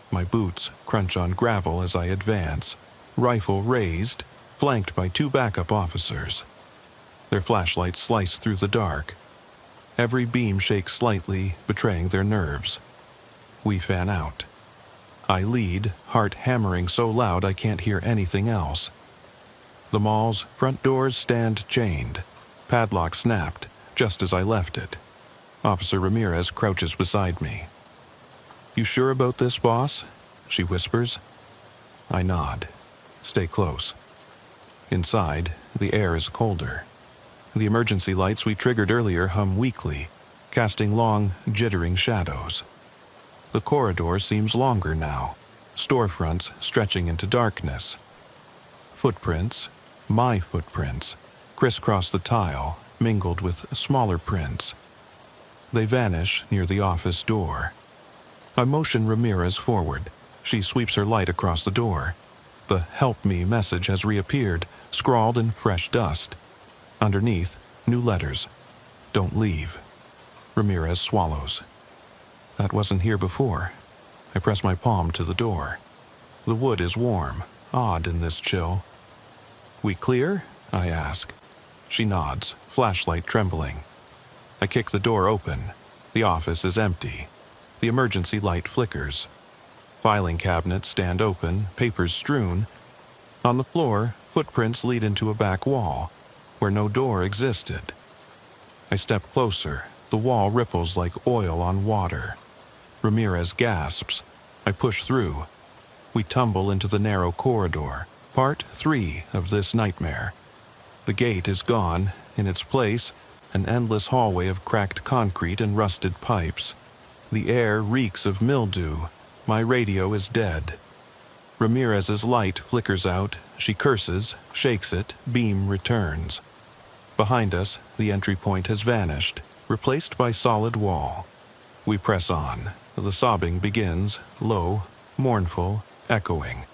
My boots crunch on gravel as I advance, rifle raised, flanked by 2 backup officers. Their flashlights slice through the dark. Every beam shakes slightly, betraying their nerves. We fan out. I lead, heart hammering so loud I can't hear anything else. The mall's front doors stand chained. Padlock snapped, just as I left it. Officer Ramirez crouches beside me. "You sure about this, boss?" she whispers. I nod. Stay close. Inside, the air is colder. The emergency lights we triggered earlier hum weakly, casting long, jittering shadows. The corridor seems longer now, storefronts stretching into darkness. Footprints, my footprints, crisscross the tile, mingled with smaller prints. They vanish near the office door. I motion Ramirez forward. She sweeps her light across the door. The "Help Me" message has reappeared, scrawled in fresh dust. Underneath, new letters. "Don't leave." Ramirez swallows. That wasn't here before. I press my palm to the door. The wood is warm, odd in this chill. "We clear?" I ask. She nods, flashlight trembling. I kick the door open. The office is empty. The emergency light flickers. Filing cabinets stand open, papers strewn. On the floor, footprints lead into a back wall, where no door existed. I step closer. The wall ripples like oil on water. Ramirez gasps. I push through. We tumble into the narrow corridor, part 3 of this nightmare. The gate is gone. In its place, an endless hallway of cracked concrete and rusted pipes. The air reeks of mildew. My radio is dead. Ramirez's light flickers out. She curses, shakes it, beam returns. Behind us, the entry point has vanished, replaced by solid wall. We press on. The sobbing begins, low, mournful, echoing.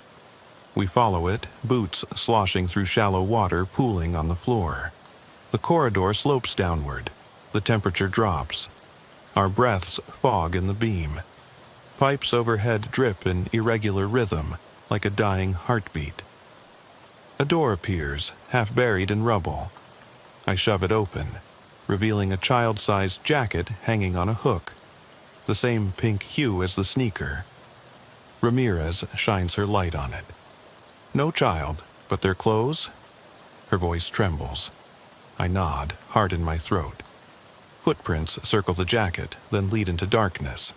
We follow it, boots sloshing through shallow water pooling on the floor. The corridor slopes downward. The temperature drops. Our breaths fog in the beam. Pipes overhead drip in irregular rhythm, like a dying heartbeat. A door appears, half buried in rubble. I shove it open, revealing a child-sized jacket hanging on a hook, the same pink hue as the sneaker. Ramirez shines her light on it. No child, but their clothes? Her voice trembles. I nod, heart in my throat. Footprints circle the jacket, then lead into darkness.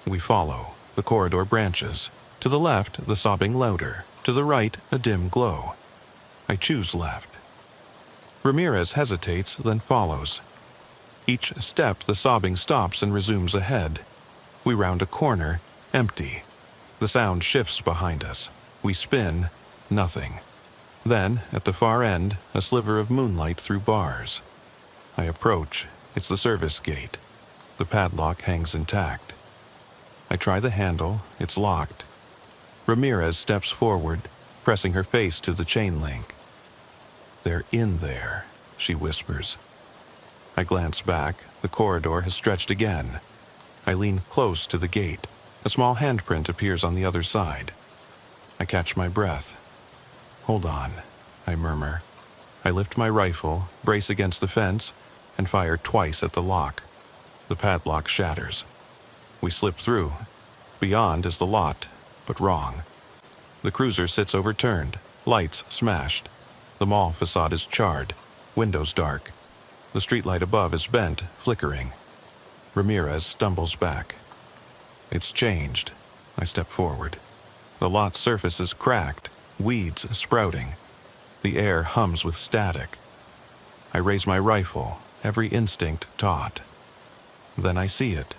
We follow. The corridor branches. To the left, the sobbing louder. To the right, a dim glow. I choose left. Ramirez hesitates, then follows. Each step, the sobbing stops and resumes ahead. We round a corner, empty. The sound shifts behind us. We spin, nothing. Then, at the far end, a sliver of moonlight through bars. I approach. It's the service gate. The padlock hangs intact. I try the handle. It's locked. Ramirez steps forward, pressing her face to the chain link. "They're in there," she whispers. I glance back. The corridor has stretched again. I lean close to the gate. A small handprint appears on the other side. I catch my breath. "Hold on," I murmur. I lift my rifle, brace against the fence, and fire twice at the lock. The padlock shatters. We slip through. Beyond is the lot, but wrong. The cruiser sits overturned, lights smashed. The mall facade is charred, windows dark. The streetlight above is bent, flickering. Ramirez stumbles back. It's changed. I step forward. The lot's surface is cracked, weeds sprouting. The air hums with static. I raise my rifle, every instinct taut. Then I see it.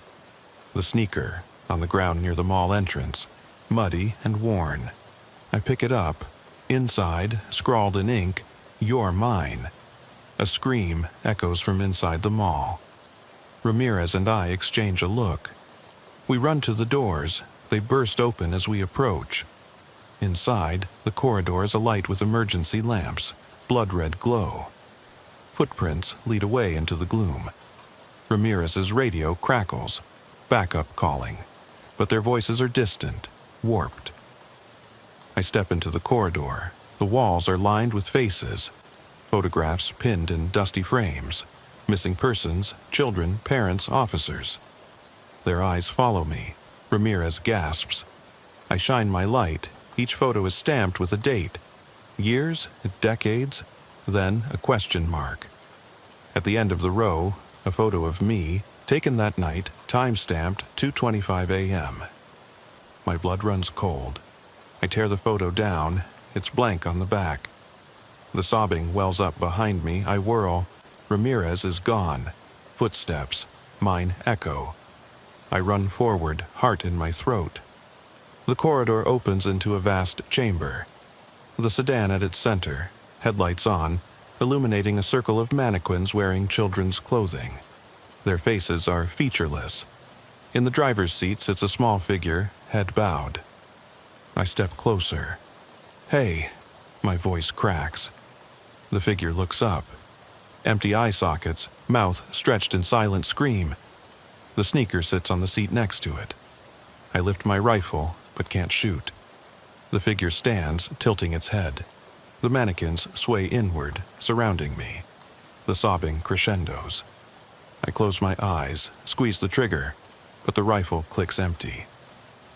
The sneaker, on the ground near the mall entrance, muddy and worn. I pick it up. Inside, scrawled in ink, "You're mine." A scream echoes from inside the mall. Ramirez and I exchange a look. We run to the doors. They burst open as we approach. Inside, the corridor is alight with emergency lamps, blood-red glow. Footprints lead away into the gloom. Ramirez's radio crackles, backup calling, but their voices are distant, warped. I step into the corridor. The walls are lined with faces, photographs pinned in dusty frames, missing persons, children, parents, officers. Their eyes follow me. Ramirez gasps. I shine my light. Each photo is stamped with a date. Years, decades, then a question mark. At the end of the row, a photo of me, taken that night, time-stamped 2:25 a.m. My blood runs cold. I tear the photo down. It's blank on the back. The sobbing wells up behind me. I whirl. Ramirez is gone. Footsteps. Mine echo. I run forward, heart in my throat. The corridor opens into a vast chamber. The sedan at its center, headlights on, illuminating a circle of mannequins wearing children's clothing. Their faces are featureless. In the driver's seat sits a small figure, head bowed. I step closer. "Hey," my voice cracks. The figure looks up. Empty eye sockets, mouth stretched in silent scream. The sneaker sits on the seat next to it. I lift my rifle, but can't shoot. The figure stands, tilting its head. The mannequins sway inward, surrounding me. The sobbing crescendos. I close my eyes, squeeze the trigger, but the rifle clicks empty.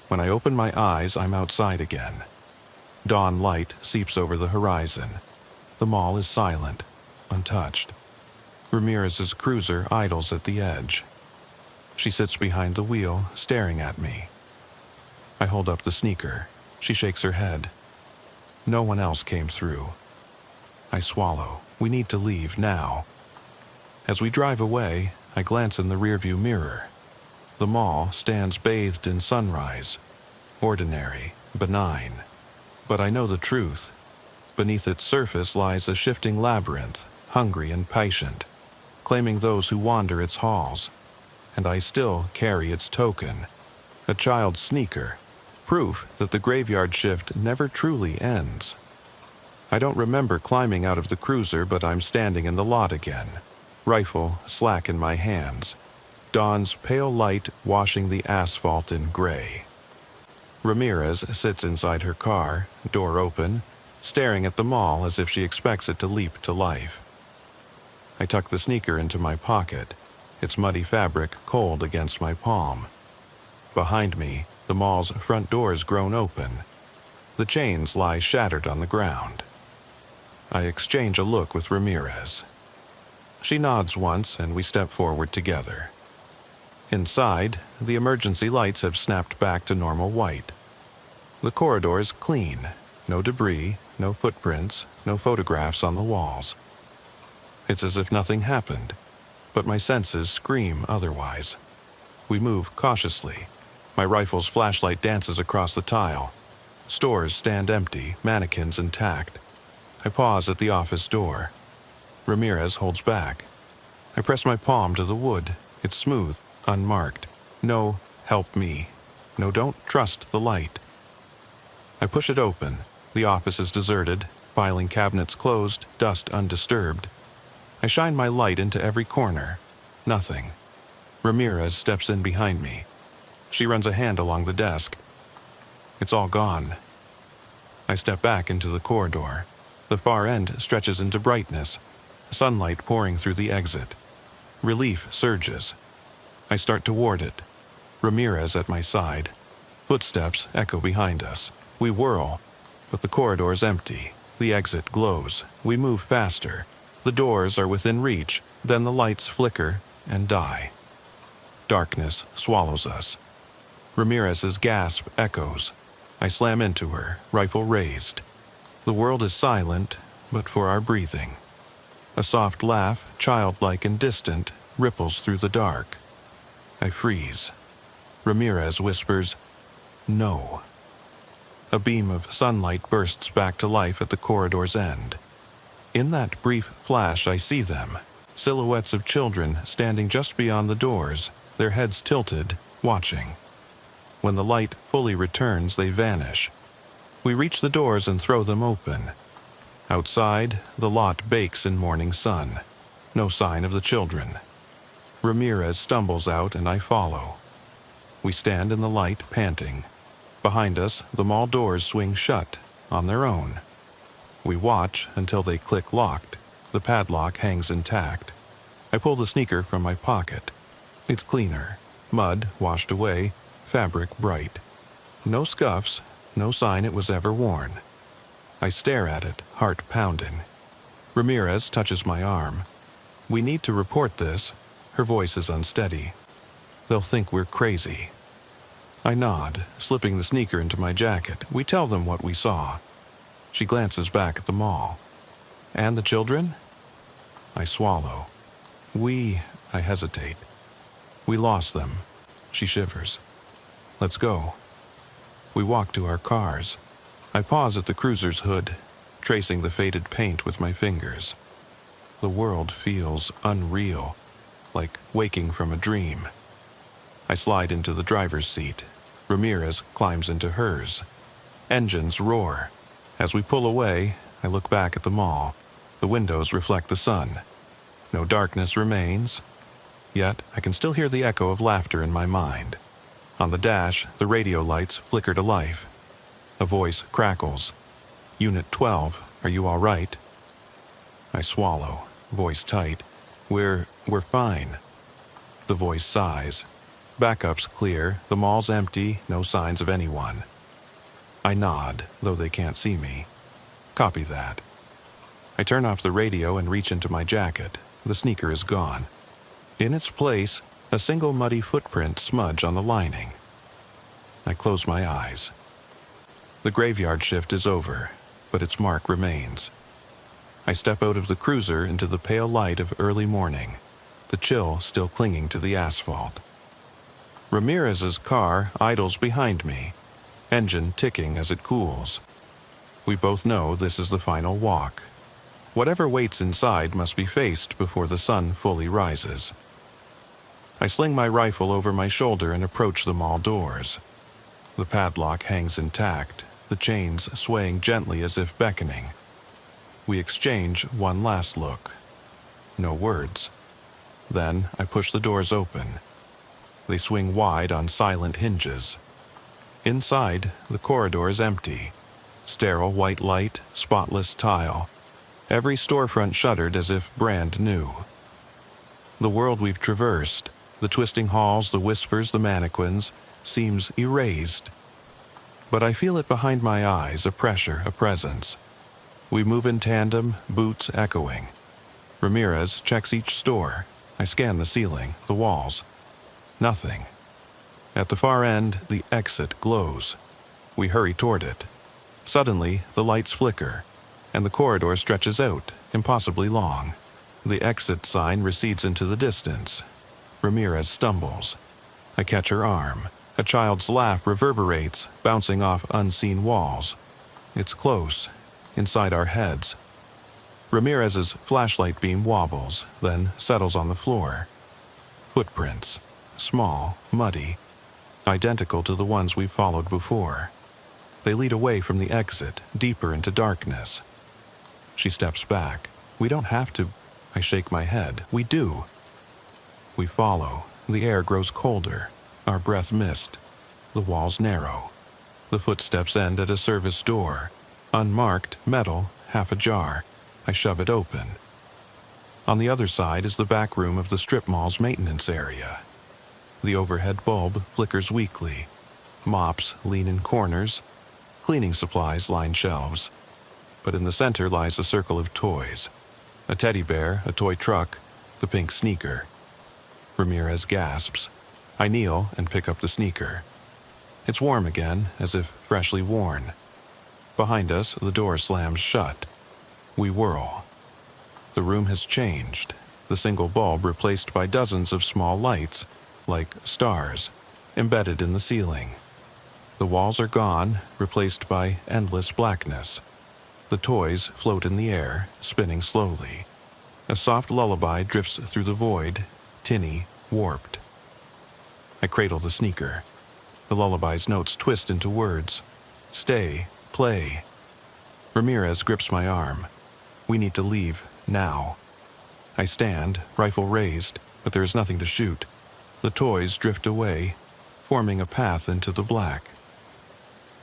When I open my eyes, I'm outside again. Dawn light seeps over the horizon. The mall is silent, untouched. Ramirez's cruiser idles at the edge. She sits behind the wheel, staring at me. I hold up the sneaker. She shakes her head. No one else came through. I swallow. We need to leave now. As we drive away, I glance in the rearview mirror. The mall stands bathed in sunrise. Ordinary, benign. But I know the truth. Beneath its surface lies a shifting labyrinth, hungry and patient, claiming those who wander its halls. And I still carry its token, a child's sneaker, proof that the graveyard shift never truly ends. I don't remember climbing out of the cruiser, but I'm standing in the lot again, rifle slack in my hands, dawn's pale light washing the asphalt in gray. Ramirez sits inside her car, door open, staring at the mall as if she expects it to leap to life. I tuck the sneaker into my pocket, its muddy fabric cold against my palm. Behind me, the mall's front door is grown open. The chains lie shattered on the ground. I exchange a look with Ramirez. She nods once and we step forward together. Inside, the emergency lights have snapped back to normal white. The corridor is clean. No debris, no footprints, no photographs on the walls. It's as if nothing happened, but my senses scream otherwise. We move cautiously. My rifle's flashlight dances across the tile. Stores stand empty, mannequins intact. I pause at the office door. Ramirez holds back. I press my palm to the wood. It's smooth, unmarked. No, help me. No, don't trust the light. I push it open. The office is deserted, filing cabinets closed, dust undisturbed. I shine my light into every corner. Nothing. Ramirez steps in behind me. She runs a hand along the desk. It's all gone. I step back into the corridor. The far end stretches into brightness, sunlight pouring through the exit. Relief surges. I start toward it. Ramirez at my side. Footsteps echo behind us. We whirl, but the corridor is empty. The exit glows. We move faster. The doors are within reach, then the lights flicker and die. Darkness swallows us. Ramirez's gasp echoes. I slam into her, rifle raised. The world is silent, but for our breathing. A soft laugh, childlike and distant, ripples through the dark. I freeze. Ramirez whispers, "No." A beam of sunlight bursts back to life at the corridor's end. In that brief flash, I see them, silhouettes of children standing just beyond the doors, their heads tilted, watching. When the light fully returns, they vanish. We reach the doors and throw them open. Outside, the lot bakes in morning sun. No sign of the children. Ramirez stumbles out and I follow. We stand in the light, panting. Behind us, the mall doors swing shut, on their own. We watch until they click locked. The padlock hangs intact. I pull the sneaker from my pocket. It's cleaner. Mud washed away, fabric bright. No scuffs, no sign it was ever worn. I stare at it, heart pounding. Ramirez touches my arm. We need to report this. Her voice is unsteady. They'll think we're crazy. I nod, slipping the sneaker into my jacket. We tell them what we saw. She glances back at the mall. And the children? I swallow. I hesitate. We lost them. She shivers. Let's go. We walk to our cars. I pause at the cruiser's hood, tracing the faded paint with my fingers. The world feels unreal, like waking from a dream. I slide into the driver's seat. Ramirez climbs into hers. Engines roar. As we pull away, I look back at the mall. The windows reflect the sun. No darkness remains. Yet, I can still hear the echo of laughter in my mind. On the dash, the radio lights flicker to life. A voice crackles. Unit 12, are you all right? I swallow, voice tight. We're fine. The voice sighs. Backup's clear, the mall's empty, no signs of anyone. I nod, though they can't see me. Copy that. I turn off the radio and reach into my jacket. The sneaker is gone. In its place, a single muddy footprint smudge on the lining. I close my eyes. The graveyard shift is over, but its mark remains. I step out of the cruiser into the pale light of early morning, the chill still clinging to the asphalt. Ramirez's car idles behind me, engine ticking as it cools. We both know this is the final walk. Whatever waits inside must be faced before the sun fully rises. I sling my rifle over my shoulder and approach the mall doors. The padlock hangs intact, the chains swaying gently as if beckoning. We exchange one last look. No words. Then I push the doors open. They swing wide on silent hinges. Inside, the corridor is empty. Sterile white light, spotless tile. Every storefront shuttered as if brand new. The world we've traversed, the twisting halls, the whispers, the mannequins, seems erased. But I feel it behind my eyes, a pressure, a presence. We move in tandem, boots echoing. Ramirez checks each store. I scan the ceiling, the walls. Nothing. At the far end, the exit glows. We hurry toward it. Suddenly, the lights flicker, and the corridor stretches out, impossibly long. The exit sign recedes into the distance. Ramirez stumbles. I catch her arm. A child's laugh reverberates, bouncing off unseen walls. It's close, inside our heads. Ramirez's flashlight beam wobbles, then settles on the floor. Footprints. Small, muddy, identical to the ones we followed before. They lead away from the exit, deeper into darkness. She steps back. We don't have to. I shake my head. We do. We follow. The air grows colder. Our breath mist. The walls narrow. The footsteps end at a service door. Unmarked, metal, half ajar. I shove it open. On the other side is the back room of the strip mall's maintenance area. The overhead bulb flickers weakly. Mops lean in corners. Cleaning supplies line shelves. But in the center lies a circle of toys. A teddy bear, a toy truck, the pink sneaker. Ramirez gasps. I kneel and pick up the sneaker. It's warm again, as if freshly worn. Behind us, the door slams shut. We whirl. The room has changed, the single bulb replaced by dozens of small lights, like stars, embedded in the ceiling. The walls are gone, replaced by endless blackness. The toys float in the air, spinning slowly. A soft lullaby drifts through the void, tinny, warped. I cradle the sneaker. The lullaby's notes twist into words. Stay, play. Ramirez grips my arm. We need to leave, now. I stand, rifle raised, but there is nothing to shoot. The toys drift away, forming a path into the black.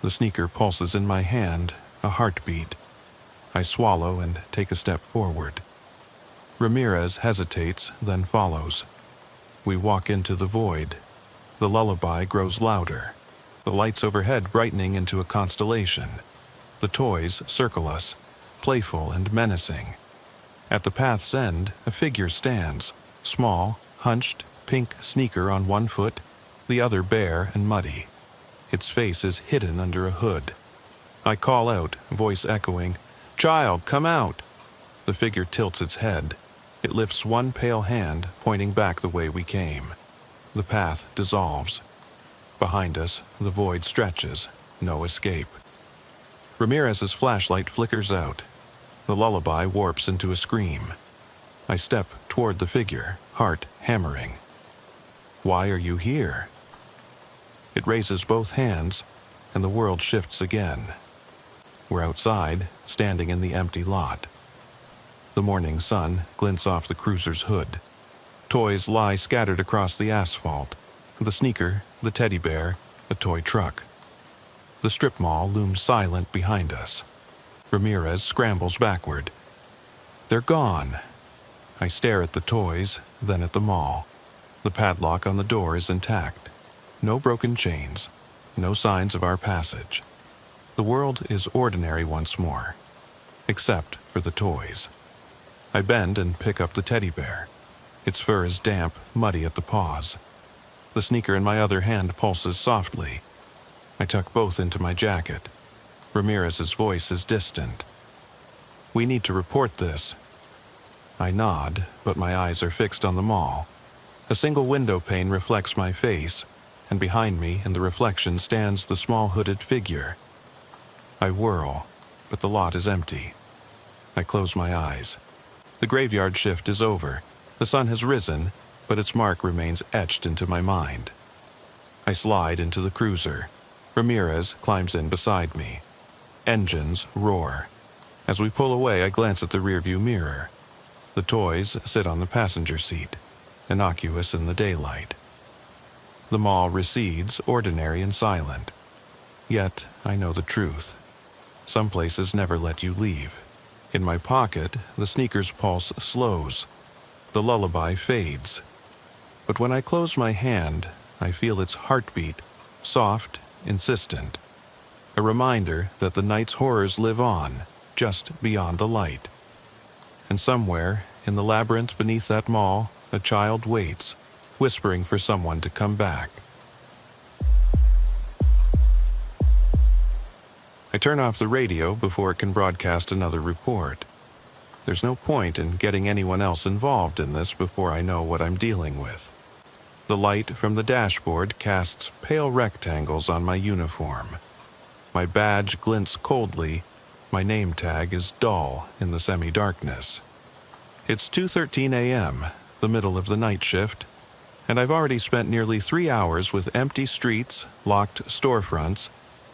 The sneaker pulses in my hand, a heartbeat. I swallow and take a step forward. Ramirez hesitates, then follows. We walk into the void. The lullaby grows louder, the lights overhead brightening into a constellation. The toys circle us, playful and menacing. At the path's end, a figure stands, small, hunched, pink sneaker on one foot, the other bare and muddy. Its face is hidden under a hood. I call out, voice echoing, "Child, come out!" The figure tilts its head. It lifts one pale hand, pointing back the way we came. The path dissolves. Behind us, the void stretches, no escape. Ramirez's flashlight flickers out. The lullaby warps into a scream. I step toward the figure, heart hammering. "Why are you here?" It raises both hands, and the world shifts again. We're outside, standing in the empty lot. The morning sun glints off the cruiser's hood. Toys lie scattered across the asphalt. The sneaker, the teddy bear, a toy truck. The strip mall looms silent behind us. Ramirez scrambles backward. They're gone. I stare at the toys, then at the mall. The padlock on the door is intact. No broken chains. No signs of our passage. The world is ordinary once more, except for the toys. I bend and pick up the teddy bear. Its fur is damp, muddy at the paws. The sneaker in my other hand pulses softly. I tuck both into my jacket. Ramirez's voice is distant. "We need to report this." I nod, but my eyes are fixed on the mall. A single window pane reflects my face, and behind me in the reflection stands the small hooded figure. I whirl, but the lot is empty. I close my eyes. The graveyard shift is over. The sun has risen, but its mark remains etched into my mind. I slide into the cruiser. Ramirez climbs in beside me. Engines roar. As we pull away, I glance at the rearview mirror. The toys sit on the passenger seat, innocuous in the daylight. The mall recedes, ordinary and silent. Yet I know the truth. Some places never let you leave. In my pocket, the sneaker's pulse slows. The lullaby fades. But when I close my hand, I feel its heartbeat, soft, insistent. A reminder that the night's horrors live on, just beyond the light. And somewhere, in the labyrinth beneath that mall, a child waits, whispering for someone to come back. I turn off the radio before it can broadcast another report. There's no point in getting anyone else involved in this before I know what I'm dealing with. The light from the dashboard casts pale rectangles on my uniform. My badge glints coldly. My name tag is dull in the semi-darkness. It's 2:13 a.m., the middle of the night shift, and I've already spent nearly 3 hours with empty streets, locked storefronts,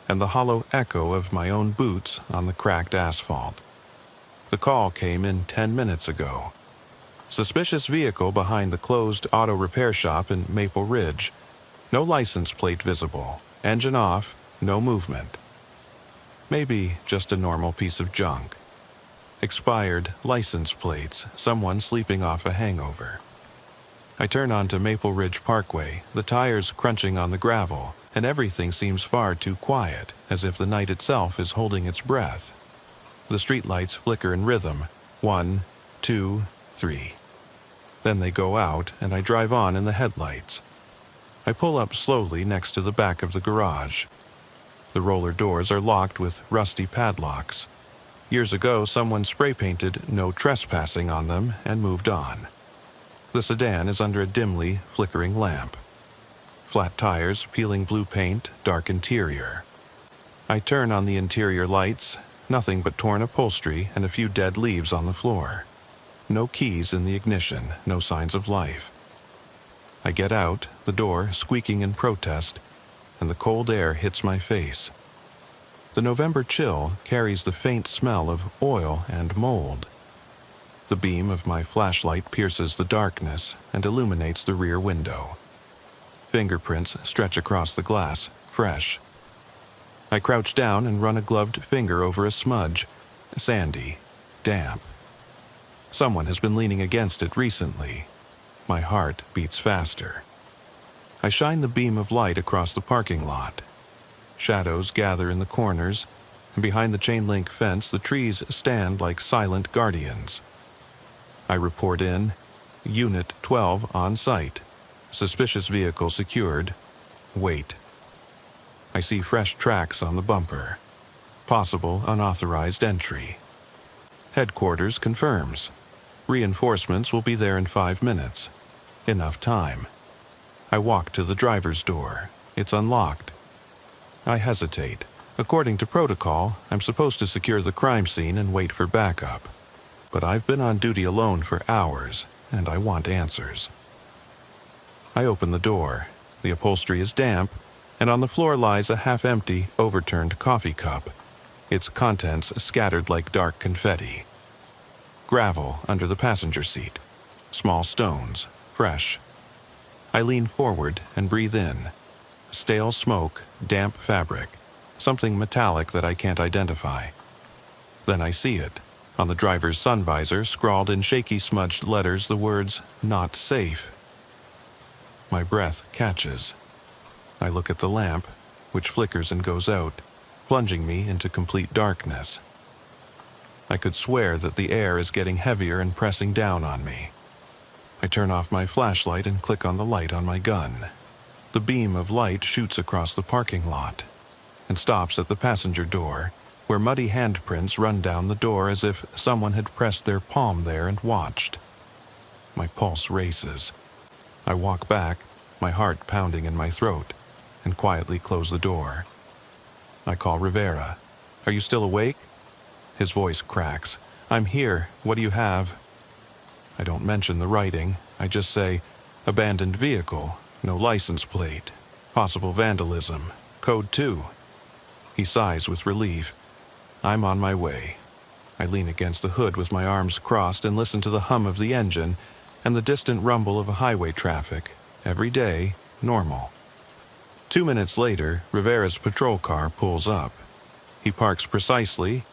and the hollow echo of my own boots on the cracked asphalt. The call came in 10 minutes ago. Suspicious vehicle behind the closed auto repair shop in Maple Ridge. No license plate visible. Engine off, no movement. Maybe just a normal piece of junk. Expired license plates, someone sleeping off a hangover. I turn onto Maple Ridge Parkway, the tires crunching on the gravel, and everything seems far too quiet, as if the night itself is holding its breath. The streetlights flicker in rhythm. 1, 2, 3. Then they go out, and I drive on in the headlights. I pull up slowly next to the back of the garage. The roller doors are locked with rusty padlocks. Years ago, someone spray-painted "No Trespassing" on them and moved on. The sedan is under a dimly flickering lamp. Flat tires, peeling blue paint, dark interior. I turn on the interior lights, nothing but torn upholstery and a few dead leaves on the floor. No keys in the ignition, no signs of life. I get out, the door squeaking in protest, and the cold air hits my face. The November chill carries the faint smell of oil and mold. The beam of my flashlight pierces the darkness and illuminates the rear window. Fingerprints stretch across the glass, fresh. I crouch down and run a gloved finger over a smudge, sandy, damp. Someone has been leaning against it recently. My heart beats faster. I shine the beam of light across the parking lot. Shadows gather in the corners, and behind the chain-link fence the trees stand like silent guardians. I report in, Unit 12 on site. Suspicious vehicle secured. Wait. I see fresh tracks on the bumper. Possible unauthorized entry. Headquarters confirms. Reinforcements will be there in 5 minutes. Enough time. I walk to the driver's door. It's unlocked. I hesitate. According to protocol, I'm supposed to secure the crime scene and wait for backup. But I've been on duty alone for hours, and I want answers. I open the door. The upholstery is damp, and on the floor lies a half-empty, overturned coffee cup, its contents scattered like dark confetti. Gravel under the passenger seat. Small stones, fresh. I lean forward and breathe in. Stale smoke, damp fabric, something metallic that I can't identify. Then I see it. On the driver's sun visor, scrawled in shaky smudged letters, the words, "Not safe." My breath catches. I look at the lamp, which flickers and goes out, plunging me into complete darkness. I could swear that the air is getting heavier and pressing down on me. I turn off my flashlight and click on the light on my gun. The beam of light shoots across the parking lot and stops at the passenger door, where muddy handprints run down the door as if someone had pressed their palm there and watched. My pulse races. I walk back, my heart pounding in my throat, and quietly close the door. I call Rivera. "Are you still awake?" His voice cracks. "I'm here. What do you have?" I don't mention the writing. I just say, "Abandoned vehicle, no license plate, possible vandalism, code 2. He sighs with relief. I'm on my way. I lean against the hood with my arms crossed and listen to the hum of the engine and the distant rumble of highway traffic. Every day, normal. 2 minutes later, Rivera's patrol car pulls up. He parks precisely,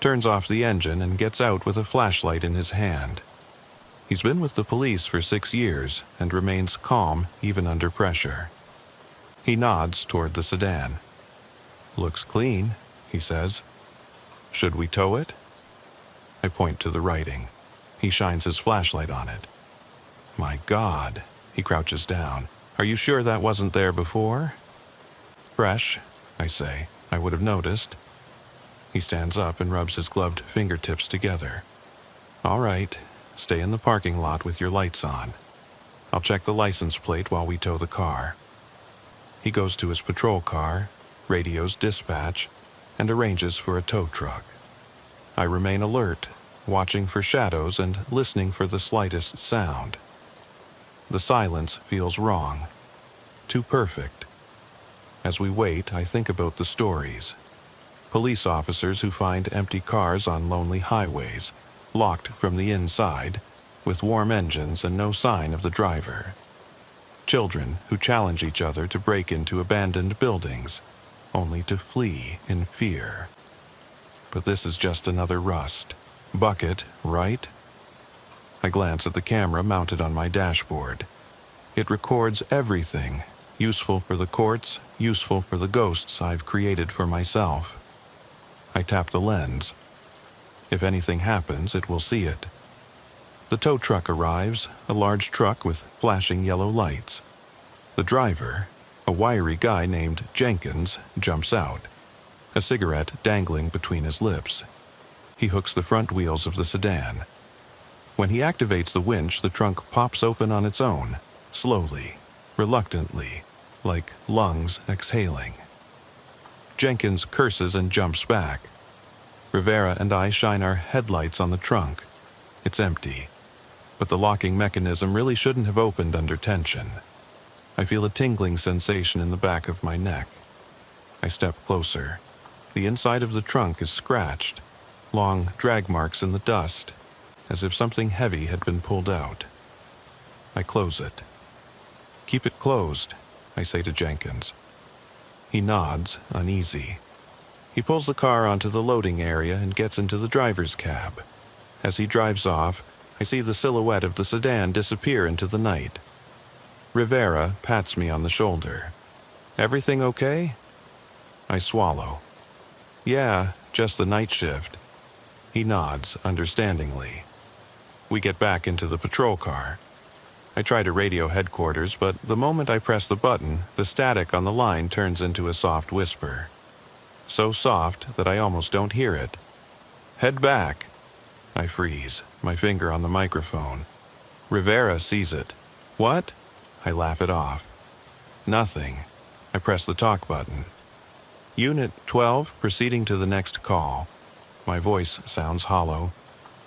turns off the engine, and gets out with a flashlight in his hand. He's been with the police for 6 years and remains calm even under pressure. He nods toward the sedan. "Looks clean," he says. "Should we tow it?" I point to the writing. He shines his flashlight on it. "My God," he crouches down. "Are you sure that wasn't there before?" "Fresh," I say. "I would have noticed." He stands up and rubs his gloved fingertips together. "All right, stay in the parking lot with your lights on. I'll check the license plate while we tow the car." He goes to his patrol car, radios dispatch, and arranges for a tow truck. I remain alert, watching for shadows and listening for the slightest sound. The silence feels wrong, too perfect. As we wait, I think about the stories. Police officers who find empty cars on lonely highways, locked from the inside, with warm engines and no sign of the driver. Children who challenge each other to break into abandoned buildings, only to flee in fear. But this is just another rust bucket, right? I glance at the camera mounted on my dashboard. It records everything, useful for the courts, useful for the ghosts I've created for myself. I tap the lens. If anything happens, it will see it. The tow truck arrives, a large truck with flashing yellow lights. The driver, a wiry guy named Jenkins, jumps out, a cigarette dangling between his lips. He hooks the front wheels of the sedan. When he activates the winch, the trunk pops open on its own, slowly, reluctantly, like lungs exhaling. Jenkins curses and jumps back. Rivera and I shine our headlights on the trunk. It's empty, but the locking mechanism really shouldn't have opened under tension. I feel a tingling sensation in the back of my neck. I step closer. The inside of the trunk is scratched, long drag marks in the dust, as if something heavy had been pulled out. I close it. "Keep it closed," I say to Jenkins. He nods, uneasy. He pulls the car onto the loading area and gets into the driver's cab. As he drives off, I see the silhouette of the sedan disappear into the night. Rivera pats me on the shoulder. "Everything okay?" I swallow. "Yeah, just the night shift." He nods understandingly. We get back into the patrol car. I try to radio headquarters, but the moment I press the button, the static on the line turns into a soft whisper. So soft that I almost don't hear it. "Head back." I freeze, my finger on the microphone. Rivera sees it. "What?" I laugh it off. "Nothing." I press the talk button. "Unit 12, proceeding to the next call." My voice sounds hollow.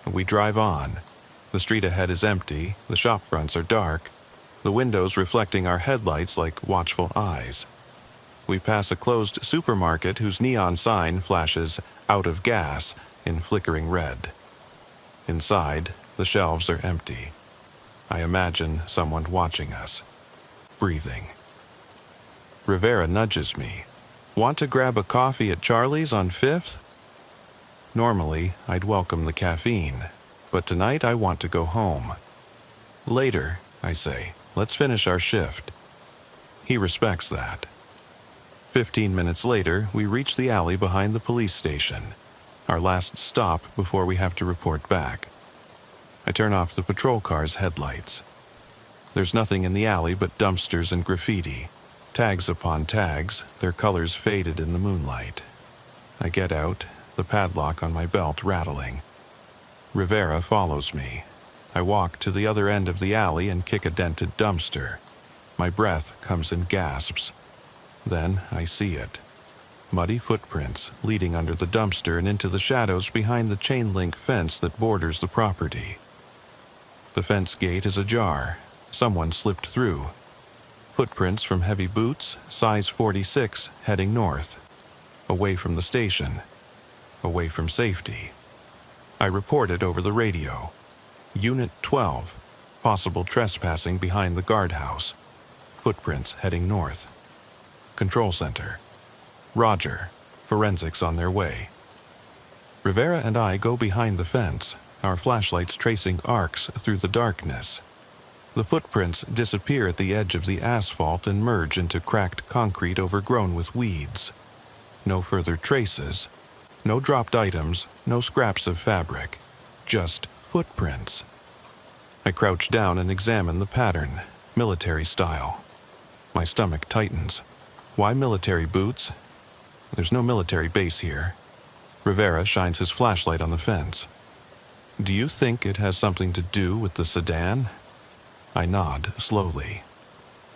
We drive on. The street ahead is empty, the shop fronts are dark, the windows reflecting our headlights like watchful eyes. We pass a closed supermarket whose neon sign flashes "out of gas" in flickering red. Inside, the shelves are empty. I imagine someone watching us, breathing. Rivera nudges me. "Want to grab a coffee at Charlie's on 5th? Normally, I'd welcome the caffeine, but tonight I want to go home. "Later," I say. "Let's finish our shift." He respects that. 15 minutes later, we reach the alley behind the police station, our last stop before we have to report back. I turn off the patrol car's headlights. There's nothing in the alley but dumpsters and graffiti, tags upon tags, their colors faded in the moonlight. I get out, the padlock on my belt rattling. Rivera follows me. I walk to the other end of the alley and kick a dented dumpster. My breath comes in gasps. Then I see it. Muddy footprints leading under the dumpster and into the shadows behind the chain-link fence that borders the property. The fence gate is ajar. Someone slipped through. Footprints from heavy boots, size 46, heading north. Away from the station. Away from safety. I reported over the radio. Unit 12, possible trespassing behind the guardhouse. Footprints heading north. Control center. Roger, forensics on their way. Rivera and I go behind the fence, our flashlights tracing arcs through the darkness. The footprints disappear at the edge of the asphalt and merge into cracked concrete overgrown with weeds. No further traces. No dropped items, no scraps of fabric, just footprints. I crouch down and examine the pattern, military style. My stomach tightens. Why military boots? There's no military base here. Rivera shines his flashlight on the fence. "Do you think it has something to do with the sedan?" I nod slowly.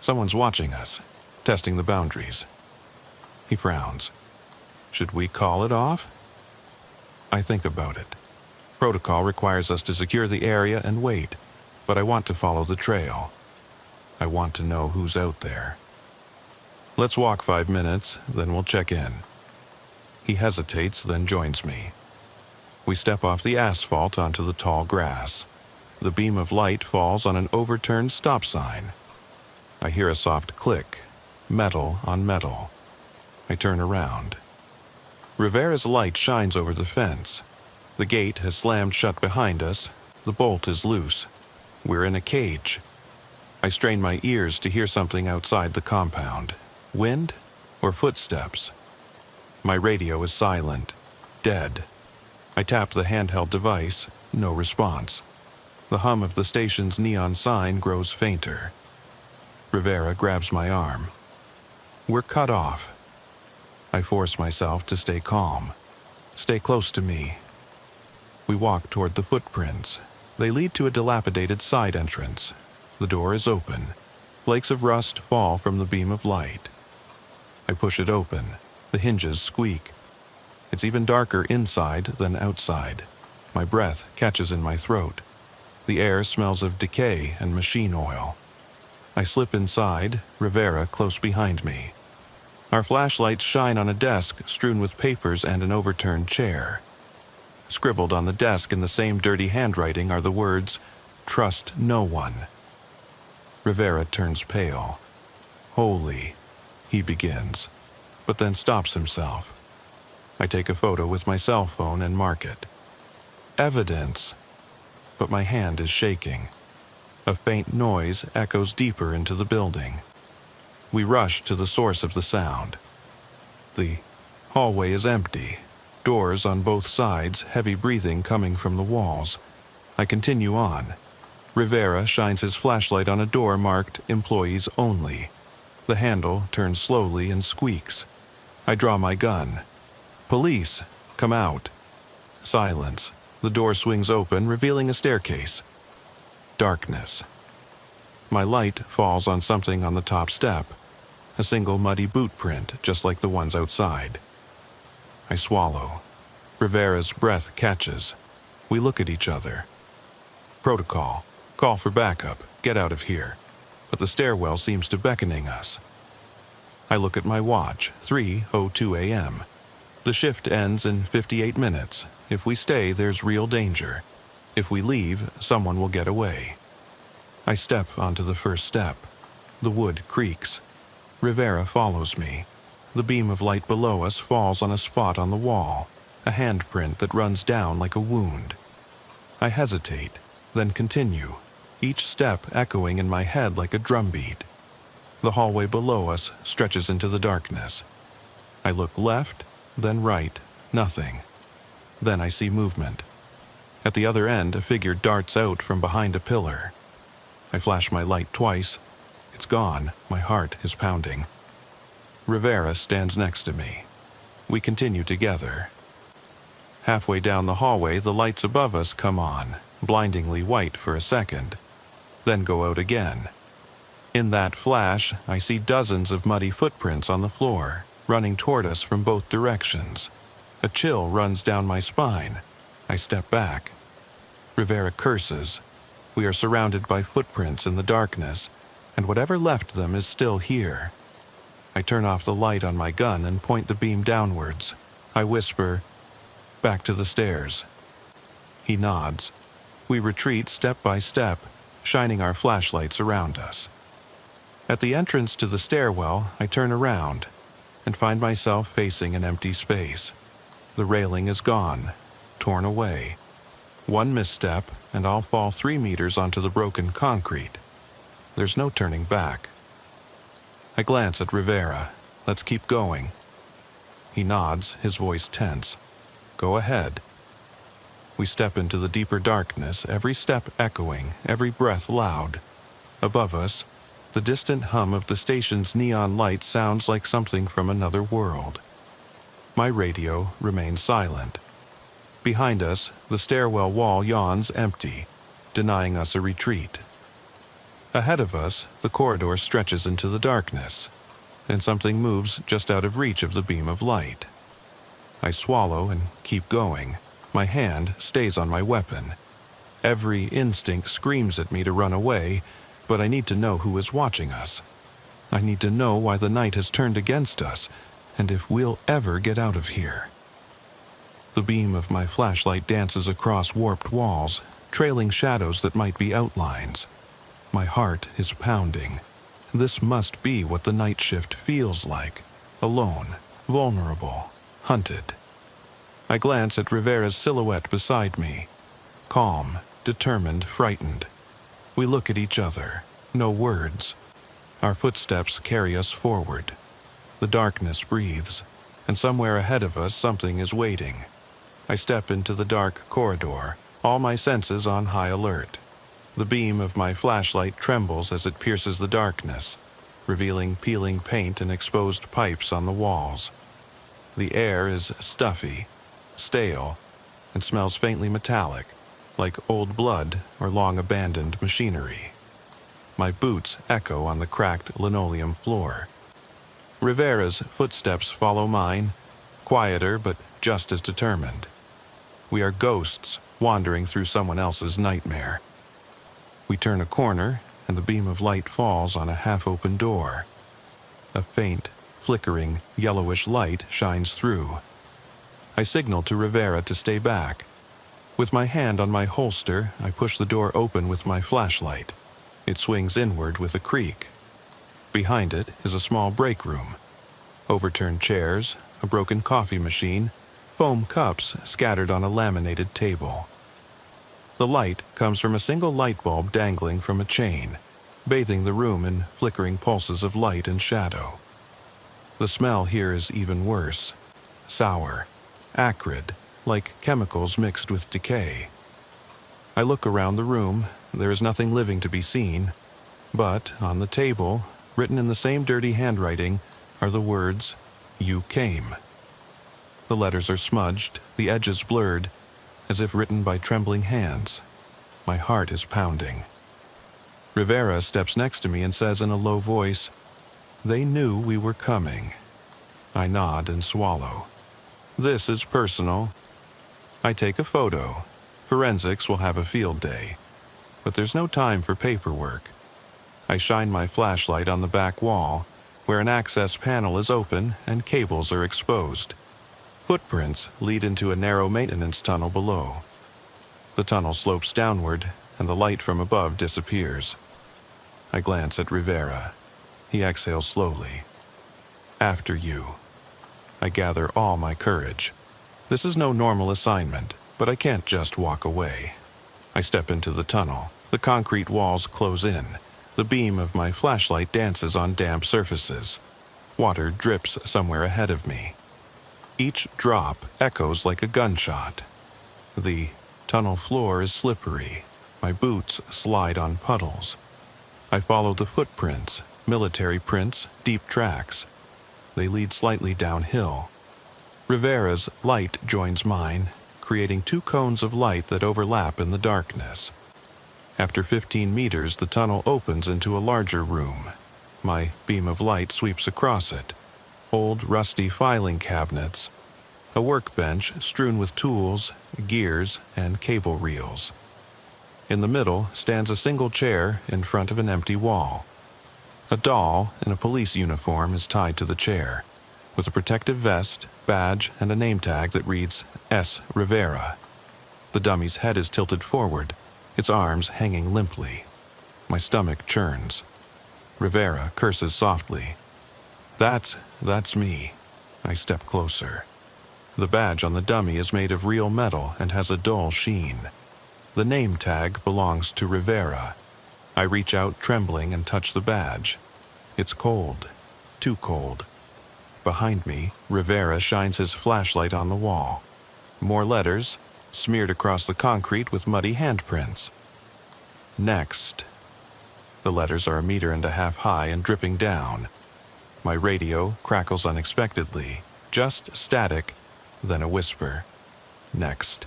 "Someone's watching us, testing the boundaries." He frowns. "Should we call it off?" I think about it. Protocol requires us to secure the area and wait, but I want to follow the trail. I want to know who's out there. "Let's walk 5 minutes, then we'll check in." He hesitates, then joins me. We step off the asphalt onto the tall grass. The beam of light falls on an overturned stop sign. I hear a soft click, metal on metal. I turn around. Rivera's light shines over the fence. The gate has slammed shut behind us. The bolt is loose. We're in a cage. I strain my ears to hear something outside the compound. Wind or footsteps? My radio is silent, dead. I tap the handheld device, no response. The hum of the station's neon sign grows fainter. Rivera grabs my arm. We're cut off. I force myself to stay calm. Stay close to me. We walk toward the footprints. They lead to a dilapidated side entrance. The door is open. Flakes of rust fall from the beam of light. I push it open. The hinges squeak. It's even darker inside than outside. My breath catches in my throat. The air smells of decay and machine oil. I slip inside, Rivera close behind me. Our flashlights shine on a desk strewn with papers and an overturned chair. Scribbled on the desk in the same dirty handwriting are the words, "Trust no one." Rivera turns pale. "Holy," he begins, but then stops himself. I take a photo with my cell phone and mark it. Evidence. But my hand is shaking. A faint noise echoes deeper into the building. We rush to the source of the sound. The hallway is empty. Doors on both sides, heavy breathing coming from the walls. I continue on. Rivera shines his flashlight on a door marked "Employees Only." The handle turns slowly and squeaks. I draw my gun. "Police, come out." Silence. The door swings open, revealing a staircase. Darkness. My light falls on something on the top step. A single muddy boot print, just like the ones outside. I swallow. Rivera's breath catches. We look at each other. Protocol. Call for backup. Get out of here. But the stairwell seems to beckoning us. I look at my watch. 3:02 a.m. The shift ends in 58 minutes. If we stay, there's real danger. If we leave, someone will get away. I step onto the first step. The wood creaks. Rivera follows me. The beam of light below us falls on a spot on the wall, a handprint that runs down like a wound. I hesitate, then continue, each step echoing in my head like a drumbeat. The hallway below us stretches into the darkness. I look left, then right, nothing. Then I see movement. At the other end, a figure darts out from behind a pillar. I flash my light twice. It's gone. My heart is pounding. Rivera stands next to me. We continue together. Halfway down the hallway, the lights above us come on, blindingly white for a second, then go out again. In that flash, I see dozens of muddy footprints on the floor, running toward us from both directions. A chill runs down my spine. I step back. Rivera curses. We are surrounded by footprints in the darkness, and whatever left them is still here. I turn off the light on my gun and point the beam downwards. I whisper, "Back to the stairs." He nods. We retreat step by step, shining our flashlights around us. At the entrance to the stairwell, I turn around and find myself facing an empty space. The railing is gone, torn away. One misstep, and I'll fall 3 meters onto the broken concrete. There's no turning back. I glance at Rivera. Let's keep going. He nods, his voice tense. Go ahead. We step into the deeper darkness, every step echoing, every breath loud. Above us, the distant hum of the station's neon lights sounds like something from another world. My radio remains silent. Behind us, the stairwell wall yawns empty, denying us a retreat. Ahead of us, the corridor stretches into the darkness, and something moves just out of reach of the beam of light. I swallow and keep going. My hand stays on my weapon. Every instinct screams at me to run away, but I need to know who is watching us. I need to know why the night has turned against us, and if we'll ever get out of here. The beam of my flashlight dances across warped walls, trailing shadows that might be outlines. My heart is pounding. This must be what the night shift feels like. Alone, vulnerable, hunted. I glance at Rivera's silhouette beside me. Calm, determined, frightened. We look at each other. No words. Our footsteps carry us forward. The darkness breathes, and somewhere ahead of us something is waiting. I step into the dark corridor, all my senses on high alert. The beam of my flashlight trembles as it pierces the darkness, revealing peeling paint and exposed pipes on the walls. The air is stuffy, stale, and smells faintly metallic, like old blood or long-abandoned machinery. My boots echo on the cracked linoleum floor. Rivera's footsteps follow mine, quieter but just as determined. We are ghosts wandering through someone else's nightmare. We turn a corner, and the beam of light falls on a half-open door. A faint, flickering, yellowish light shines through. I signal to Rivera to stay back. With my hand on my holster, I push the door open with my flashlight. It swings inward with a creak. Behind it is a small break room. Overturned chairs, a broken coffee machine, foam cups scattered on a laminated table. The light comes from a single light bulb dangling from a chain, bathing the room in flickering pulses of light and shadow. The smell here is even worse. Sour, acrid, like chemicals mixed with decay. I look around the room. There is nothing living to be seen, but on the table, written in the same dirty handwriting, are the words, "You came." The letters are smudged, the edges blurred, as if written by trembling hands. My heart is pounding. Rivera steps next to me and says in a low voice, "They knew we were coming." I nod and swallow. "This is personal." I take a photo. Forensics will have a field day. But there's no time for paperwork. I shine my flashlight on the back wall, where an access panel is open and cables are exposed. Footprints lead into a narrow maintenance tunnel below. The tunnel slopes downward, and the light from above disappears. I glance at Rivera. He exhales slowly. "After you." I gather all my courage. This is no normal assignment, but I can't just walk away. I step into the tunnel. The concrete walls close in. The beam of my flashlight dances on damp surfaces. Water drips somewhere ahead of me. Each drop echoes like a gunshot. The tunnel floor is slippery. My boots slide on puddles. I follow the footprints, military prints, deep tracks. They lead slightly downhill. Rivera's light joins mine, creating two cones of light that overlap in the darkness. After 15 meters, the tunnel opens into a larger room. My beam of light sweeps across it. Old, rusty filing cabinets, a workbench strewn with tools, gears, and cable reels. In the middle stands a single chair in front of an empty wall. A doll in a police uniform is tied to the chair, with a protective vest, badge, and a name tag that reads S. Rivera. The dummy's head is tilted forward, its arms hanging limply. My stomach churns. Rivera curses softly. That's me." I step closer. The badge on the dummy is made of real metal and has a dull sheen. The name tag belongs to Rivera. I reach out trembling and touch the badge. It's cold. Too cold. Behind me, Rivera shines his flashlight on the wall. More letters, smeared across the concrete with muddy handprints. Next. The letters are 1.5 meters high and dripping down. My radio crackles unexpectedly, just static, then a whisper. Next.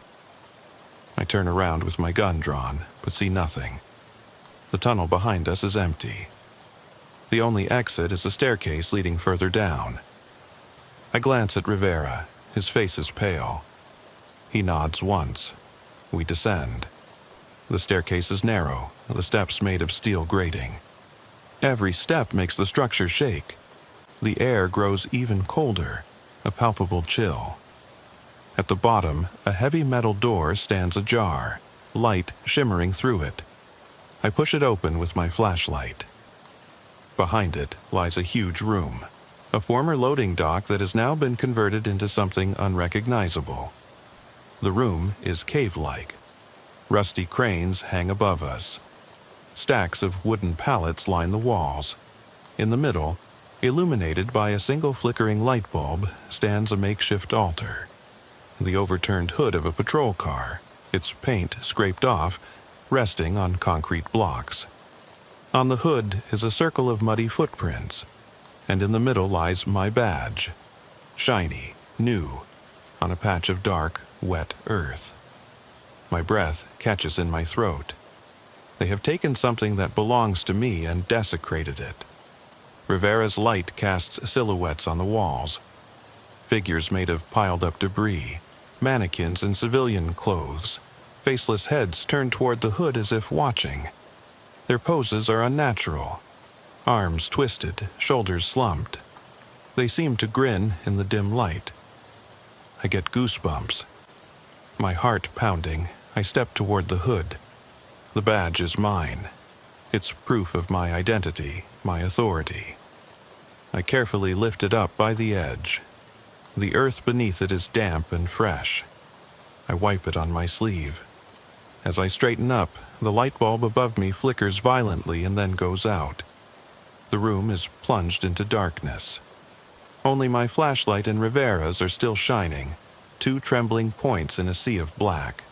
I turn around with my gun drawn, but see nothing. The tunnel behind us is empty. The only exit is a staircase leading further down. I glance at Rivera. His face is pale. He nods once. We descend. The staircase is narrow, the steps made of steel grating. Every step makes the structure shake. The air grows even colder, a palpable chill. At the bottom, a heavy metal door stands ajar, light shimmering through it. I push it open with my flashlight. Behind it lies a huge room, a former loading dock that has now been converted into something unrecognizable. The room is cave-like. Rusty cranes hang above us. Stacks of wooden pallets line the walls. In the middle, illuminated by a single flickering light bulb, stands a makeshift altar. The overturned hood of a patrol car, its paint scraped off, resting on concrete blocks. On the hood is a circle of muddy footprints, and in the middle lies my badge, shiny, new, on a patch of dark, wet earth. My breath catches in my throat. They have taken something that belongs to me and desecrated it. Rivera's light casts silhouettes on the walls. Figures made of piled-up debris, mannequins in civilian clothes, faceless heads turned toward the hood as if watching. Their poses are unnatural. Arms twisted, shoulders slumped. They seem to grin in the dim light. I get goosebumps. My heart pounding, I step toward the hood. The badge is mine. It's proof of my identity, my authority. I carefully lift it up by the edge. The earth beneath it is damp and fresh. I wipe it on my sleeve. As I straighten up, the light bulb above me flickers violently and then goes out. The room is plunged into darkness. Only my flashlight and Rivera's are still shining, two trembling points in a sea of black.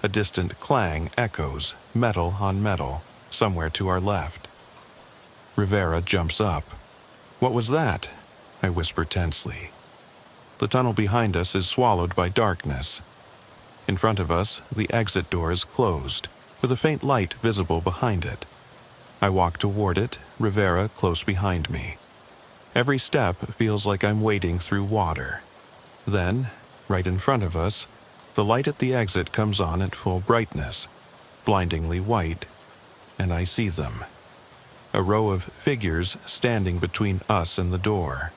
A distant clang echoes, metal on metal, somewhere to our left. Rivera jumps up. "What was that?" I whisper tensely. The tunnel behind us is swallowed by darkness. In front of us, the exit door is closed, with a faint light visible behind it. I walk toward it, Rivera close behind me. Every step feels like I'm wading through water. Then, right in front of us, the light at the exit comes on at full brightness, blindingly white, and I see them. A row of figures standing between us and the door.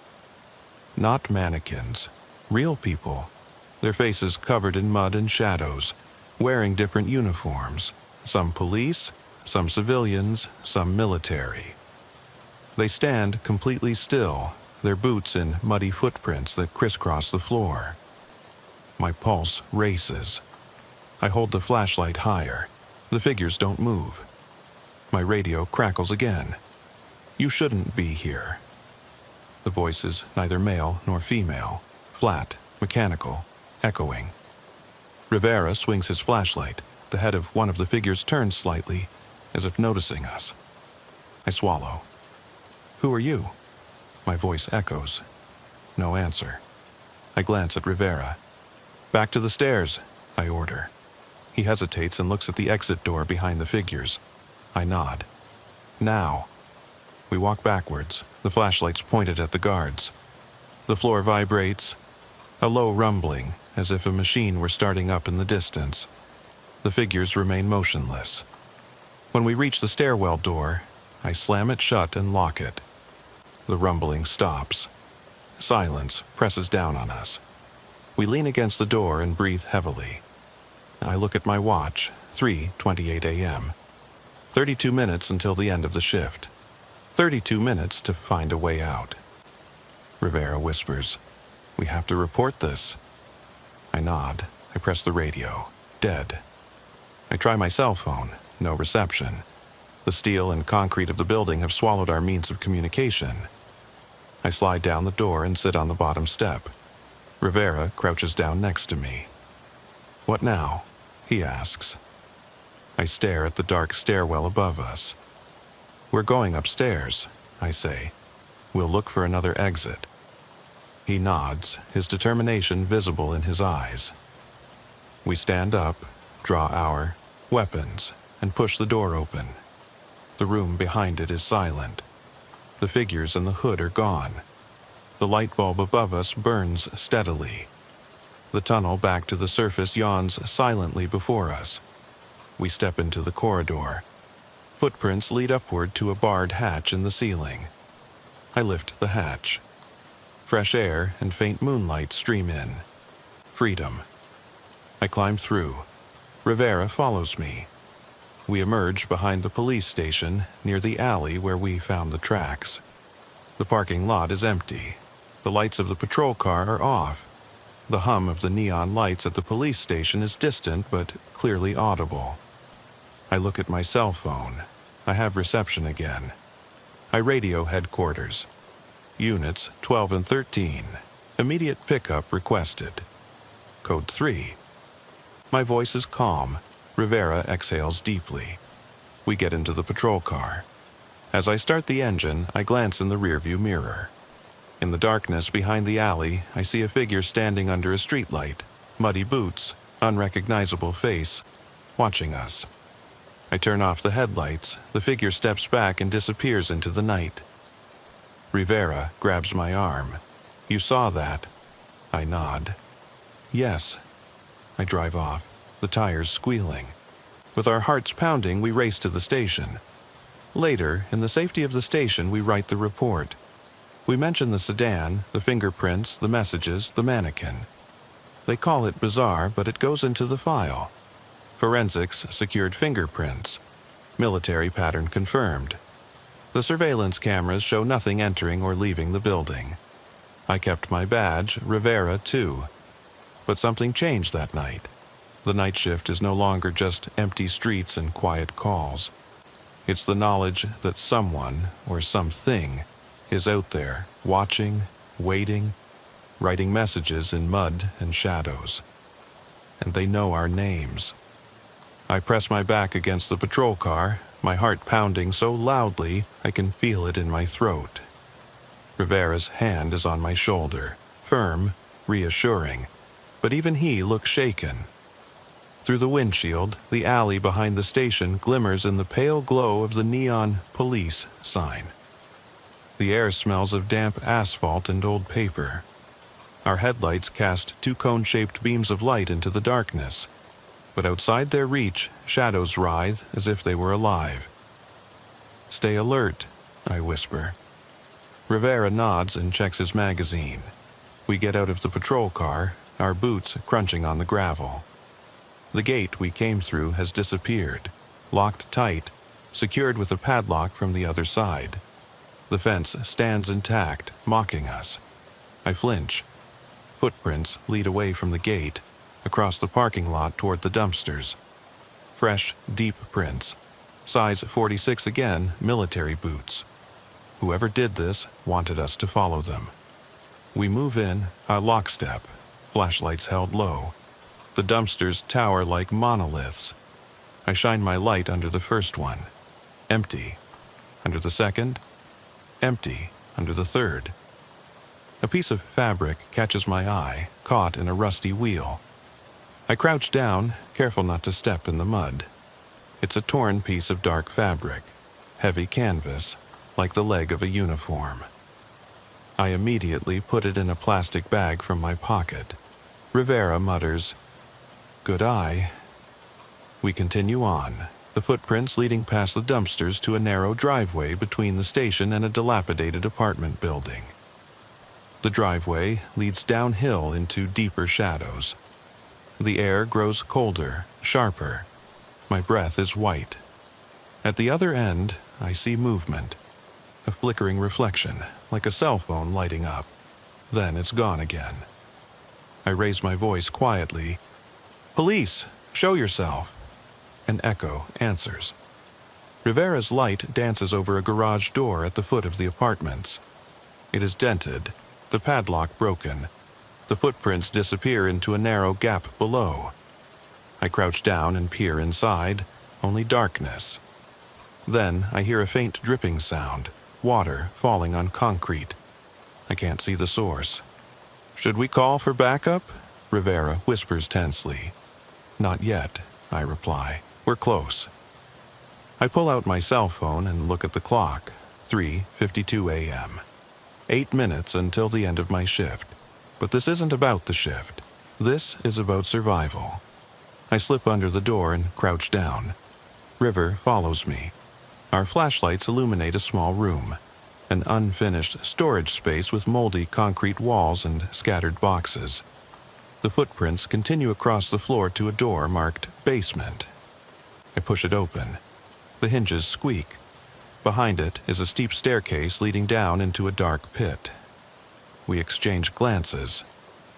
Not mannequins, real people, their faces covered in mud and shadows, wearing different uniforms, some police, some civilians, some military. They stand completely still, their boots in muddy footprints that crisscross the floor. My pulse races. I hold the flashlight higher. The figures don't move. My radio crackles again. "You shouldn't be here." The voice is neither male nor female, flat, mechanical, echoing. Rivera swings his flashlight. The head of one of the figures turns slightly, as if noticing us. I swallow. "Who are you?" My voice echoes. No answer. I glance at Rivera. "Back to the stairs," I order. He hesitates and looks at the exit door behind the figures. I nod. "Now." We walk backwards, the flashlights pointed at the guards. The floor vibrates. A low rumbling, as if a machine were starting up in the distance. The figures remain motionless. When we reach the stairwell door, I slam it shut and lock it. The rumbling stops. Silence presses down on us. We lean against the door and breathe heavily. I look at my watch, 3:28 a.m. 32 minutes until the end of the shift. 32 minutes to find a way out. Rivera whispers, "We have to report this." I nod. I press the radio. Dead. I try my cell phone. No reception. The steel and concrete of the building have swallowed our means of communication. I slide down the door and sit on the bottom step. Rivera crouches down next to me. "What now?" he asks. I stare at the dark stairwell above us. "We're going upstairs," I say. "We'll look for another exit." He nods, his determination visible in his eyes. We stand up, draw our weapons, and push the door open. The room behind it is silent. The figures in the hood are gone. The light bulb above us burns steadily. The tunnel back to the surface yawns silently before us. We step into the corridor. Footprints lead upward to a barred hatch in the ceiling. I lift the hatch. Fresh air and faint moonlight stream in. Freedom. I climb through. Rivera follows me. We emerge behind the police station near the alley where we found the tracks. The parking lot is empty. The lights of the patrol car are off. The hum of the neon lights at the police station is distant but clearly audible. I look at my cell phone. I have reception again. I radio headquarters. Units 12 and 13. Immediate pickup requested. Code 3. My voice is calm. Rivera exhales deeply. We get into the patrol car. As I start the engine, I glance in the rearview mirror. In the darkness behind the alley, I see a figure standing under a streetlight, muddy boots, unrecognizable face, watching us. I turn off the headlights. The figure steps back and disappears into the night. Rivera grabs my arm. "You saw that?" I nod. "Yes." I drive off, the tires squealing. With our hearts pounding, we race to the station. Later, in the safety of the station, we write the report. We mention the sedan, the fingerprints, the messages, the mannequin. They call it bizarre, but it goes into the file. Forensics secured fingerprints. Military pattern confirmed. The surveillance cameras show nothing entering or leaving the building. I kept my badge, Rivera, too. But something changed that night. The night shift is no longer just empty streets and quiet calls. It's the knowledge that someone, or something, is out there, watching, waiting, writing messages in mud and shadows. And they know our names. I press my back against the patrol car, my heart pounding so loudly I can feel it in my throat. Rivera's hand is on my shoulder, firm, reassuring, but even he looks shaken. Through the windshield, the alley behind the station glimmers in the pale glow of the neon police sign. The air smells of damp asphalt and old paper. Our headlights cast two cone-shaped beams of light into the darkness, but outside their reach, shadows writhe as if they were alive. "Stay alert," I whisper. Rivera nods and checks his magazine. We get out of the patrol car, our boots crunching on the gravel. The gate we came through has disappeared, locked tight, secured with a padlock from the other side. The fence stands intact, mocking us. I flinch. Footprints lead away from the gate, across the parking lot toward the dumpsters. Fresh, deep prints. Size 46 again, military boots. Whoever did this wanted us to follow them. We move in, a lockstep, flashlights held low. The dumpsters tower like monoliths. I shine my light under the first one. Empty. Under the second. Empty. Under the third. A piece of fabric catches my eye, caught in a rusty wheel. I crouch down, careful not to step in the mud. It's a torn piece of dark fabric, heavy canvas, like the leg of a uniform. I immediately put it in a plastic bag from my pocket. Rivera mutters, "Good eye." We continue on, the footprints leading past the dumpsters to a narrow driveway between the station and a dilapidated apartment building. The driveway leads downhill into deeper shadows. The air grows colder, sharper. My breath is white. At the other end, I see movement. A flickering reflection, like a cell phone lighting up. Then it's gone again. I raise my voice quietly. "Police, show yourself." An echo answers. Rivera's light dances over a garage door at the foot of the apartments. It is dented, the padlock broken. The footprints disappear into a narrow gap below. I crouch down and peer inside, only darkness. Then I hear a faint dripping sound, water falling on concrete. I can't see the source. "Should we call for backup?" Rivera whispers tensely. "Not yet," I reply. "We're close." I pull out my cell phone and look at the clock. 3:52 a.m. 8 minutes until the end of my shift. But this isn't about the shift. This is about survival. I slip under the door and crouch down. River follows me. Our flashlights illuminate a small room, an unfinished storage space with moldy concrete walls and scattered boxes. The footprints continue across the floor to a door marked basement. I push it open. The hinges squeak. Behind it is a steep staircase leading down into a dark pit. We exchange glances.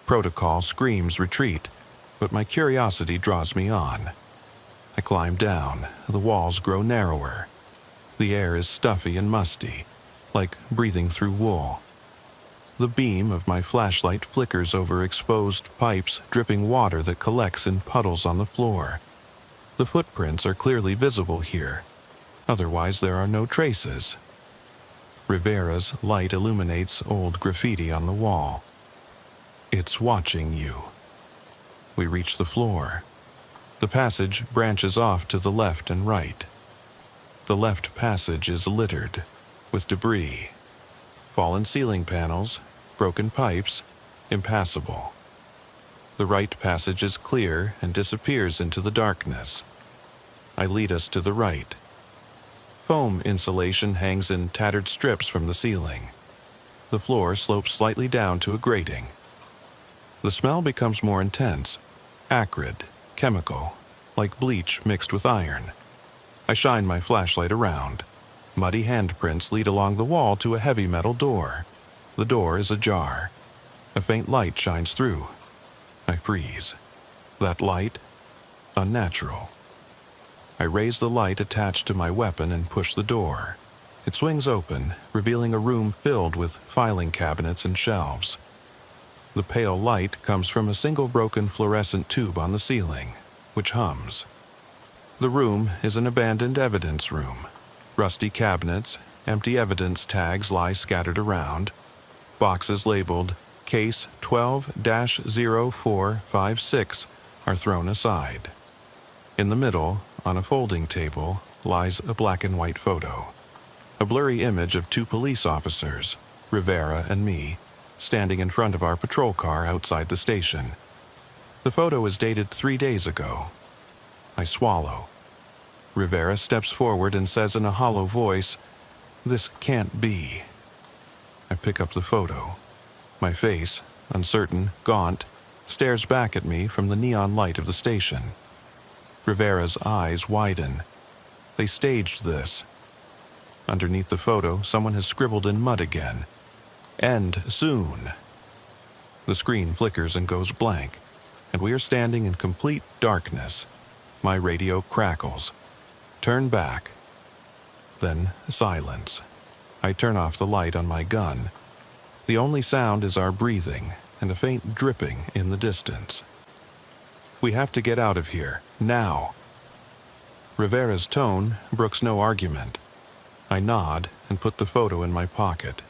Protocol screams retreat, but my curiosity draws me on. I climb down. The walls grow narrower. The air is stuffy and musty, like breathing through wool. The beam of my flashlight flickers over exposed pipes dripping water that collects in puddles on the floor. The footprints are clearly visible here. Otherwise, there are no traces. Rivera's light illuminates old graffiti on the wall. "It's watching you." We reach the floor. The passage branches off to the left and right. The left passage is littered with debris, fallen ceiling panels, broken pipes, impassable. The right passage is clear and disappears into the darkness. I lead us to the right. Foam insulation hangs in tattered strips from the ceiling. the floor slopes slightly down to a grating. The smell becomes more intense, acrid, chemical, like bleach mixed with iron. I shine my flashlight around. Muddy handprints lead along the wall to a heavy metal door. The door is ajar. A faint light shines through. I freeze. That light? Unnatural. I raise the light attached to my weapon and push the door. It swings open, revealing a room filled with filing cabinets and shelves. The pale light comes from a single broken fluorescent tube on the ceiling, which hums. The room is an abandoned evidence room. Rusty cabinets, empty evidence tags lie scattered around. Boxes labeled Case 12-0456 are thrown aside. In the middle, on a folding table, lies a black and white photo. A blurry image of two police officers, Rivera and me, standing in front of our patrol car outside the station. The photo is dated 3 days ago. I swallow. Rivera steps forward and says in a hollow voice, "This can't be." I pick up the photo. My face, uncertain, gaunt, stares back at me from the neon light of the station. Rivera's eyes widen. They staged this. Underneath the photo, someone has scribbled in mud again. "End soon." The screen flickers and goes blank, and we are standing in complete darkness. My radio crackles. Turn back. Then silence. I turn off the light on my gun. The only sound is our breathing and a faint dripping in the distance. We have to get out of here, now. Rivera's tone brooks no argument. I nod and put the photo in my pocket.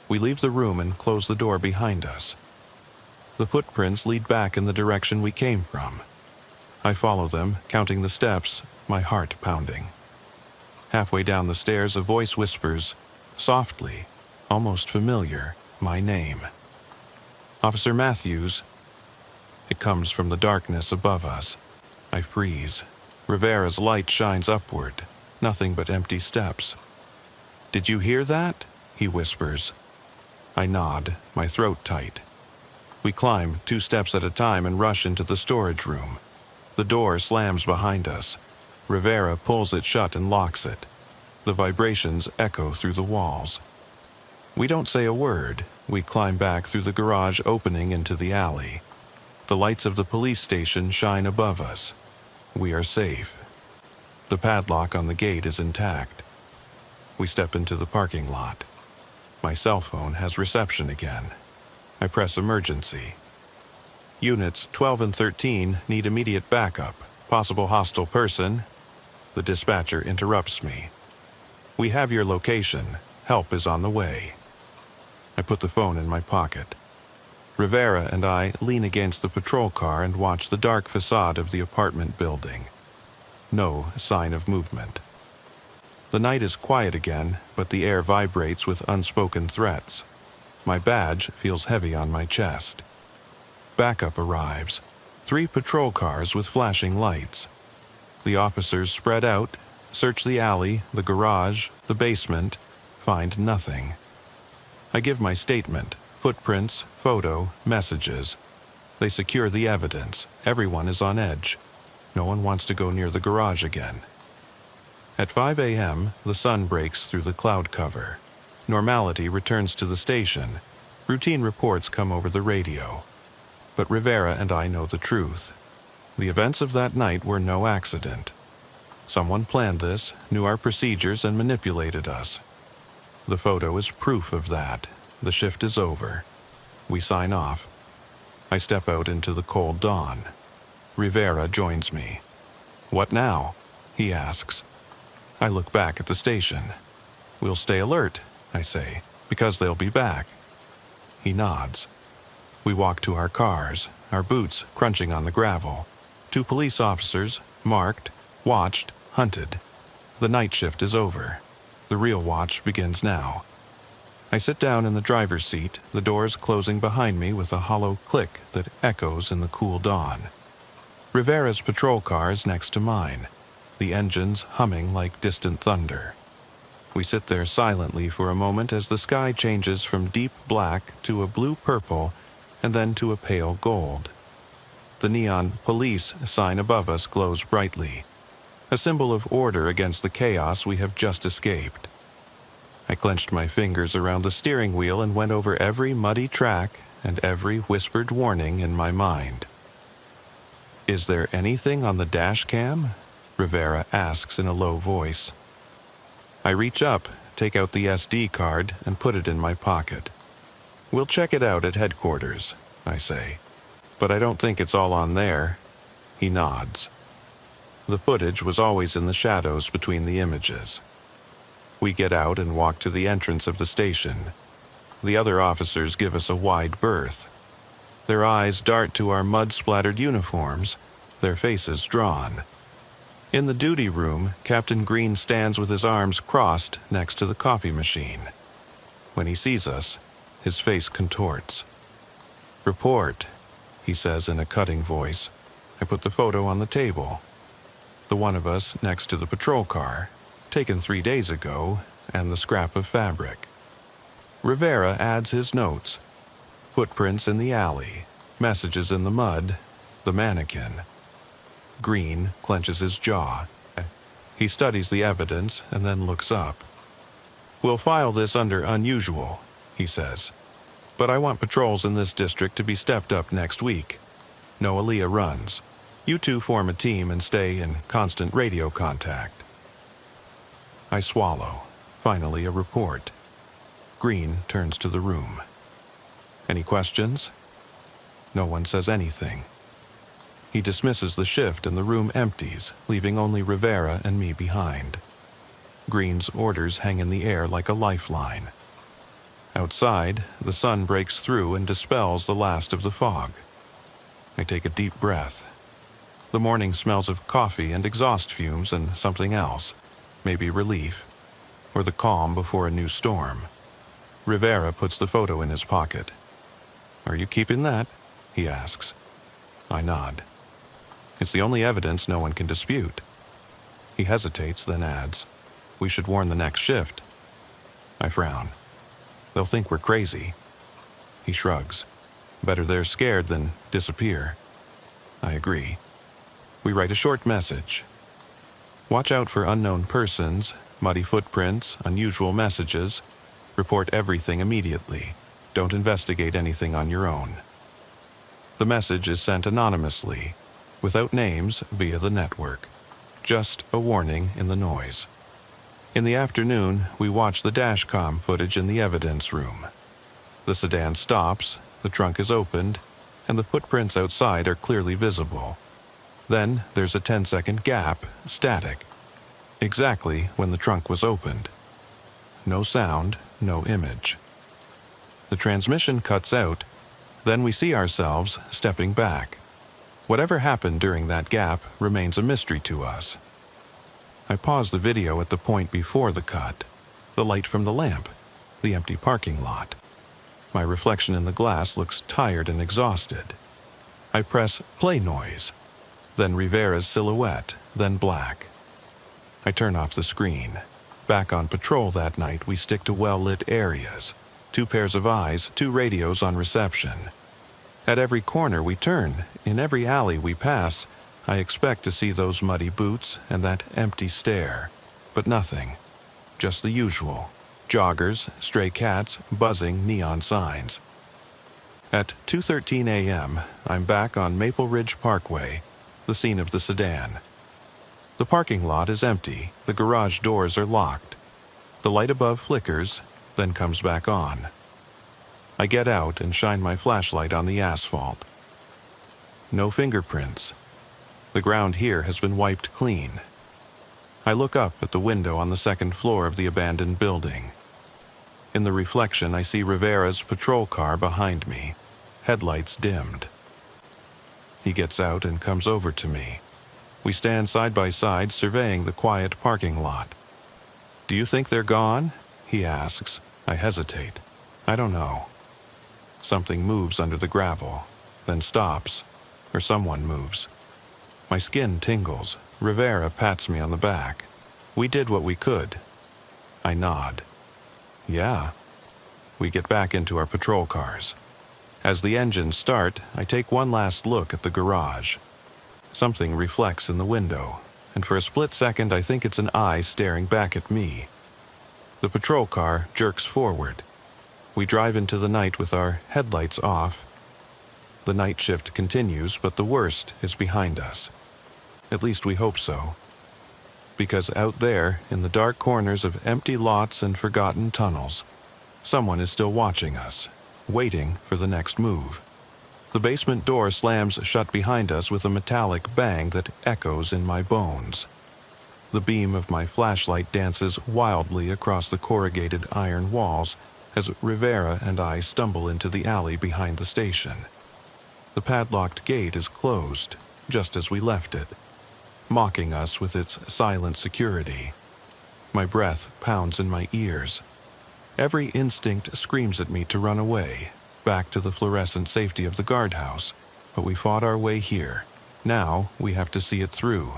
We leave the room and close the door behind us. The footprints lead back in the direction we came from. I follow them, counting the steps, my heart pounding. Halfway down the stairs, a voice whispers, softly, almost familiar, my name. "Officer Matthews." It comes from the darkness above us. I freeze. Rivera's light shines upward, nothing but empty steps. "Did you hear that?" he whispers. I nod, my throat tight. We climb 2 steps at a time and rush into the storage room. The door slams behind us. Rivera pulls it shut and locks it. The vibrations echo through the walls. We don't say a word. We climb back through the garage opening into the alley. The lights of the police station shine above us. We are safe. The padlock on the gate is intact. We step into the parking lot. My cell phone has reception again. I press emergency. Units 12 and 13 need immediate backup. Possible hostile person. The dispatcher interrupts me. "We have your location. Help is on the way." I put the phone in my pocket. Rivera and I lean against the patrol car and watch the dark facade of the apartment building. No sign of movement. The night is quiet again, but the air vibrates with unspoken threats. My badge feels heavy on my chest. Backup arrives. 3 patrol cars with flashing lights. The officers spread out, search the alley, the garage, the basement, find nothing. I give my statement, footprints, photo, messages. They secure the evidence. Everyone is on edge. No one wants to go near the garage again. At 5 a.m., the sun breaks through the cloud cover. Normality returns to the station. Routine reports come over the radio. But Rivera and I know the truth. The events of that night were no accident. Someone planned this, knew our procedures, and manipulated us. The photo is proof of that. The shift is over. We sign off. I step out into the cold dawn. Rivera joins me. "What now?" he asks. I look back at the station. "We'll stay alert," I say, "because they'll be back." He nods. We walk to our cars, our boots crunching on the gravel. 2 police officers, marked, watched, hunted. The night shift is over. The real watch begins now. I sit down in the driver's seat, the doors closing behind me with a hollow click that echoes in the cool dawn. Rivera's patrol car is next to mine, the engines humming like distant thunder. We sit there silently for a moment as the sky changes from deep black to a blue-purple and then to a pale gold. The neon police sign above us glows brightly, a symbol of order against the chaos we have just escaped. I clenched my fingers around the steering wheel and went over every muddy track and every whispered warning in my mind. "Is there anything on the dash cam?" Rivera asks in a low voice. I reach up, take out the SD card, and put it in my pocket. "We'll check it out at headquarters," I say. "But I don't think it's all on there." He nods. The footage was always in the shadows between the images. We get out and walk to the entrance of the station. The other officers give us a wide berth. Their eyes dart to our mud-splattered uniforms, their faces drawn. In the duty room, Captain Green stands with his arms crossed next to the coffee machine. When he sees us, his face contorts. "Report," he says in a cutting voice. I put the photo on the table. The one of us next to the patrol car, taken 3 days ago, and the scrap of fabric. Rivera adds his notes. Footprints in the alley, messages in the mud, the mannequin. Green clenches his jaw. He studies the evidence and then looks up. "We'll file this under unusual," he says. "But I want patrols in this district to be stepped up next week. No Aaliyah runs. You two form a team and stay in constant radio contact." I swallow. Finally, a report. Green turns to the room. "Any questions?" No one says anything. He dismisses the shift and the room empties, leaving only Rivera and me behind. Green's orders hang in the air like a lifeline. Outside, the sun breaks through and dispels the last of the fog. I take a deep breath. The morning smells of coffee and exhaust fumes and something else, maybe relief, or the calm before a new storm. Rivera puts the photo in his pocket. "Are you keeping that?" he asks. I nod. It's the only evidence no one can dispute. He hesitates, then adds, "We should warn the next shift." I frown. "They'll think we're crazy." He shrugs. "Better they're scared than disappear." I agree. We write a short message. "Watch out for unknown persons, muddy footprints, unusual messages. Report everything immediately. Don't investigate anything on your own." The message is sent anonymously, without names, via the network. Just a warning in the noise. In the afternoon, we watch the dashcam footage in the evidence room. The sedan stops, the trunk is opened, and the footprints outside are clearly visible. Then there's a 10-second gap, static. Exactly when the trunk was opened. No sound, no image. The transmission cuts out, then we see ourselves stepping back. Whatever happened during that gap remains a mystery to us. I pause the video at the point before the cut. The light from the lamp, the empty parking lot. My reflection in the glass looks tired and exhausted. I press play noise, then Rivera's silhouette, then black. I turn off the screen. Back on patrol that night, we stick to well-lit areas. 2 pairs of eyes, 2 radios on reception. At every corner we turn, in every alley we pass, I expect to see those muddy boots and that empty stare. But nothing. Just the usual. Joggers, stray cats, buzzing neon signs. At 2:13 a.m., I'm back on Maple Ridge Parkway, the scene of the sedan. The parking lot is empty, the garage doors are locked. The light above flickers, then comes back on. I get out and shine my flashlight on the asphalt. No fingerprints. The ground here has been wiped clean. I look up at the window on the second floor of the abandoned building. In the reflection, I see Rivera's patrol car behind me, headlights dimmed. He gets out and comes over to me. We stand side by side surveying the quiet parking lot. "Do you think they're gone?" he asks. I hesitate. I don't know. Something moves under the gravel, then stops, or someone moves. My skin tingles. Rivera pats me on the back. "We did what we could." I nod. Yeah. We get back into our patrol cars. As the engines start, I take one last look at the garage. Something reflects in the window, and for a split second I think it's an eye staring back at me. The patrol car jerks forward. We drive into the night with our headlights off. The night shift continues, but the worst is behind us. At least we hope so. Because out there, in the dark corners of empty lots and forgotten tunnels, someone is still watching us, waiting for the next move. The basement door slams shut behind us with a metallic bang that echoes in my bones. The beam of my flashlight dances wildly across the corrugated iron walls as Rivera and I stumble into the alley behind the station. The padlocked gate is closed, just as we left it, mocking us with its silent security. My breath pounds in my ears. Every instinct screams at me to run away, back to the fluorescent safety of the guardhouse, but we fought our way here. Now we have to see it through.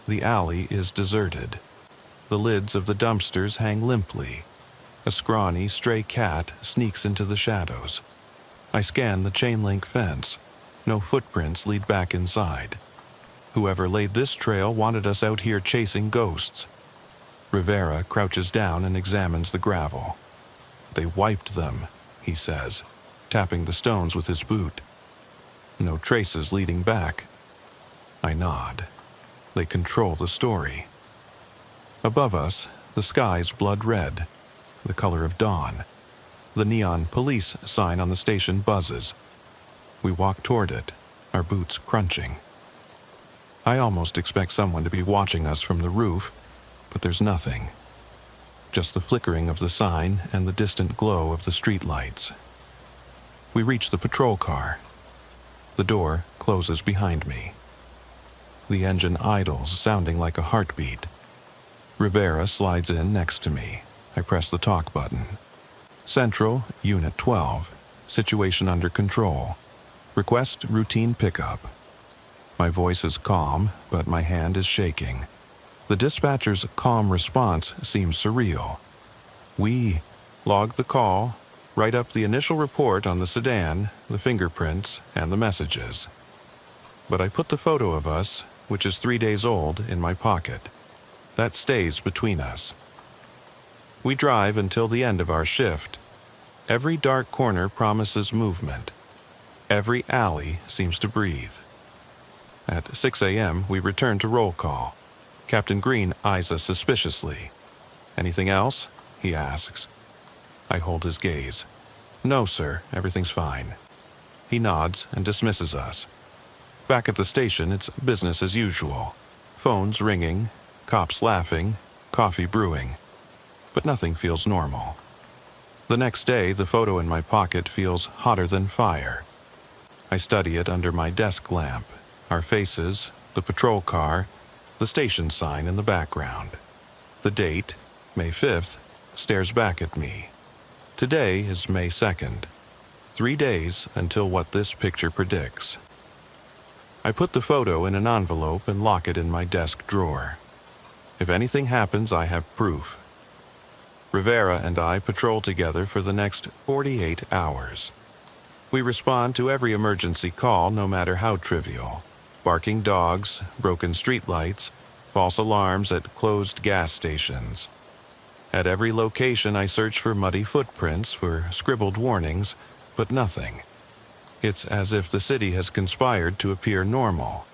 The alley is deserted. The lids of the dumpsters hang limply. A scrawny, stray cat sneaks into the shadows. I scan the chain-link fence. No footprints lead back inside. Whoever laid this trail wanted us out here chasing ghosts. Rivera crouches down and examines the gravel. They wiped them, he says, tapping the stones with his boot. No traces leading back. I nod. They control the story. Above us, the sky's blood red, the color of dawn. The neon police sign on the station buzzes. We walk toward it, our boots crunching. I almost expect someone to be watching us from the roof, but there's nothing. Just the flickering of the sign and the distant glow of the streetlights. We reach the patrol car. The door closes behind me. The engine idles, sounding like a heartbeat. Rivera slides in next to me. I press the talk button. Central, Unit 12. Situation under control. Request routine pickup. My voice is calm, but my hand is shaking. The dispatcher's calm response seems surreal. We log the call, write up the initial report on the sedan, the fingerprints, and the messages. But I put the photo of us, which is 3 days old, in my pocket. That stays between us. We drive until the end of our shift. Every dark corner promises movement. Every alley seems to breathe. At 6 a.m., we return to roll call. Captain Green eyes us suspiciously. Anything else? He asks. I hold his gaze. No, sir, everything's fine. He nods and dismisses us. Back at the station, it's business as usual. Phones ringing, cops laughing, coffee brewing. But nothing feels normal. The next day, the photo in my pocket feels hotter than fire. I study it under my desk lamp. Our faces, the patrol car, the station sign in the background. The date, May 5th, stares back at me. Today is May 2nd. 3 days until what this picture predicts. I put the photo in an envelope and lock it in my desk drawer. If anything happens, I have proof. Rivera and I patrol together for the next 48 hours. We respond to every emergency call, no matter how trivial. Barking dogs, broken streetlights, false alarms at closed gas stations. At every location, I search for muddy footprints, for scribbled warnings, but nothing. It's as if the city has conspired to appear normal.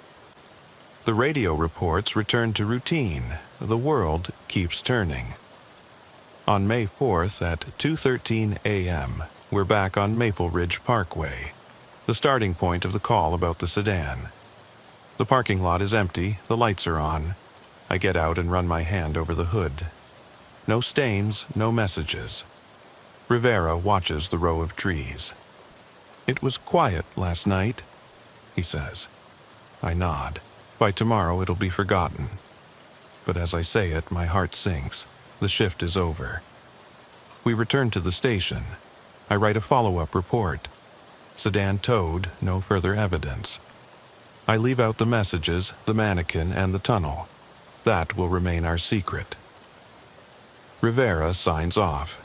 The radio reports return to routine. The world keeps turning. On May 4th at 2:13 a.m., we're back on Maple Ridge Parkway, the starting point of the call about the sedan. The parking lot is empty, the lights are on. I get out and run my hand over the hood. No stains, no messages. Rivera watches the row of trees. It was quiet last night, he says. I nod. By tomorrow it'll be forgotten. But as I say it, my heart sinks. The shift is over. We return to the station. I write a follow-up report. Sedan towed, no further evidence. I leave out the messages, the mannequin, and the tunnel. That will remain our secret. Rivera signs off.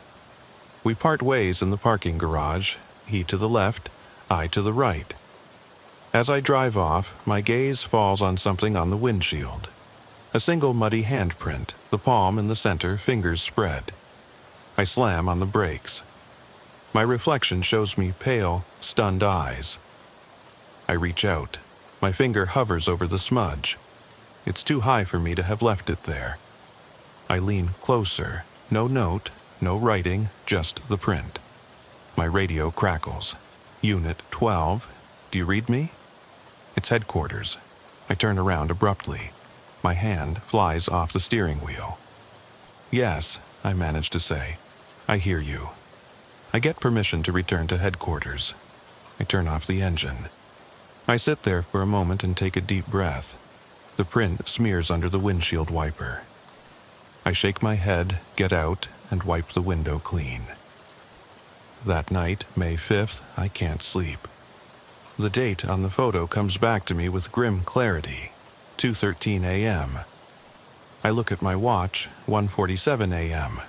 We part ways in the parking garage, he to the left, I to the right. As I drive off, my gaze falls on something on the windshield. A single muddy handprint, the palm in the center, fingers spread. I slam on the brakes. My reflection shows me pale, stunned eyes. I reach out. My finger hovers over the smudge. It's too high for me to have left it there. I lean closer. No note, no writing, just the print. My radio crackles. Unit 12. Do you read me? It's headquarters. I turn around abruptly. My hand flies off the steering wheel. Yes, I manage to say. I hear you. I get permission to return to headquarters. I turn off the engine. I sit there for a moment and take a deep breath. The print smears under the windshield wiper. I shake my head, get out, and wipe the window clean. That night, May 5th, I can't sleep. The date on the photo comes back to me with grim clarity, 2:13 a.m. I look at my watch, 1:47 a.m.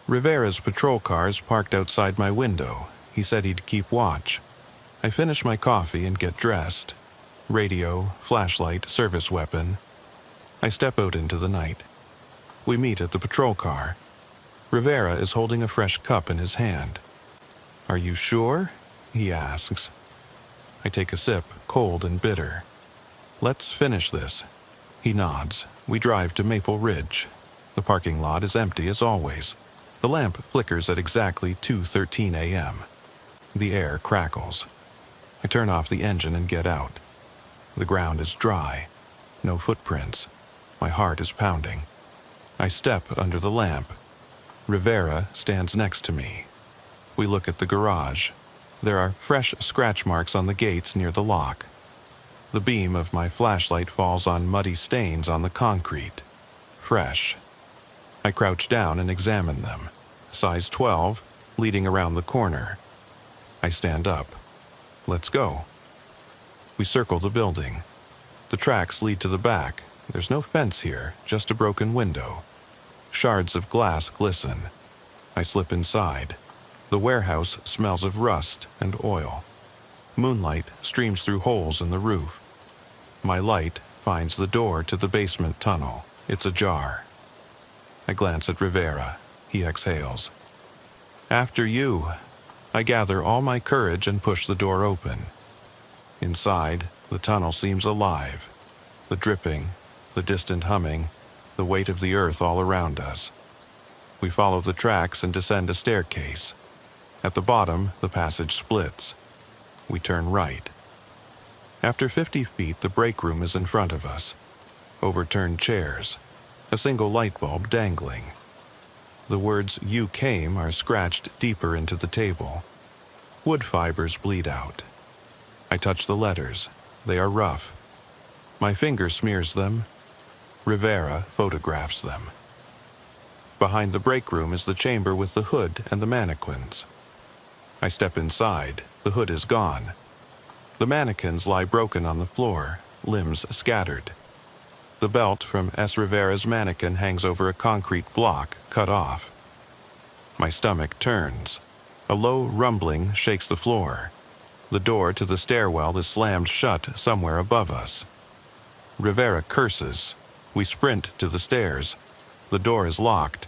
Rivera's patrol car's parked outside my window. He said he'd keep watch. I finish my coffee and get dressed. Radio, flashlight, service weapon. I step out into the night. We meet at the patrol car. Rivera is holding a fresh cup in his hand. Are you sure? He asks. I take a sip, cold and bitter. Let's finish this. He nods. We drive to Maple Ridge. The parking lot is empty as always. The lamp flickers at exactly 2:13 a.m. The air crackles. I turn off the engine and get out. The ground is dry. No footprints. My heart is pounding. I step under the lamp. Rivera stands next to me. We look at the garage. There are fresh scratch marks on the gates near the lock. The beam of my flashlight falls on muddy stains on the concrete. Fresh. I crouch down and examine them. Size 12, leading around the corner. I stand up. Let's go. We circle the building. The tracks lead to the back. There's no fence here, just a broken window. Shards of glass glisten. I slip inside. The warehouse smells of rust and oil. Moonlight streams through holes in the roof. My light finds the door to the basement tunnel. It's ajar. I glance at Rivera. He exhales. After you. I gather all my courage and push the door open. Inside, the tunnel seems alive. The dripping, the distant humming, the weight of the earth all around us. We follow the tracks and descend a staircase. At the bottom, the passage splits. We turn right. After 50 feet, the break room is in front of us. Overturned chairs. A single light bulb dangling. The words "You came" are scratched deeper into the table. Wood fibers bleed out. I touch the letters. They are rough. My finger smears them. Rivera photographs them. Behind the break room is the chamber with the hood and the mannequins. I step inside. The hood is gone. The mannequins lie broken on the floor, limbs scattered. The belt from S. Rivera's mannequin hangs over a concrete block, cut off. My stomach turns. A low rumbling shakes the floor. The door to the stairwell is slammed shut somewhere above us. Rivera curses. We sprint to the stairs. The door is locked.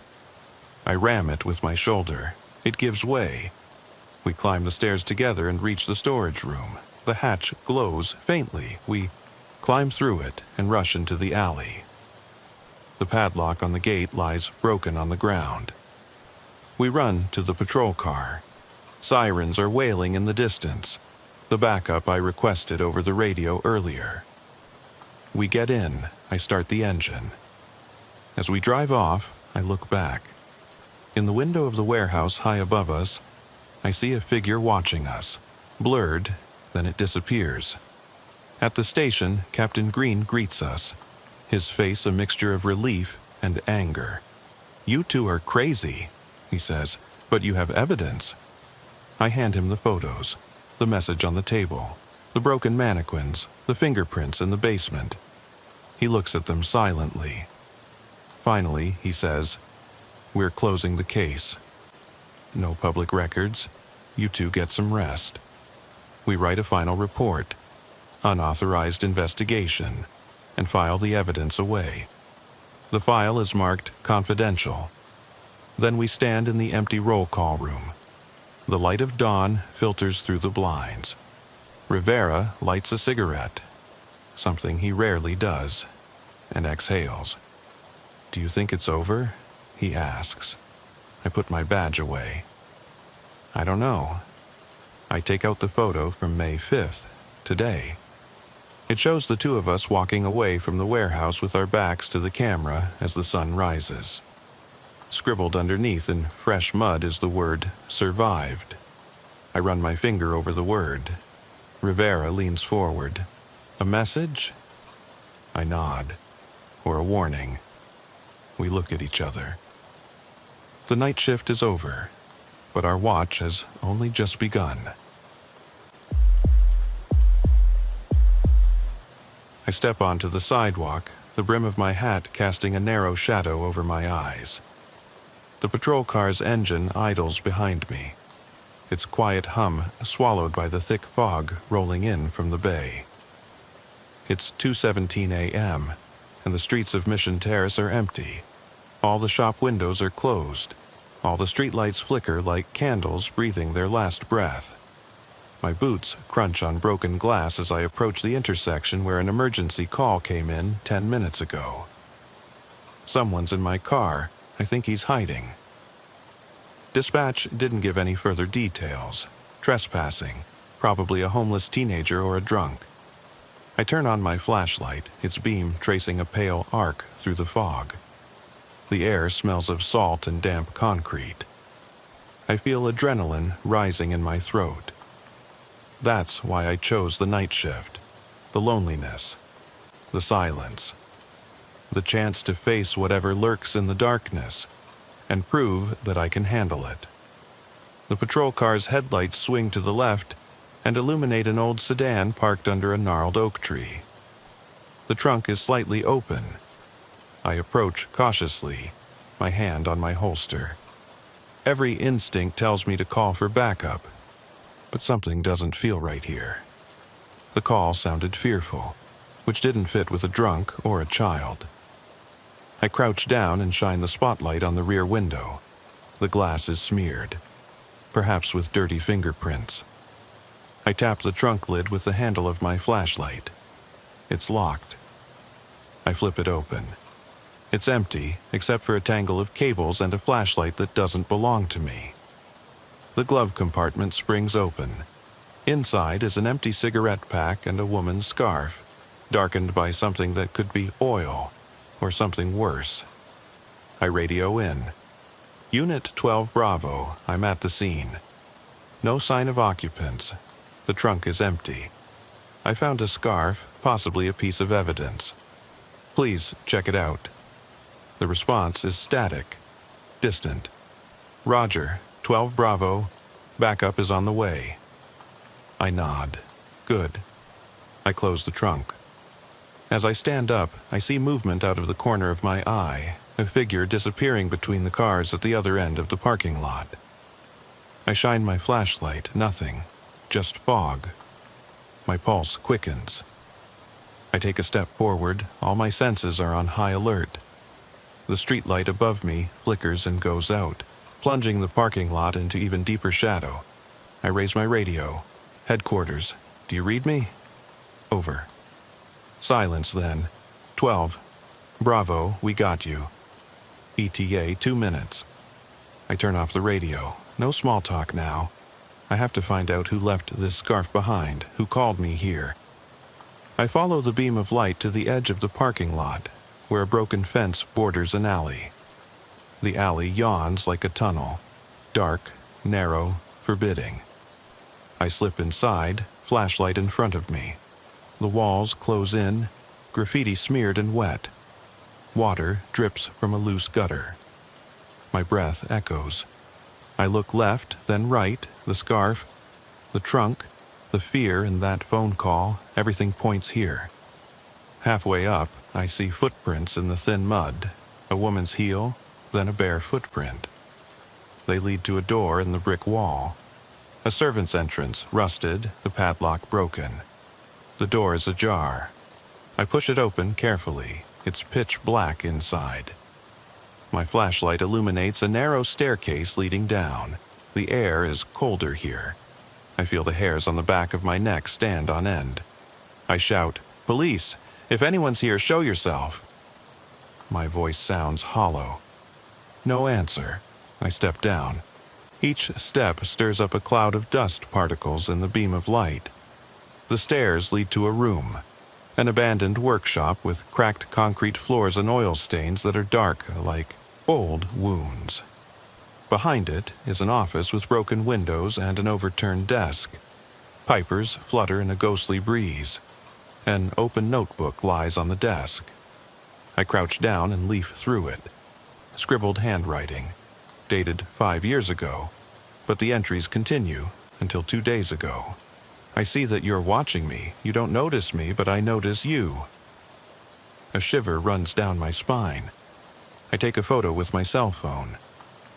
I ram it with my shoulder. It gives way. We climb the stairs together and reach the storage room. The hatch glows faintly. We climb through it and rush into the alley. The padlock on the gate lies broken on the ground. We run to the patrol car. Sirens are wailing in the distance. The backup I requested over the radio earlier. We get in. I start the engine. As we drive off, I look back. In the window of the warehouse high above us, I see a figure watching us. Blurred, then it disappears. At the station, Captain Green greets us, his face a mixture of relief and anger. "You two are crazy," he says, "but you have evidence." I hand him the photos, the message on the table, the broken mannequins, the fingerprints in the basement. He looks at them silently. Finally, he says, We're closing the case. No public records. You two get some rest. We write a final report, unauthorized investigation, and file the evidence away. The file is marked confidential. Then we stand in the empty roll call room. The light of dawn filters through the blinds. Rivera lights a cigarette, something he rarely does, and exhales. "Do you think it's over?" he asks. I put my badge away. "I don't know." I take out the photo from May 5th, today. It shows the two of us walking away from the warehouse with our backs to the camera as the sun rises. Scribbled underneath in fresh mud is the word "survived." I run my finger over the word. Rivera leans forward. "A message?" I nod. "Or a warning?" We look at each other. The night shift is over, but our watch has only just begun. I step onto the sidewalk, the brim of my hat casting a narrow shadow over my eyes. The patrol car's engine idles behind me, its quiet hum swallowed by the thick fog rolling in from the bay. It's 2:17 a.m., and the streets of Mission Terrace are empty. All the shop windows are closed. All the streetlights flicker like candles breathing their last breath. My boots crunch on broken glass as I approach the intersection where an emergency call came in 10 minutes ago. Someone's in my car. I think he's hiding. Dispatch didn't give any further details. Trespassing, probably a homeless teenager or a drunk. I turn on my flashlight, its beam tracing a pale arc through the fog. The air smells of salt and damp concrete. I feel adrenaline rising in my throat. That's why I chose the night shift. The loneliness. The silence. The chance to face whatever lurks in the darkness and prove that I can handle it. The patrol car's headlights swing to the left and illuminate an old sedan parked under a gnarled oak tree. The trunk is slightly open. I approach cautiously, my hand on my holster. Every instinct tells me to call for backup, but something doesn't feel right here. The call sounded fearful, which didn't fit with a drunk or a child. I crouch down and shine the spotlight on the rear window. The glass is smeared, perhaps with dirty fingerprints. I tap the trunk lid with the handle of my flashlight. It's locked. I flip it open. It's empty, except for a tangle of cables and a flashlight that doesn't belong to me. The glove compartment springs open. Inside is an empty cigarette pack and a woman's scarf, darkened by something that could be oil, or something worse. I radio in. Unit 12 Bravo, I'm at the scene. No sign of occupants. The trunk is empty. I found a scarf, possibly a piece of evidence. Please check it out. The response is static, distant. Roger, 12 Bravo, backup is on the way. I nod. Good. I close the trunk. As I stand up, I see movement out of the corner of my eye, a figure disappearing between the cars at the other end of the parking lot. I shine my flashlight, nothing, just fog. My pulse quickens. I take a step forward, all my senses are on high alert. The streetlight above me flickers and goes out, plunging the parking lot into even deeper shadow. I raise my radio. Headquarters, do you read me? Over. Silence then. 12. Bravo, we got you. ETA 2 minutes. I turn off the radio. No small talk now. I have to find out who left this scarf behind, who called me here. I follow the beam of light to the edge of the parking lot, where a broken fence borders an alley. The alley yawns like a tunnel, dark, narrow, forbidding. I slip inside, flashlight in front of me. The walls close in, graffiti smeared and wet. Water drips from a loose gutter. My breath echoes. I look left, then right, the scarf, the trunk, the fear in that phone call, everything points here. Halfway up, I see footprints in the thin mud, a woman's heel, then a bare footprint. They lead to a door in the brick wall. A servant's entrance, rusted, the padlock broken. The door is ajar. I push it open carefully. It's pitch black inside. My flashlight illuminates a narrow staircase leading down. The air is colder here. I feel the hairs on the back of my neck stand on end. I shout, "Police! If anyone's here, show yourself!" My voice sounds hollow. No answer. I step down. Each step stirs up a cloud of dust particles in the beam of light. The stairs lead to a room, an abandoned workshop with cracked concrete floors and oil stains that are dark like old wounds. Behind it is an office with broken windows and an overturned desk. Pipers flutter in a ghostly breeze. An open notebook lies on the desk. I crouch down and leaf through it. Scribbled handwriting, dated 5 years ago, but the entries continue until 2 days ago. I see that you're watching me. You don't notice me, but I notice you. A shiver runs down my spine. I take a photo with my cell phone.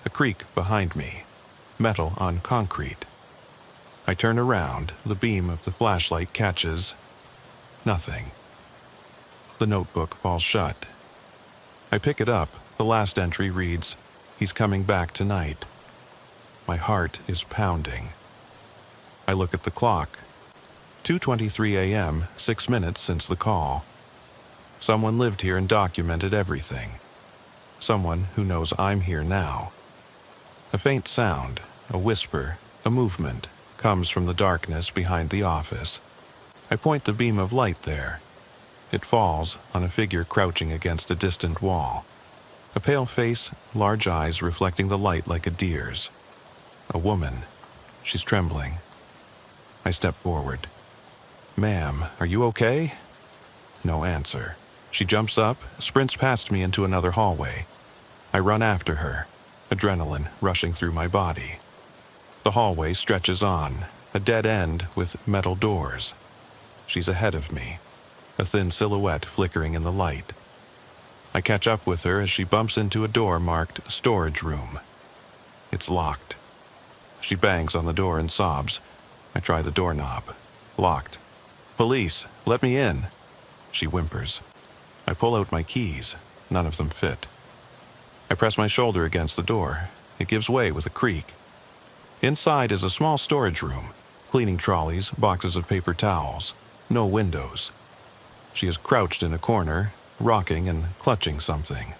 A creak behind me. Metal on concrete. I turn around. The beam of the flashlight catches nothing. The notebook falls shut. I pick it up. The last entry reads, "He's coming back tonight." My heart is pounding. I look at the clock. 2:23 a.m., 6 minutes since the call. Someone lived here and documented everything. Someone who knows I'm here now. A faint sound, a whisper, a movement, comes from the darkness behind the office. I point the beam of light there. It falls on a figure crouching against a distant wall. A pale face, large eyes reflecting the light like a deer's. A woman. She's trembling. I step forward. "Ma'am, are you okay?" No answer. She jumps up, sprints past me into another hallway. I run after her, adrenaline rushing through my body. The hallway stretches on, a dead end with metal doors. She's ahead of me, a thin silhouette flickering in the light. I catch up with her as she bumps into a door marked storage room. It's locked. She bangs on the door and sobs. I try the doorknob. Locked. "Police, let me in." She whimpers. I pull out my keys. None of them fit. I press my shoulder against the door. It gives way with a creak. Inside is a small storage room. Cleaning trolleys, boxes of paper towels. No windows. She is crouched in a corner, rocking and clutching something.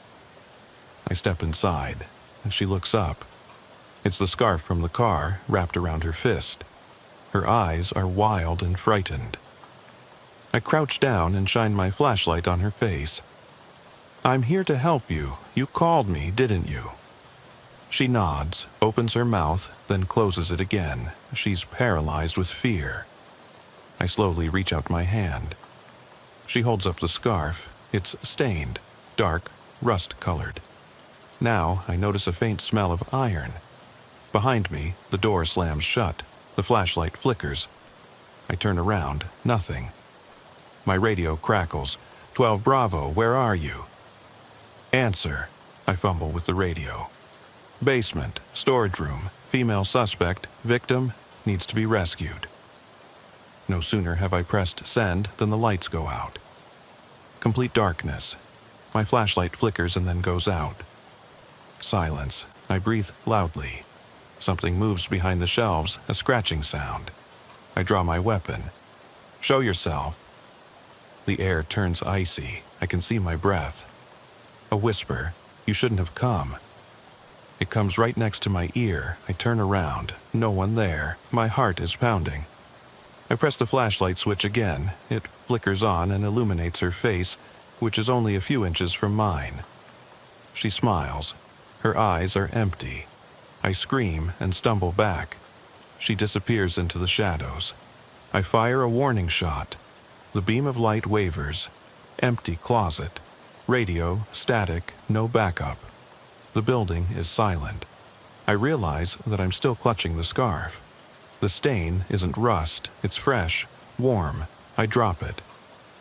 I step inside. She looks up. It's the scarf from the car wrapped around her fist. Her eyes are wild and frightened. I crouch down and shine my flashlight on her face. "I'm here to help you. You called me, didn't you?" She nods, opens her mouth, then closes it again. She's paralyzed with fear. I slowly reach out my hand. She holds up the scarf. It's stained, dark, rust-colored. Now I notice a faint smell of iron. Behind me, the door slams shut. The flashlight flickers. I turn around. Nothing. My radio crackles. 12 Bravo, where are you? Answer. I fumble with the radio. Basement, storage room, female suspect, victim, needs to be rescued. No sooner have I pressed send than the lights go out. Complete darkness. My flashlight flickers and then goes out. Silence. I breathe loudly. Something moves behind the shelves, a scratching sound. I draw my weapon. "Show yourself." The air turns icy. I can see my breath. A whisper. "You shouldn't have come." It comes right next to my ear. I turn around. No one there. My heart is pounding. I press the flashlight switch again. It flickers on and illuminates her face, which is only a few inches from mine. She smiles. Her eyes are empty. I scream and stumble back. She disappears into the shadows. I fire a warning shot. The beam of light wavers. Empty closet. Radio, static, no backup. The building is silent. I realize that I'm still clutching the scarf. The stain isn't rust, it's fresh, warm. I drop it.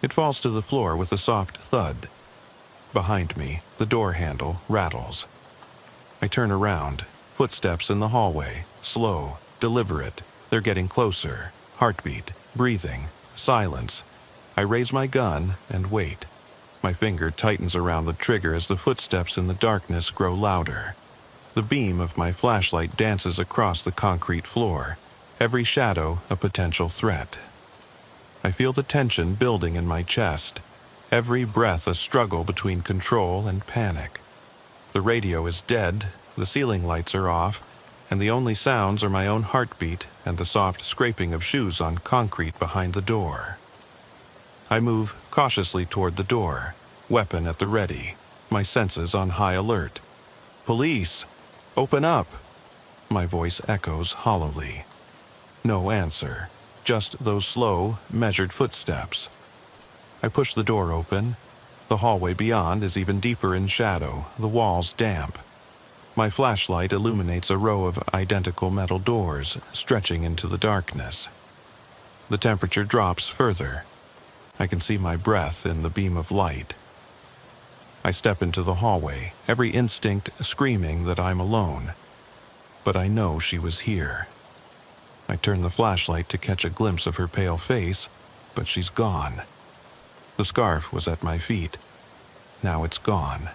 It falls to the floor with a soft thud. Behind me, the door handle rattles. I turn around. Footsteps in the hallway. Slow, deliberate. They're getting closer. Heartbeat, breathing, silence. I raise my gun and wait. My finger tightens around the trigger as the footsteps in the darkness grow louder. The beam of my flashlight dances across the concrete floor, every shadow a potential threat. I feel the tension building in my chest, every breath a struggle between control and panic. The radio is dead, the ceiling lights are off, and the only sounds are my own heartbeat and the soft scraping of shoes on concrete behind the door. I move cautiously toward the door, weapon at the ready, my senses on high alert. "Police! Open up!" My voice echoes hollowly. No answer, just those slow, measured footsteps. I push the door open. The hallway beyond is even deeper in shadow, the walls damp. My flashlight illuminates a row of identical metal doors stretching into the darkness. The temperature drops further. I can see my breath in the beam of light. I step into the hallway, every instinct screaming that I'm alone. But I know she was here. I turn the flashlight to catch a glimpse of her pale face, but she's gone. The scarf was at my feet. Now it's gone.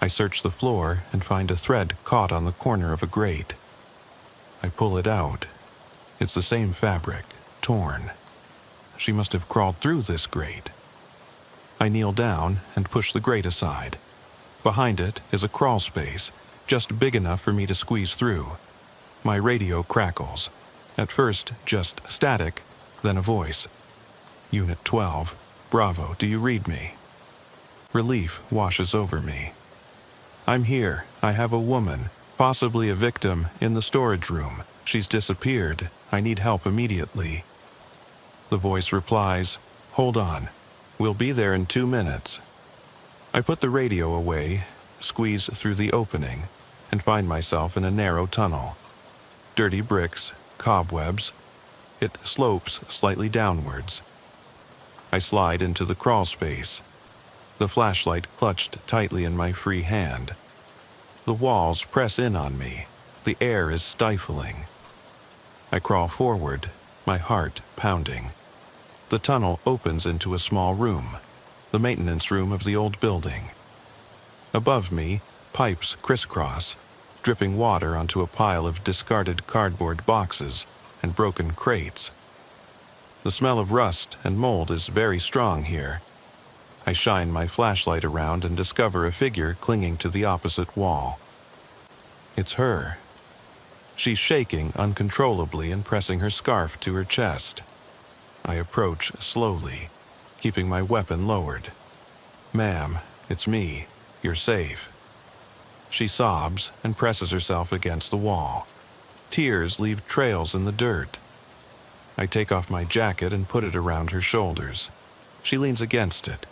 I search the floor and find a thread caught on the corner of a grate. I pull it out. It's the same fabric, torn. She must have crawled through this grate. I kneel down and push the grate aside. Behind it is a crawl space, just big enough for me to squeeze through. My radio crackles. At first, just static, then a voice. "Unit 12, Bravo, do you read me?" Relief washes over me. "I'm here. I have a woman, possibly a victim, in the storage room. She's disappeared. I need help immediately." The voice replies, "Hold on. We'll be there in 2 minutes." I put the radio away, squeeze through the opening, and find myself in a narrow tunnel. Dirty bricks, cobwebs. It slopes slightly downwards. I slide into the crawl space, the flashlight clutched tightly in my free hand. The walls press in on me. The air is stifling. I crawl forward, my heart pounding. The tunnel opens into a small room, the maintenance room of the old building. Above me, pipes crisscross, dripping water onto a pile of discarded cardboard boxes and broken crates. The smell of rust and mold is very strong here. I shine my flashlight around and discover a figure clinging to the opposite wall. It's her. She's shaking uncontrollably and pressing her scarf to her chest. I approach slowly, keeping my weapon lowered. "Ma'am, it's me. You're safe." She sobs and presses herself against the wall. Tears leave trails in the dirt. I take off my jacket and put it around her shoulders. She leans against it.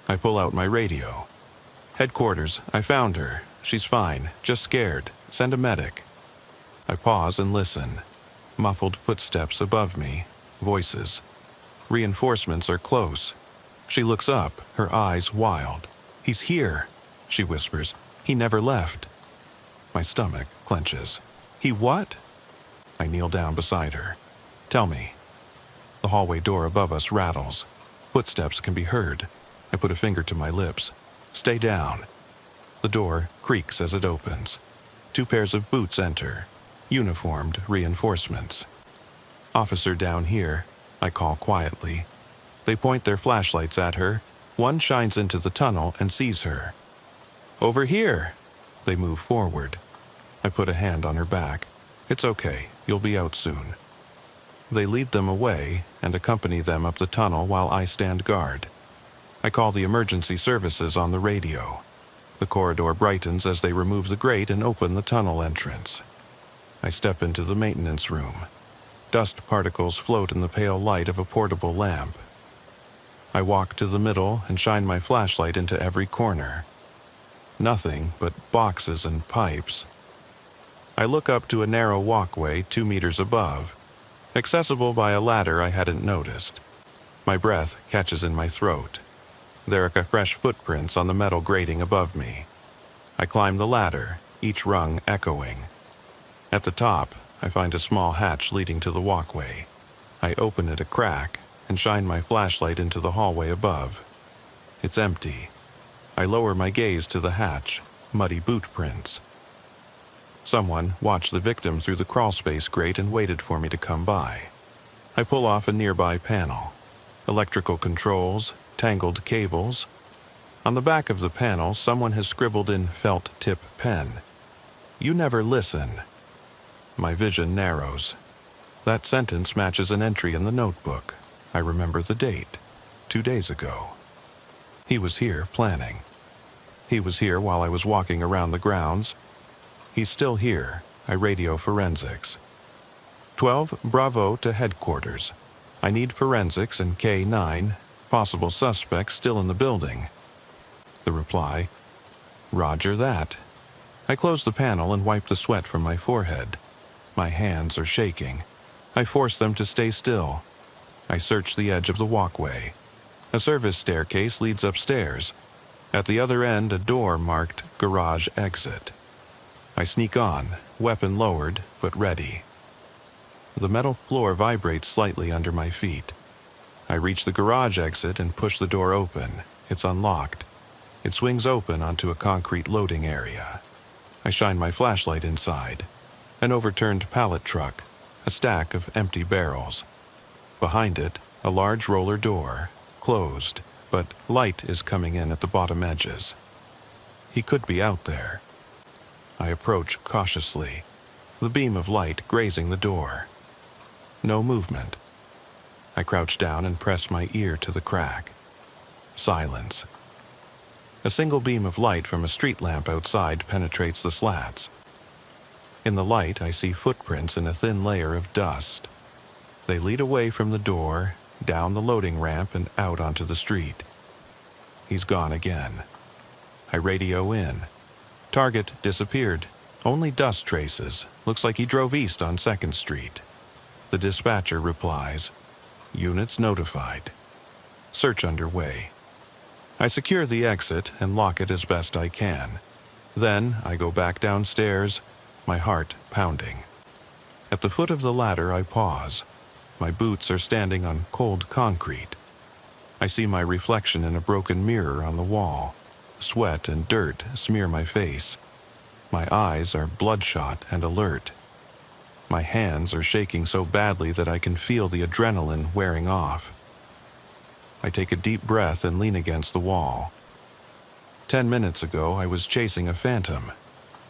I pull out my radio. "Headquarters, I found her. She's fine, just scared. Send a medic." I pause and listen. Muffled footsteps above me, voices. Reinforcements are close. She looks up, her eyes wild. "He's here," she whispers. "He never left." My stomach clenches. "He what?" I kneel down beside her. "Tell me." The hallway door above us rattles. Footsteps can be heard. I put a finger to my lips. "Stay down." The door creaks as it opens. 2 pairs of boots enter. Uniformed reinforcements. "Officer down here," I call quietly. They point their flashlights at her. One shines into the tunnel and sees her. "Over here!" They move forward. I put a hand on her back. "It's okay. You'll be out soon." They lead them away and accompany them up the tunnel while I stand guard. I call the emergency services on the radio. The corridor brightens as they remove the grate and open the tunnel entrance. I step into the maintenance room. Dust particles float in the pale light of a portable lamp. I walk to the middle and shine my flashlight into every corner. Nothing but boxes and pipes. I look up to a narrow walkway 2 meters above, accessible by a ladder I hadn't noticed. My breath catches in my throat. There are fresh footprints on the metal grating above me. I climb the ladder, each rung echoing. At the top, I find a small hatch leading to the walkway. I open it a crack and shine my flashlight into the hallway above. It's empty. I lower my gaze to the hatch, muddy boot prints. Someone watched the victim through the crawlspace grate and waited for me to come by. I pull off a nearby panel. Electrical controls, tangled cables. On the back of the panel, someone has scribbled in felt-tip pen, "You never listen." My vision narrows. That sentence matches an entry in the notebook. I remember the date, 2 days ago. He was here planning. He was here while I was walking around the grounds. He's still here. I radio forensics. 12 Bravo to headquarters. I need forensics and K9, possible suspects still in the building. The reply, "Roger that." I close the panel and wipe the sweat from my forehead. My hands are shaking. I force them to stay still. I search the edge of the walkway. A service staircase leads upstairs. At the other end, a door marked garage exit. I sneak on, weapon lowered, but ready. The metal floor vibrates slightly under my feet. I reach the garage exit and push the door open. It's unlocked. It swings open onto a concrete loading area. I shine my flashlight inside. An overturned pallet truck, a stack of empty barrels. Behind it, a large roller door, closed, but light is coming in at the bottom edges. He could be out there. I approach cautiously, the beam of light grazing the door. No movement. I crouch down and press my ear to the crack. Silence. A single beam of light from a street lamp outside penetrates the slats. In the light, I see footprints in a thin layer of dust. They lead away from the door, down the loading ramp, and out onto the street. He's gone again. I radio in. Target disappeared. Only dust traces. Looks like he drove east on 2nd Street. The dispatcher replies, "Units notified. Search underway." I secure the exit and lock it as best I can. Then I go back downstairs, my heart pounding. At the foot of the ladder, I pause. My boots are standing on cold concrete. I see my reflection in a broken mirror on the wall. Sweat and dirt smear my face. My eyes are bloodshot and alert. My hands are shaking so badly that I can feel the adrenaline wearing off. I take a deep breath and lean against the wall. 10 minutes ago, I was chasing a phantom.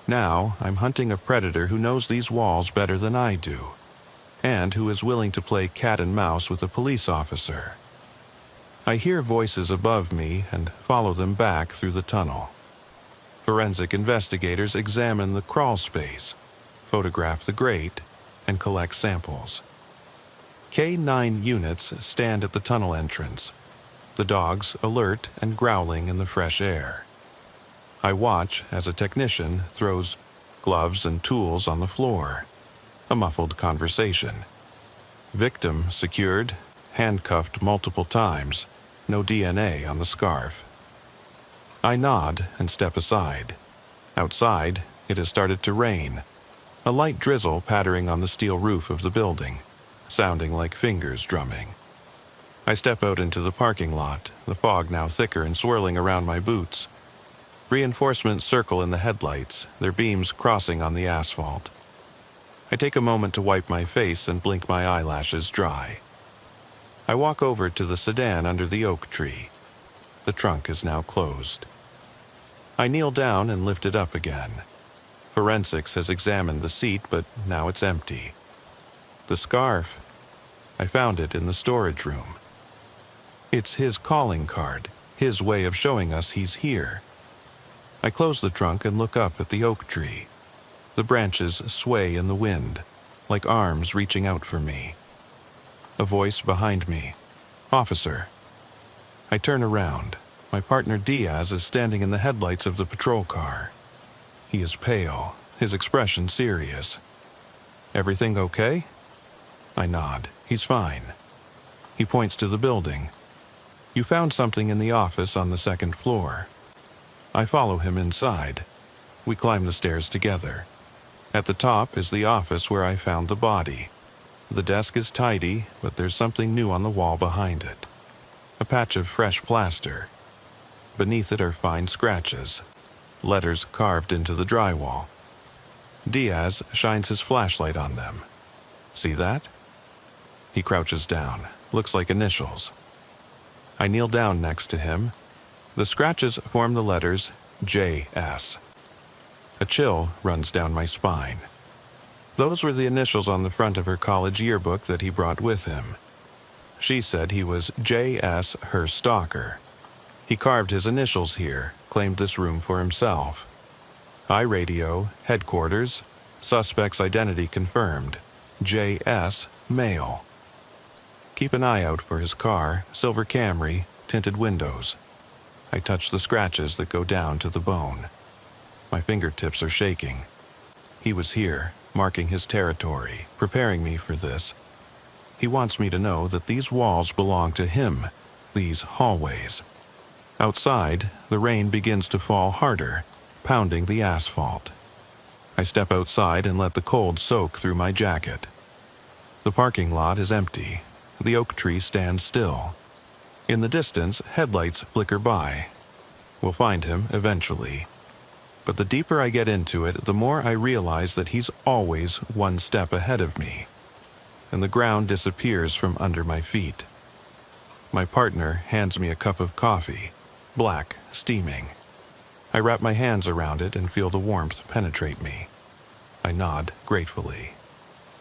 Now, I'm hunting a predator who knows these walls better than I do, and who is willing to play cat and mouse with a police officer. I hear voices above me and follow them back through the tunnel. Forensic investigators examine the crawl space, photograph the grate, and collect samples. K9 units stand at the tunnel entrance, the dogs alert and growling in the fresh air. I watch as a technician throws gloves and tools on the floor. A muffled conversation. Victim secured, handcuffed multiple times, no DNA on the scarf. I nod and step aside. Outside, it has started to rain, a light drizzle pattering on the steel roof of the building, sounding like fingers drumming. I step out into the parking lot, the fog now thicker and swirling around my boots. Reinforcements circle in the headlights, their beams crossing on the asphalt. I take a moment to wipe my face and blink my eyelashes dry. I walk over to the sedan under the oak tree. The trunk is now closed. I kneel down and lift it up again. Forensics has examined the seat, but now it's empty. The scarf. I found it in the storage room. It's his calling card, his way of showing us he's here. I close the trunk and look up at the oak tree. The branches sway in the wind, like arms reaching out for me. A voice behind me. "Officer." I turn around. My partner Diaz is standing in the headlights of the patrol car. He is pale, his expression serious. "Everything okay?" I nod. "He's fine." He points to the building. "You found something in the office on the 2nd floor." I follow him inside. We climb the stairs together. At the top is the office where I found the body. The desk is tidy, but there's something new on the wall behind it. A patch of fresh plaster. Beneath it are fine scratches, letters carved into the drywall. Diaz shines his flashlight on them. See that? He crouches down. Looks like initials. I kneel down next to him. The scratches form the letters JS. A chill runs down my spine. Those were the initials on the front of her college yearbook that he brought with him. She said he was J.S., her stalker. He carved his initials here, claimed this room for himself. I radio, headquarters, suspect's identity confirmed. J.S., male. Keep an eye out for his car, silver Camry, tinted windows. I touch the scratches that go down to the bone. My fingertips are shaking. He was here, marking his territory, preparing me for this. He wants me to know that these walls belong to him, these hallways. Outside, the rain begins to fall harder, pounding the asphalt. I step outside and let the cold soak through my jacket. The parking lot is empty. The oak tree stands still. In the distance, headlights flicker by. We'll find him eventually. But the deeper I get into it, the more I realize that he's always one step ahead of me, and the ground disappears from under my feet. My partner hands me a cup of coffee, black, steaming. I wrap my hands around it and feel the warmth penetrate me. I nod gratefully.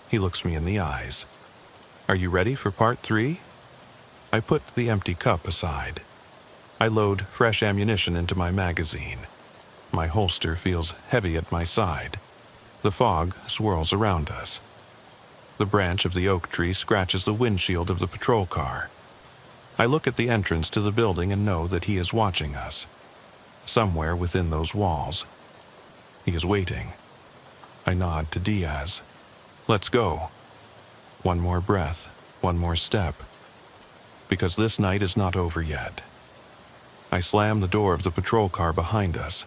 He looks me in the eyes. Are you ready for part 3? I put the empty cup aside. I load fresh ammunition into my magazine. My holster feels heavy at my side. The fog swirls around us. The branch of the oak tree scratches the windshield of the patrol car. I look at the entrance to the building and know that he is watching us. Somewhere within those walls. He is waiting. I nod to Diaz. Let's go. One more breath, one more step. Because this night is not over yet. I slam the door of the patrol car behind us.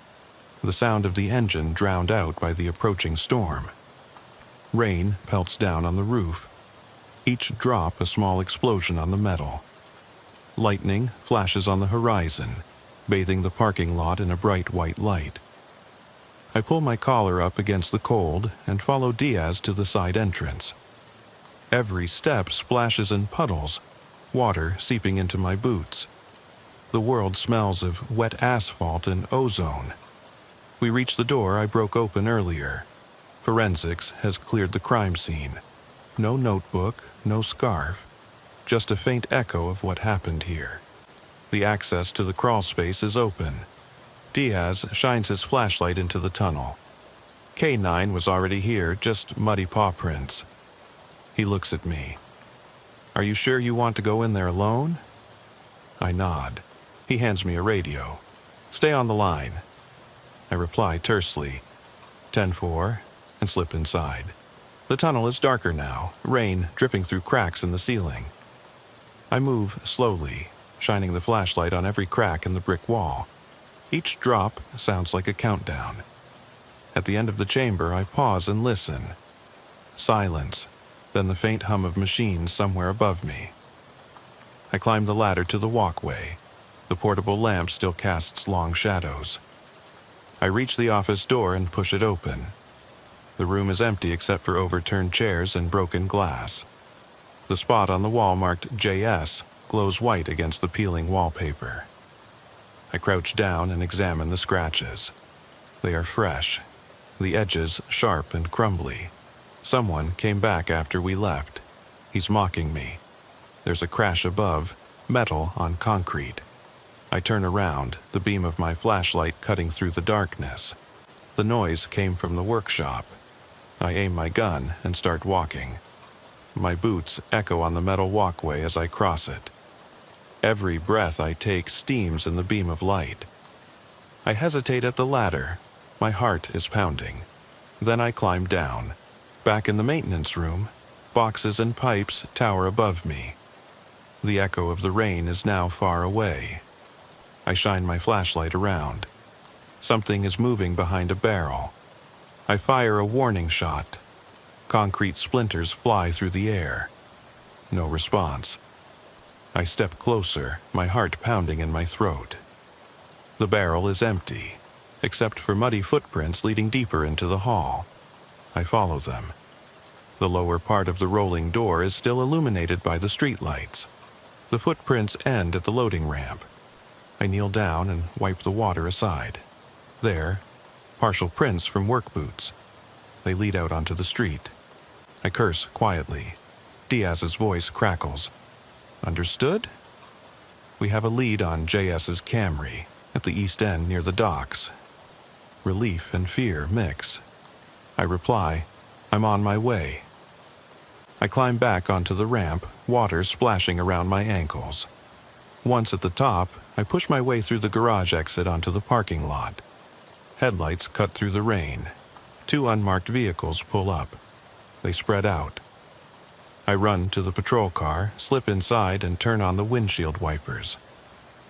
The sound of the engine drowned out by the approaching storm. Rain pelts down on the roof. Each drop a small explosion on the metal. Lightning flashes on the horizon, bathing the parking lot in a bright white light. I pull my collar up against the cold and follow Diaz to the side entrance. Every step splashes in puddles, water seeping into my boots. The world smells of wet asphalt and ozone. We reach the door I broke open earlier. Forensics has cleared the crime scene. No notebook, no scarf, just a faint echo of what happened here. The access to the crawl space is open. Diaz shines his flashlight into the tunnel. K9 was already here, just muddy paw prints. He looks at me. Are you sure you want to go in there alone? I nod. He hands me a radio. Stay on the line. I reply tersely, 10-4, and slip inside. The tunnel is darker now, rain dripping through cracks in the ceiling. I move slowly, shining the flashlight on every crack in the brick wall. Each drop sounds like a countdown. At the end of the chamber, I pause and listen. Silence, then the faint hum of machines somewhere above me. I climb the ladder to the walkway. The portable lamp still casts long shadows. I reach the office door and push it open. The room is empty except for overturned chairs and broken glass. The spot on the wall marked JS glows white against the peeling wallpaper. I crouch down and examine the scratches. They are fresh, the edges sharp and crumbly. Someone came back after we left. He's mocking me. There's a crash above, metal on concrete. I turn around, the beam of my flashlight cutting through the darkness. The noise came from the workshop. I aim my gun and start walking. My boots echo on the metal walkway as I cross it. Every breath I take steams in the beam of light. I hesitate at the ladder. My heart is pounding. Then I climb down. Back in the maintenance room, boxes and pipes tower above me. The echo of the rain is now far away. I shine my flashlight around. Something is moving behind a barrel. I fire a warning shot. Concrete splinters fly through the air. No response. I step closer, my heart pounding in my throat. The barrel is empty, except for muddy footprints leading deeper into the hall. I follow them. The lower part of the rolling door is still illuminated by the streetlights. The footprints end at the loading ramp. I kneel down and wipe the water aside. There, partial prints from work boots. They lead out onto the street. I curse quietly. Diaz's voice crackles. Understood? We have a lead on JS's Camry at the East End near the docks. Relief and fear mix. I reply, I'm on my way. I climb back onto the ramp, water splashing around my ankles. Once at the top, I push my way through the garage exit onto the parking lot. Headlights cut through the rain. 2 unmarked vehicles pull up. They spread out. I run to the patrol car, slip inside, and turn on the windshield wipers.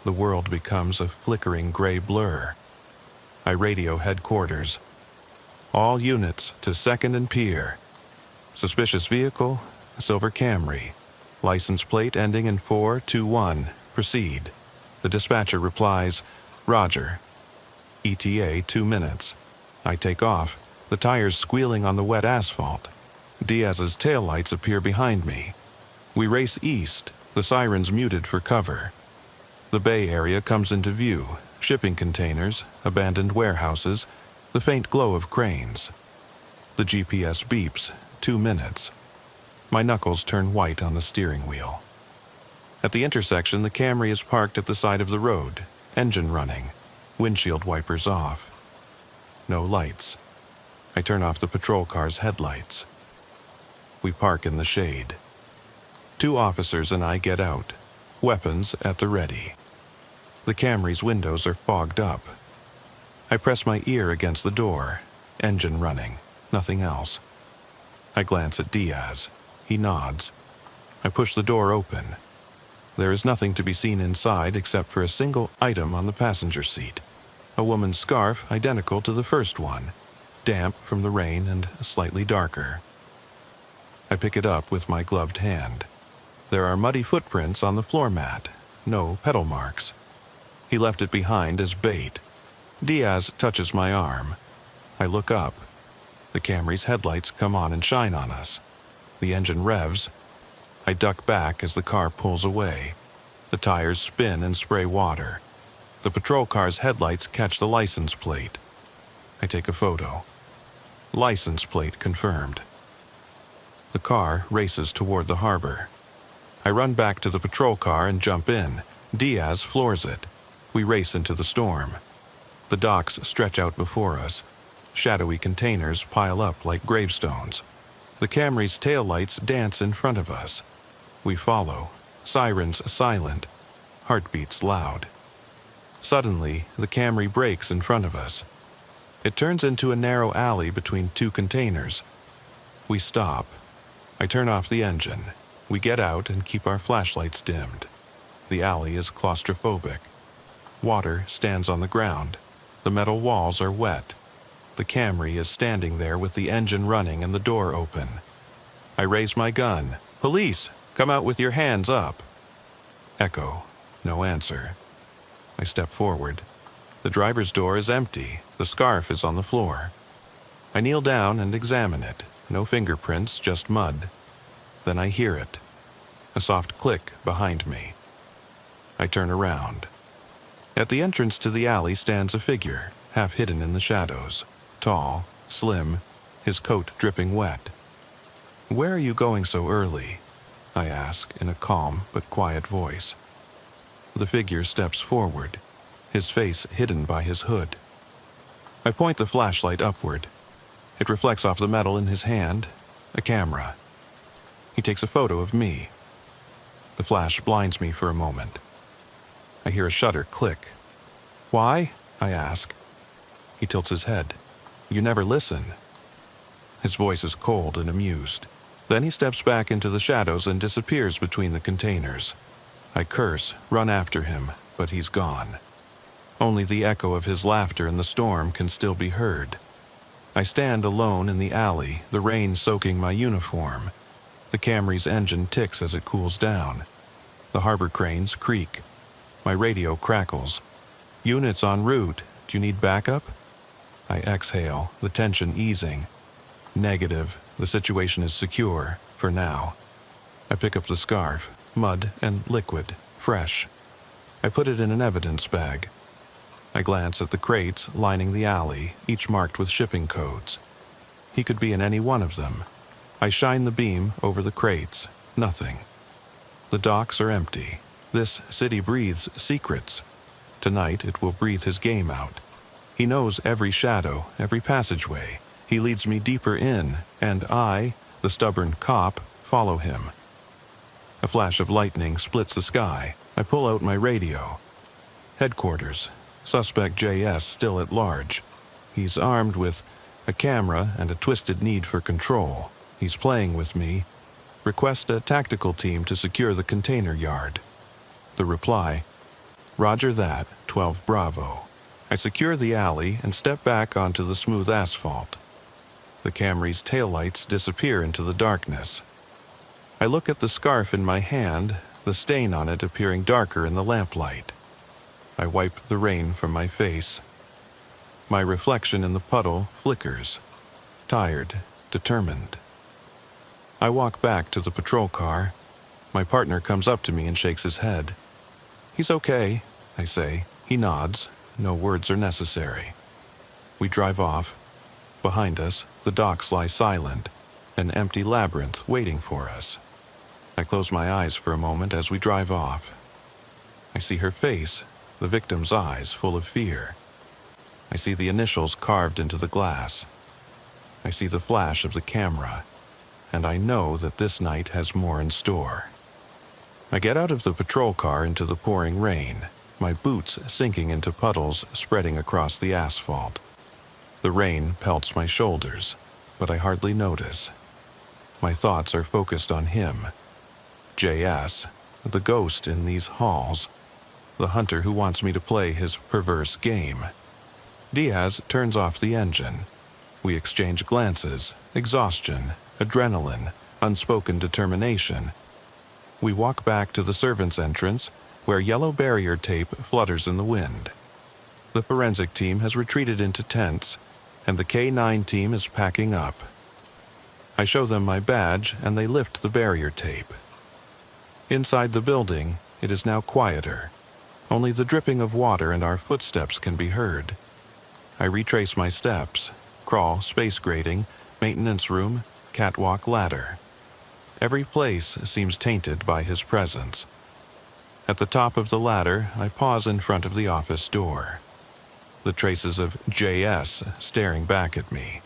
The world becomes a flickering gray blur. I radio headquarters. All units to 2nd and Pier. Suspicious vehicle, silver Camry. License plate ending in 421. Proceed. The dispatcher replies, Roger. ETA 2 minutes. I take off, the tires squealing on the wet asphalt. Diaz's taillights appear behind me. We race east, the sirens muted for cover. The Bay Area comes into view, shipping containers, abandoned warehouses, the faint glow of cranes. The GPS beeps, 2 minutes. My knuckles turn white on the steering wheel. At the intersection, the Camry is parked at the side of the road, engine running, windshield wipers off. No lights. I turn off the patrol car's headlights. We park in the shade. 2 officers and I get out, weapons at the ready. The Camry's windows are fogged up. I press my ear against the door, engine running, nothing else. I glance at Diaz. He nods. I push the door open. There is nothing to be seen inside except for a single item on the passenger seat. A woman's scarf identical to the first one, damp from the rain and slightly darker. I pick it up with my gloved hand. There are muddy footprints on the floor mat, no pedal marks. He left it behind as bait. Diaz touches my arm. I look up. The Camry's headlights come on and shine on us. The engine revs. I duck back as the car pulls away. The tires spin and spray water. The patrol car's headlights catch the license plate. I take a photo. License plate confirmed. The car races toward the harbor. I run back to the patrol car and jump in. Diaz floors it. We race into the storm. The docks stretch out before us. Shadowy containers pile up like gravestones. The Camry's taillights dance in front of us. We follow, sirens silent, heartbeats loud. Suddenly, the Camry brakes in front of us. It turns into a narrow alley between 2 containers. We stop. I turn off the engine. We get out and keep our flashlights dimmed. The alley is claustrophobic. Water stands on the ground. The metal walls are wet. The Camry is standing there with the engine running and the door open. I raise my gun. Police! Come out with your hands up. Echo. No answer. I step forward. The driver's door is empty. The scarf is on the floor. I kneel down and examine it. No fingerprints, just mud. Then I hear it. A soft click behind me. I turn around. At the entrance to the alley stands a figure, half hidden in the shadows. Tall, slim, his coat dripping wet. Where are you going so early? I ask in a calm but quiet voice. The figure steps forward, his face hidden by his hood. I point the flashlight upward. It reflects off the metal in his hand, a camera. He takes a photo of me. The flash blinds me for a moment. I hear a shutter click. Why? I ask. He tilts his head. You never listen. His voice is cold and amused. Then he steps back into the shadows and disappears between the containers. I curse, run after him, but he's gone. Only the echo of his laughter in the storm can still be heard. I stand alone in the alley, the rain soaking my uniform. The Camry's engine ticks as it cools down. The harbor cranes creak. My radio crackles. "Units en route. Do you need backup?" I exhale, the tension easing. Negative. The situation is secure, for now. I pick up the scarf, mud and liquid, fresh. I put it in an evidence bag. I glance at the crates lining the alley, each marked with shipping codes. He could be in any one of them. I shine the beam over the crates. Nothing. The docks are empty. This city breathes secrets. Tonight it will breathe his game out. He knows every shadow, every passageway. He leads me deeper in, and I, the stubborn cop, follow him. A flash of lightning splits the sky. I pull out my radio. Headquarters. Suspect JS still at large. He's armed with a camera and a twisted need for control. He's playing with me. Request a tactical team to secure the container yard. The reply, "Roger that, 12 Bravo." I secure the alley and step back onto the smooth asphalt. The Camry's taillights disappear into the darkness. I look at the scarf in my hand, the stain on it appearing darker in the lamplight. I wipe the rain from my face. My reflection in the puddle flickers. Tired, determined. I walk back to the patrol car. My partner comes up to me and shakes his head. "He's okay," I say. He nods. No words are necessary. We drive off. Behind us, the docks lie silent, an empty labyrinth waiting for us. I close my eyes for a moment as we drive off. I see her face, the victim's eyes full of fear. I see the initials carved into the glass. I see the flash of the camera, and I know that this night has more in store. I get out of the patrol car into the pouring rain, my boots sinking into puddles spreading across the asphalt. The rain pelts my shoulders, but I hardly notice. My thoughts are focused on him. JS, the ghost in these halls, the hunter who wants me to play his perverse game. Diaz turns off the engine. We exchange glances, exhaustion, adrenaline, unspoken determination. We walk back to the servants' entrance, where yellow barrier tape flutters in the wind. The forensic team has retreated into tents, and the K9 team is packing up. I show them my badge, and they lift the barrier tape. Inside the building, it is now quieter. Only the dripping of water and our footsteps can be heard. I retrace my steps, crawl, space grating, maintenance room, catwalk ladder. Every place seems tainted by his presence. At the top of the ladder, I pause in front of the office door. The traces of JS staring back at me.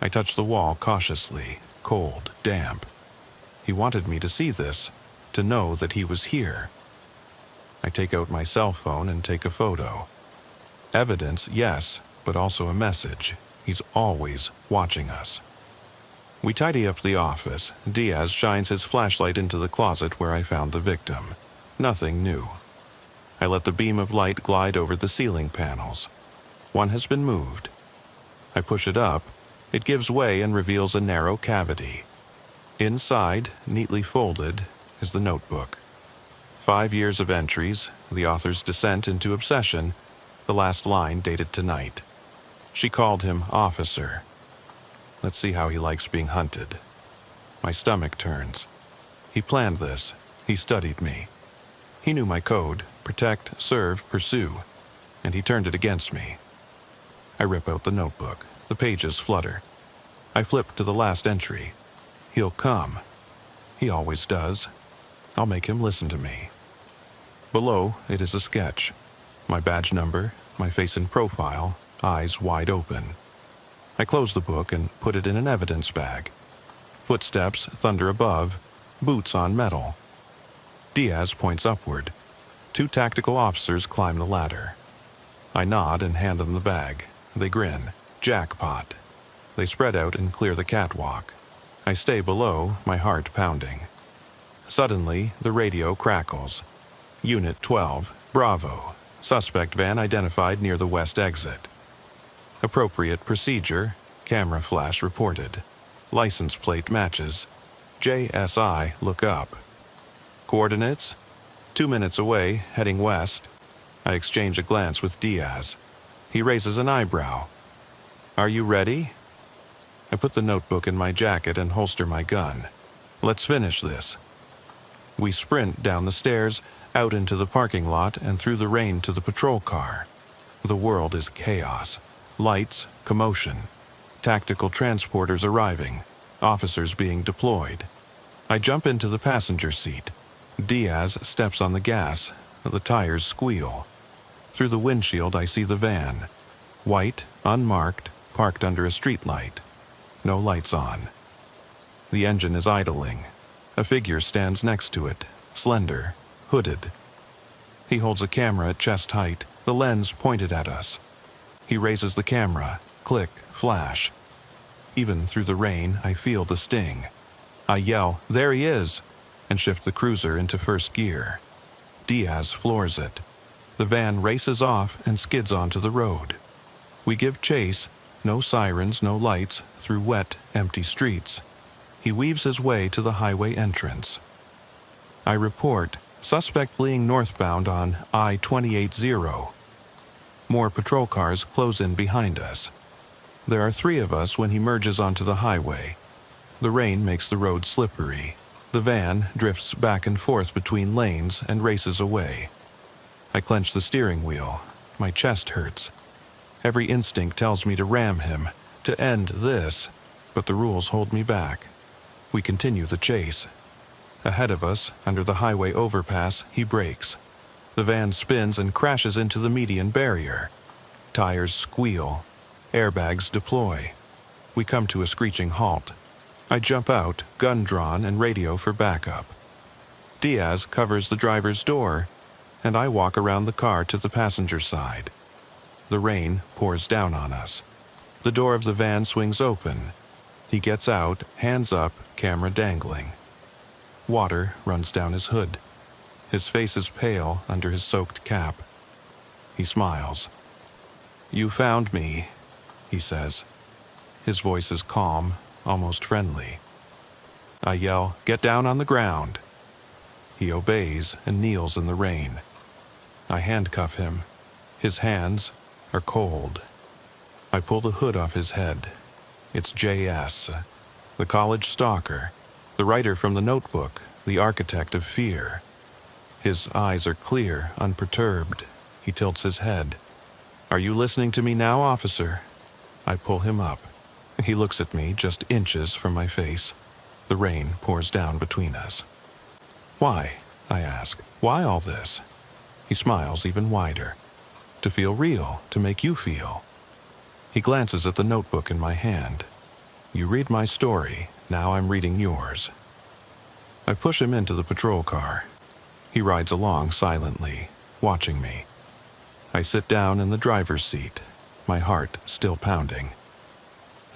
I touch the wall cautiously, cold, damp. He wanted me to see this, to know that he was here. I take out my cell phone and take a photo. Evidence, yes, but also a message. He's always watching us. We tidy up the office. Diaz shines his flashlight into the closet where I found the victim. Nothing new. I let the beam of light glide over the ceiling panels. One has been moved. I push it up. It gives way and reveals a narrow cavity. Inside, neatly folded, is the notebook. 5 years of entries, the author's descent into obsession, the last line dated tonight. She called him officer. Let's see how he likes being hunted. My stomach turns. He planned this. He studied me. He knew my code, protect, serve, pursue, and he turned it against me. I rip out the notebook. The pages flutter. I flip to the last entry. He'll come. He always does. I'll make him listen to me. Below, it is a sketch. My badge number, my face in profile, eyes wide open. I close the book and put it in an evidence bag. Footsteps thunder above, boots on metal. Diaz points upward. 2 tactical officers climb the ladder. I nod and hand them the bag. They grin. Jackpot. They spread out and clear the catwalk. I stay below, my heart pounding. Suddenly, the radio crackles. Unit 12, Bravo. Suspect van identified near the west exit. Appropriate procedure, camera flash reported. License plate matches. JSI look up. Coordinates? 2 minutes away, heading west. I exchange a glance with Diaz. He raises an eyebrow. Are you ready? I put the notebook in my jacket and holster my gun. Let's finish this. We sprint down the stairs, out into the parking lot, and through the rain to the patrol car. The world is chaos. Lights, commotion. Tactical transporters arriving. Officers being deployed. I jump into the passenger seat. Diaz steps on the gas. The tires squeal. Through the windshield I see the van. White, unmarked, parked under a streetlight. No lights on. The engine is idling. A figure stands next to it, slender, hooded. He holds a camera at chest height, the lens pointed at us. He raises the camera, click, flash. Even through the rain, I feel the sting. I yell, "There he is!" and shift the cruiser into first gear. Diaz floors it. The van races off and skids onto the road. We give chase, no sirens, no lights, through wet, empty streets. He weaves his way to the highway entrance. I report, suspect fleeing northbound on I-280. More patrol cars close in behind us. There are 3 of us when he merges onto the highway. The rain makes the road slippery. The van drifts back and forth between lanes and races away. I clench the steering wheel. My chest hurts. Every instinct tells me to ram him, to end this, but the rules hold me back. We continue the chase. Ahead of us, under the highway overpass, he brakes. The van spins and crashes into the median barrier. Tires squeal. Airbags deploy. We come to a screeching halt. I jump out, gun drawn, and radio for backup. Diaz covers the driver's door, and I walk around the car to the passenger side. The rain pours down on us. The door of the van swings open. He gets out, hands up, camera dangling. Water runs down his hood. His face is pale under his soaked cap. He smiles. "You found me," he says. His voice is calm, almost friendly. I yell, "Get down on the ground." He obeys and kneels in the rain. I handcuff him. His hands are cold. I pull the hood off his head. It's J.S., the college stalker, the writer from the notebook, the architect of fear. His eyes are clear, unperturbed. He tilts his head. "Are you listening to me now, officer?" I pull him up. He looks at me just inches from my face. The rain pours down between us. "Why?" I ask. "Why all this?" He smiles even wider. "To feel real, to make you feel." He glances at the notebook in my hand. "You read my story, now I'm reading yours." I push him into the patrol car. He rides along silently, watching me. I sit down in the driver's seat, my heart still pounding.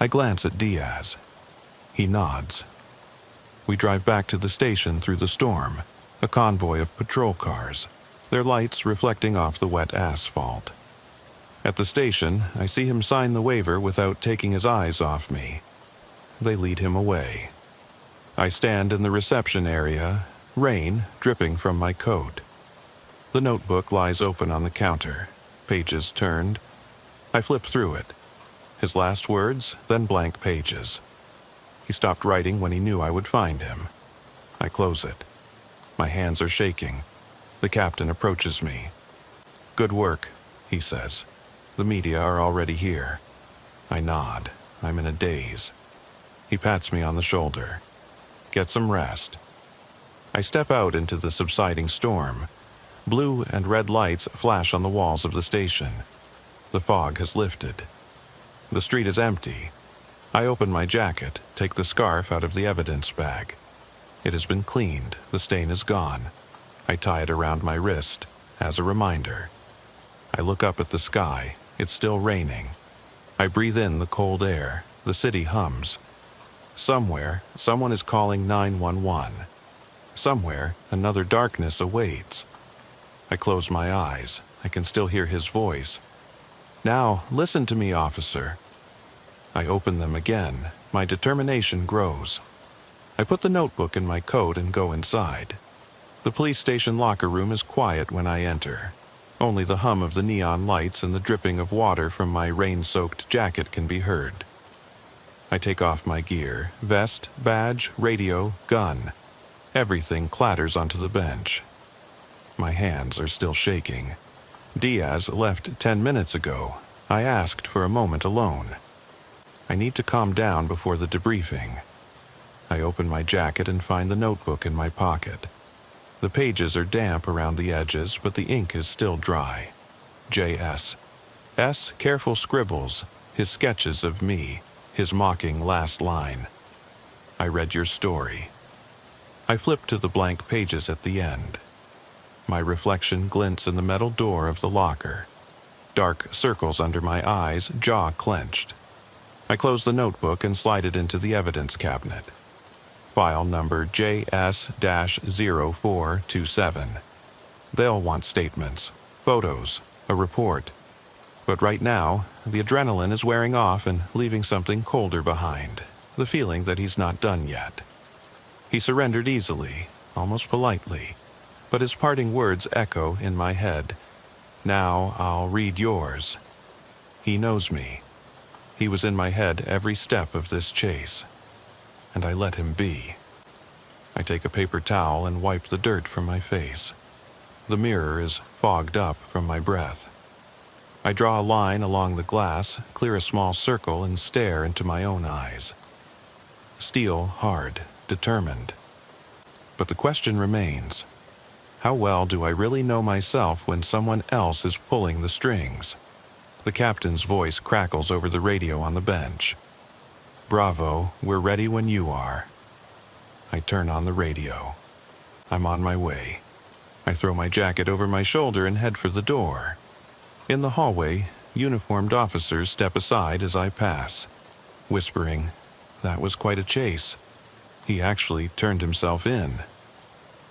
I glance at Diaz. He nods. We drive back to the station through the storm, a convoy of patrol cars, their lights reflecting off the wet asphalt. At the station, I see him sign the waiver without taking his eyes off me. They lead him away. I stand in the reception area, rain dripping from my coat. The notebook lies open on the counter, pages turned. I flip through it. His last words, then blank pages. He stopped writing when he knew I would find him. I close it. My hands are shaking. The captain approaches me. "Good work," he says. "The media are already here." I nod. I'm in a daze. He pats me on the shoulder. "Get some rest." I step out into the subsiding storm. Blue and red lights flash on the walls of the station. The fog has lifted. The street is empty. I open my jacket, take the scarf out of the evidence bag. It has been cleaned. The stain is gone. I tie it around my wrist, as a reminder. I look up at the sky. It's still raining. I breathe in the cold air. The city hums. Somewhere, someone is calling 911. Somewhere, another darkness awaits. I close my eyes. I can still hear his voice. "Now, listen to me, officer." I open them again. My determination grows. I put the notebook in my coat and go inside. The police station locker room is quiet when I enter. Only the hum of the neon lights and the dripping of water from my rain-soaked jacket can be heard. I take off my gear, vest, badge, radio, gun. Everything clatters onto the bench. My hands are still shaking. Diaz left 10 minutes ago. I asked for a moment alone. I need to calm down before the debriefing. I open my jacket and find the notebook in my pocket. The pages are damp around the edges, but the ink is still dry. J.S. S. Careful scribbles, his sketches of me, his mocking last line. I read your story. I flip to the blank pages at the end. My reflection glints in the metal door of the locker. Dark circles under my eyes, jaw clenched. I close the notebook and slide it into the evidence cabinet. File number JS-0427. They'll want statements, photos, a report. But right now, the adrenaline is wearing off and leaving something colder behind, the feeling that he's not done yet. He surrendered easily, almost politely, but his parting words echo in my head. Now I'll read yours. He knows me. He was in my head every step of this chase. And I let him be. I take a paper towel and wipe the dirt from my face. The mirror is fogged up from my breath. I draw a line along the glass, clear a small circle, and stare into my own eyes. Steel, hard, determined. But the question remains, how well do I really know myself when someone else is pulling the strings? The captain's voice crackles over the radio on the bench. "Bravo, we're ready when you are." I turn on the radio. I'm on my way. I throw my jacket over my shoulder and head for the door. In the hallway, uniformed officers step aside as I pass, whispering, "That was quite a chase." He actually turned himself in.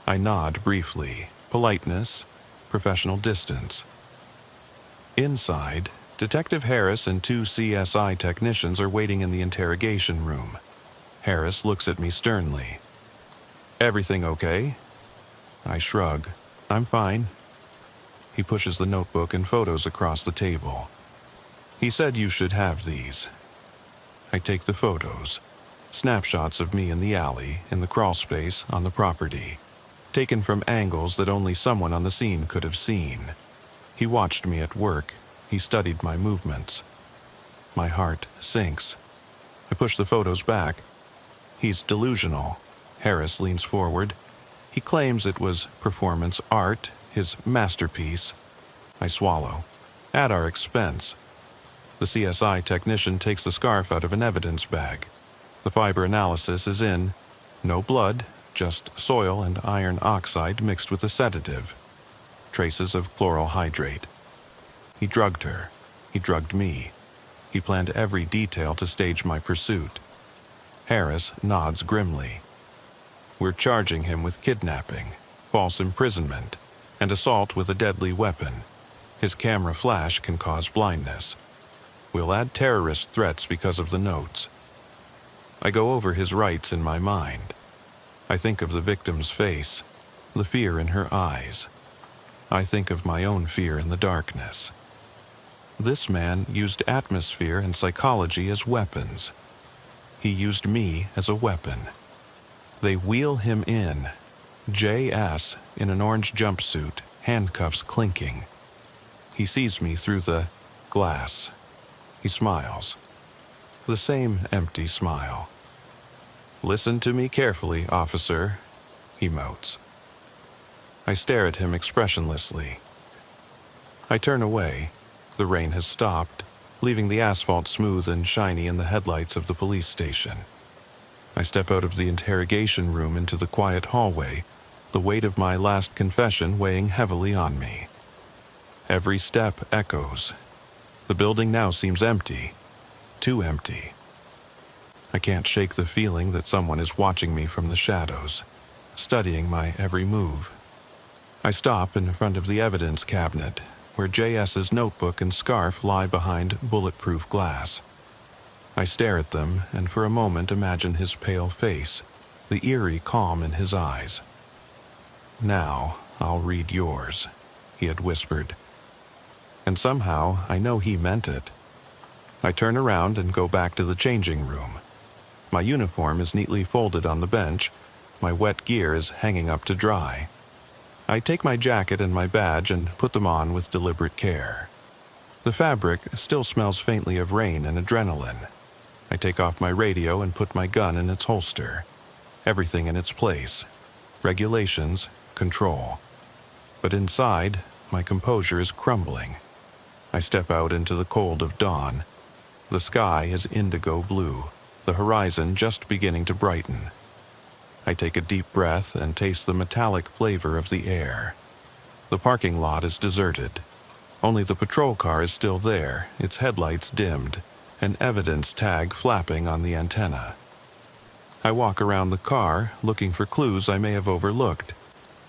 I nod briefly, politeness, professional distance. Inside, Detective Harris and 2 CSI technicians are waiting in the interrogation room. Harris looks at me sternly. "Everything okay?" I shrug. "I'm fine." He pushes the notebook and photos across the table. "He said you should have these." I take the photos, snapshots of me in the alley, in the crawl space, on the property, taken from angles that only someone on the scene could have seen. He watched me at work. He studied my movements. My heart sinks. I push the photos back. He's delusional. Harris leans forward. He claims it was performance art, his masterpiece. I swallow. At our expense. The CSI technician takes the scarf out of an evidence bag. The fiber analysis is in. No blood, just soil and iron oxide mixed with a sedative. Traces of chloral hydrate. He drugged her. He drugged me. He planned every detail to stage my pursuit. Harris nods grimly. We're charging him with kidnapping, false imprisonment, and assault with a deadly weapon. His camera flash can cause blindness. We'll add terrorist threats because of the notes. I go over his rights in my mind. I think of the victim's face, the fear in her eyes. I think of my own fear in the darkness. This man used atmosphere and psychology as weapons. He used me as a weapon. They wheel him in. J.S. in an orange jumpsuit, handcuffs clinking. He sees me through the glass. He smiles. The same empty smile. "Listen to me carefully, officer," he motes. I stare at him expressionlessly. I turn away. The rain has stopped, leaving the asphalt smooth and shiny in the headlights of the police station. I step out of the interrogation room into the quiet hallway, the weight of my last confession weighing heavily on me. Every step echoes. The building now seems empty, too empty. I can't shake the feeling that someone is watching me from the shadows, studying my every move. I stop in front of the evidence cabinet, where JS's notebook and scarf lie behind bulletproof glass. I stare at them and for a moment imagine his pale face, the eerie calm in his eyes. "Now, I'll read yours," he had whispered. And somehow I know he meant it. I turn around and go back to the changing room. My uniform is neatly folded on the bench. My wet gear is hanging up to dry. I take my jacket and my badge and put them on with deliberate care. The fabric still smells faintly of rain and adrenaline. I take off my radio and put my gun in its holster. Everything in its place. Regulations, control. But inside, my composure is crumbling. I step out into the cold of dawn. The sky is indigo blue, the horizon just beginning to brighten. I take a deep breath and taste the metallic flavor of the air. The parking lot is deserted. Only the patrol car is still there, its headlights dimmed, an evidence tag flapping on the antenna. I walk around the car, looking for clues I may have overlooked.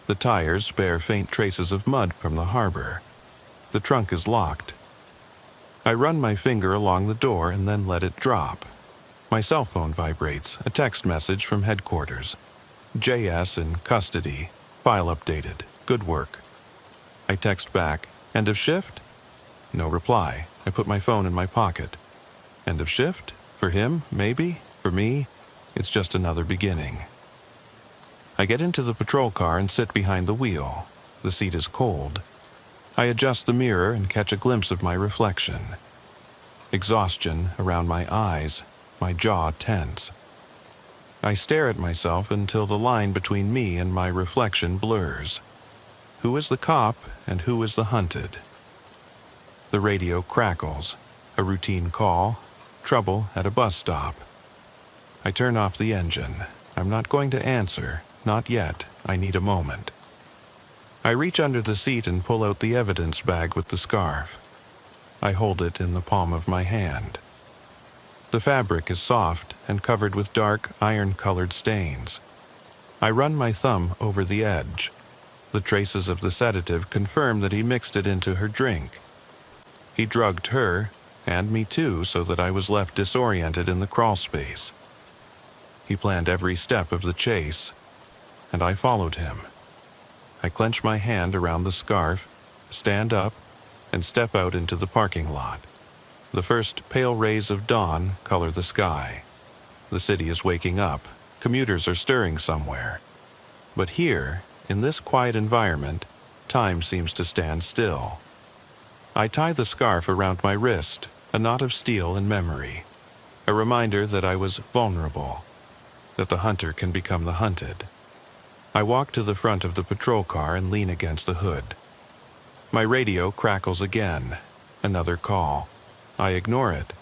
The tires bear faint traces of mud from the harbor. The trunk is locked. I run my finger along the door and then let it drop. My cell phone vibrates, a text message from headquarters. "JS in custody. File updated. Good work." I text back, "End of shift?" No reply. I put my phone in my pocket. End of shift? For him, maybe. For me, it's just another beginning. I get into the patrol car and sit behind the wheel. The seat is cold. I adjust the mirror and catch a glimpse of my reflection. Exhaustion around my eyes, my jaw tense. I stare at myself until the line between me and my reflection blurs. Who is the cop and who is the hunted? The radio crackles. A routine call. Trouble at a bus stop. I turn off the engine. I'm not going to answer. Not yet. I need a moment. I reach under the seat and pull out the evidence bag with the scarf. I hold it in the palm of my hand. The fabric is soft and covered with dark, iron-colored stains. I run my thumb over the edge. The traces of the sedative confirm that he mixed it into her drink. He drugged her, and me too, so that I was left disoriented in the crawl space. He planned every step of the chase, and I followed him. I clench my hand around the scarf, stand up, and step out into the parking lot. The first pale rays of dawn color the sky. The city is waking up. Commuters are stirring somewhere. But here, in this quiet environment, time seems to stand still. I tie the scarf around my wrist, a knot of steel in memory, a reminder that I was vulnerable, that the hunter can become the hunted. I walk to the front of the patrol car and lean against the hood. My radio crackles again. Another call. I ignore it.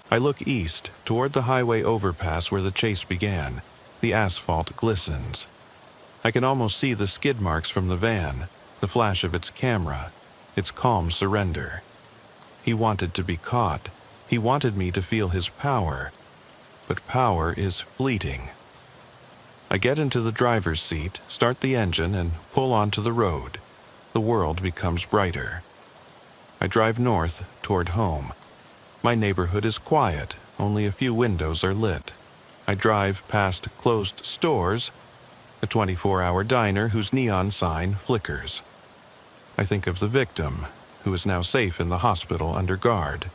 I look east, toward the highway overpass where the chase began. The asphalt glistens. I can almost see the skid marks from the van, the flash of its camera, its calm surrender. He wanted to be caught. He wanted me to feel his power. But power is fleeting. I get into the driver's seat, start the engine, and pull onto the road. The world becomes brighter. I drive north, toward home. My neighborhood is quiet, only a few windows are lit. I drive past closed stores, a 24-hour diner whose neon sign flickers. I think of the victim, who is now safe in the hospital under guard.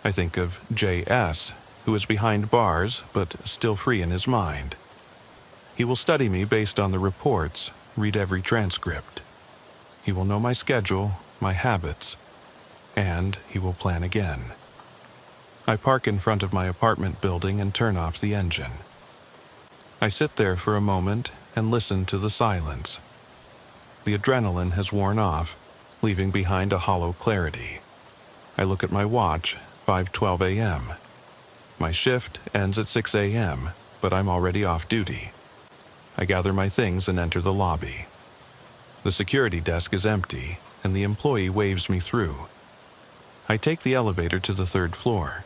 I think of JS, who is behind bars but still free in his mind. He will study me based on the reports, read every transcript. He will know my schedule, my habits, and he will plan again. I park in front of my apartment building and turn off the engine. I sit there for a moment and listen to the silence. The adrenaline has worn off, leaving behind a hollow clarity. I look at my watch, 5:12 a.m. My shift ends at 6 a.m., but I'm already off duty. I gather my things and enter the lobby. The security desk is empty, and the employee waves me through. I take the elevator to the 3rd floor.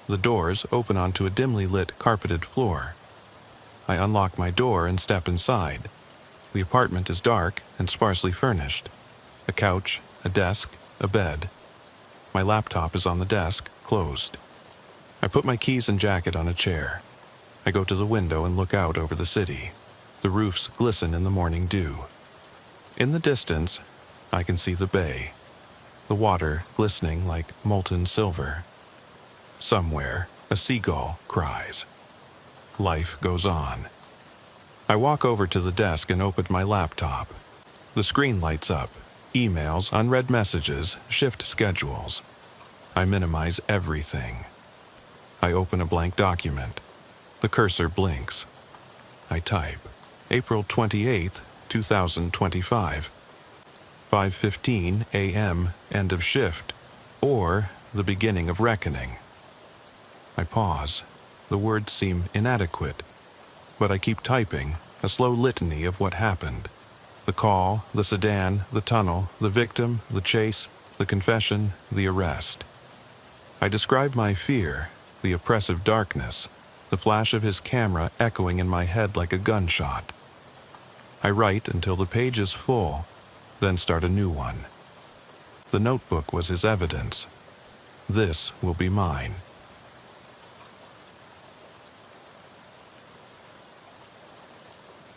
The doors open onto a dimly lit, carpeted floor. I unlock my door and step inside. The apartment is dark and sparsely furnished. A couch, a desk, a bed. My laptop is on the desk, closed. I put my keys and jacket on a chair. I go to the window and look out over the city. The roofs glisten in the morning dew. In the distance, I can see the bay, the water glistening like molten silver. Somewhere, a seagull cries. Life goes on. I walk over to the desk and open my laptop. The screen lights up. Emails, unread messages, shift schedules. I minimize everything. I open a blank document. The cursor blinks. I type. April 28th, 2025. 5:15 a.m. End of shift, or the beginning of reckoning. I pause. The words seem inadequate, but I keep typing, a slow litany of what happened. The call, the sedan, the tunnel, the victim, the chase, the confession, the arrest. I describe my fear, the oppressive darkness, the flash of his camera echoing in my head like a gunshot. I write until the page is full, then start a new one. The notebook was his evidence. This will be mine.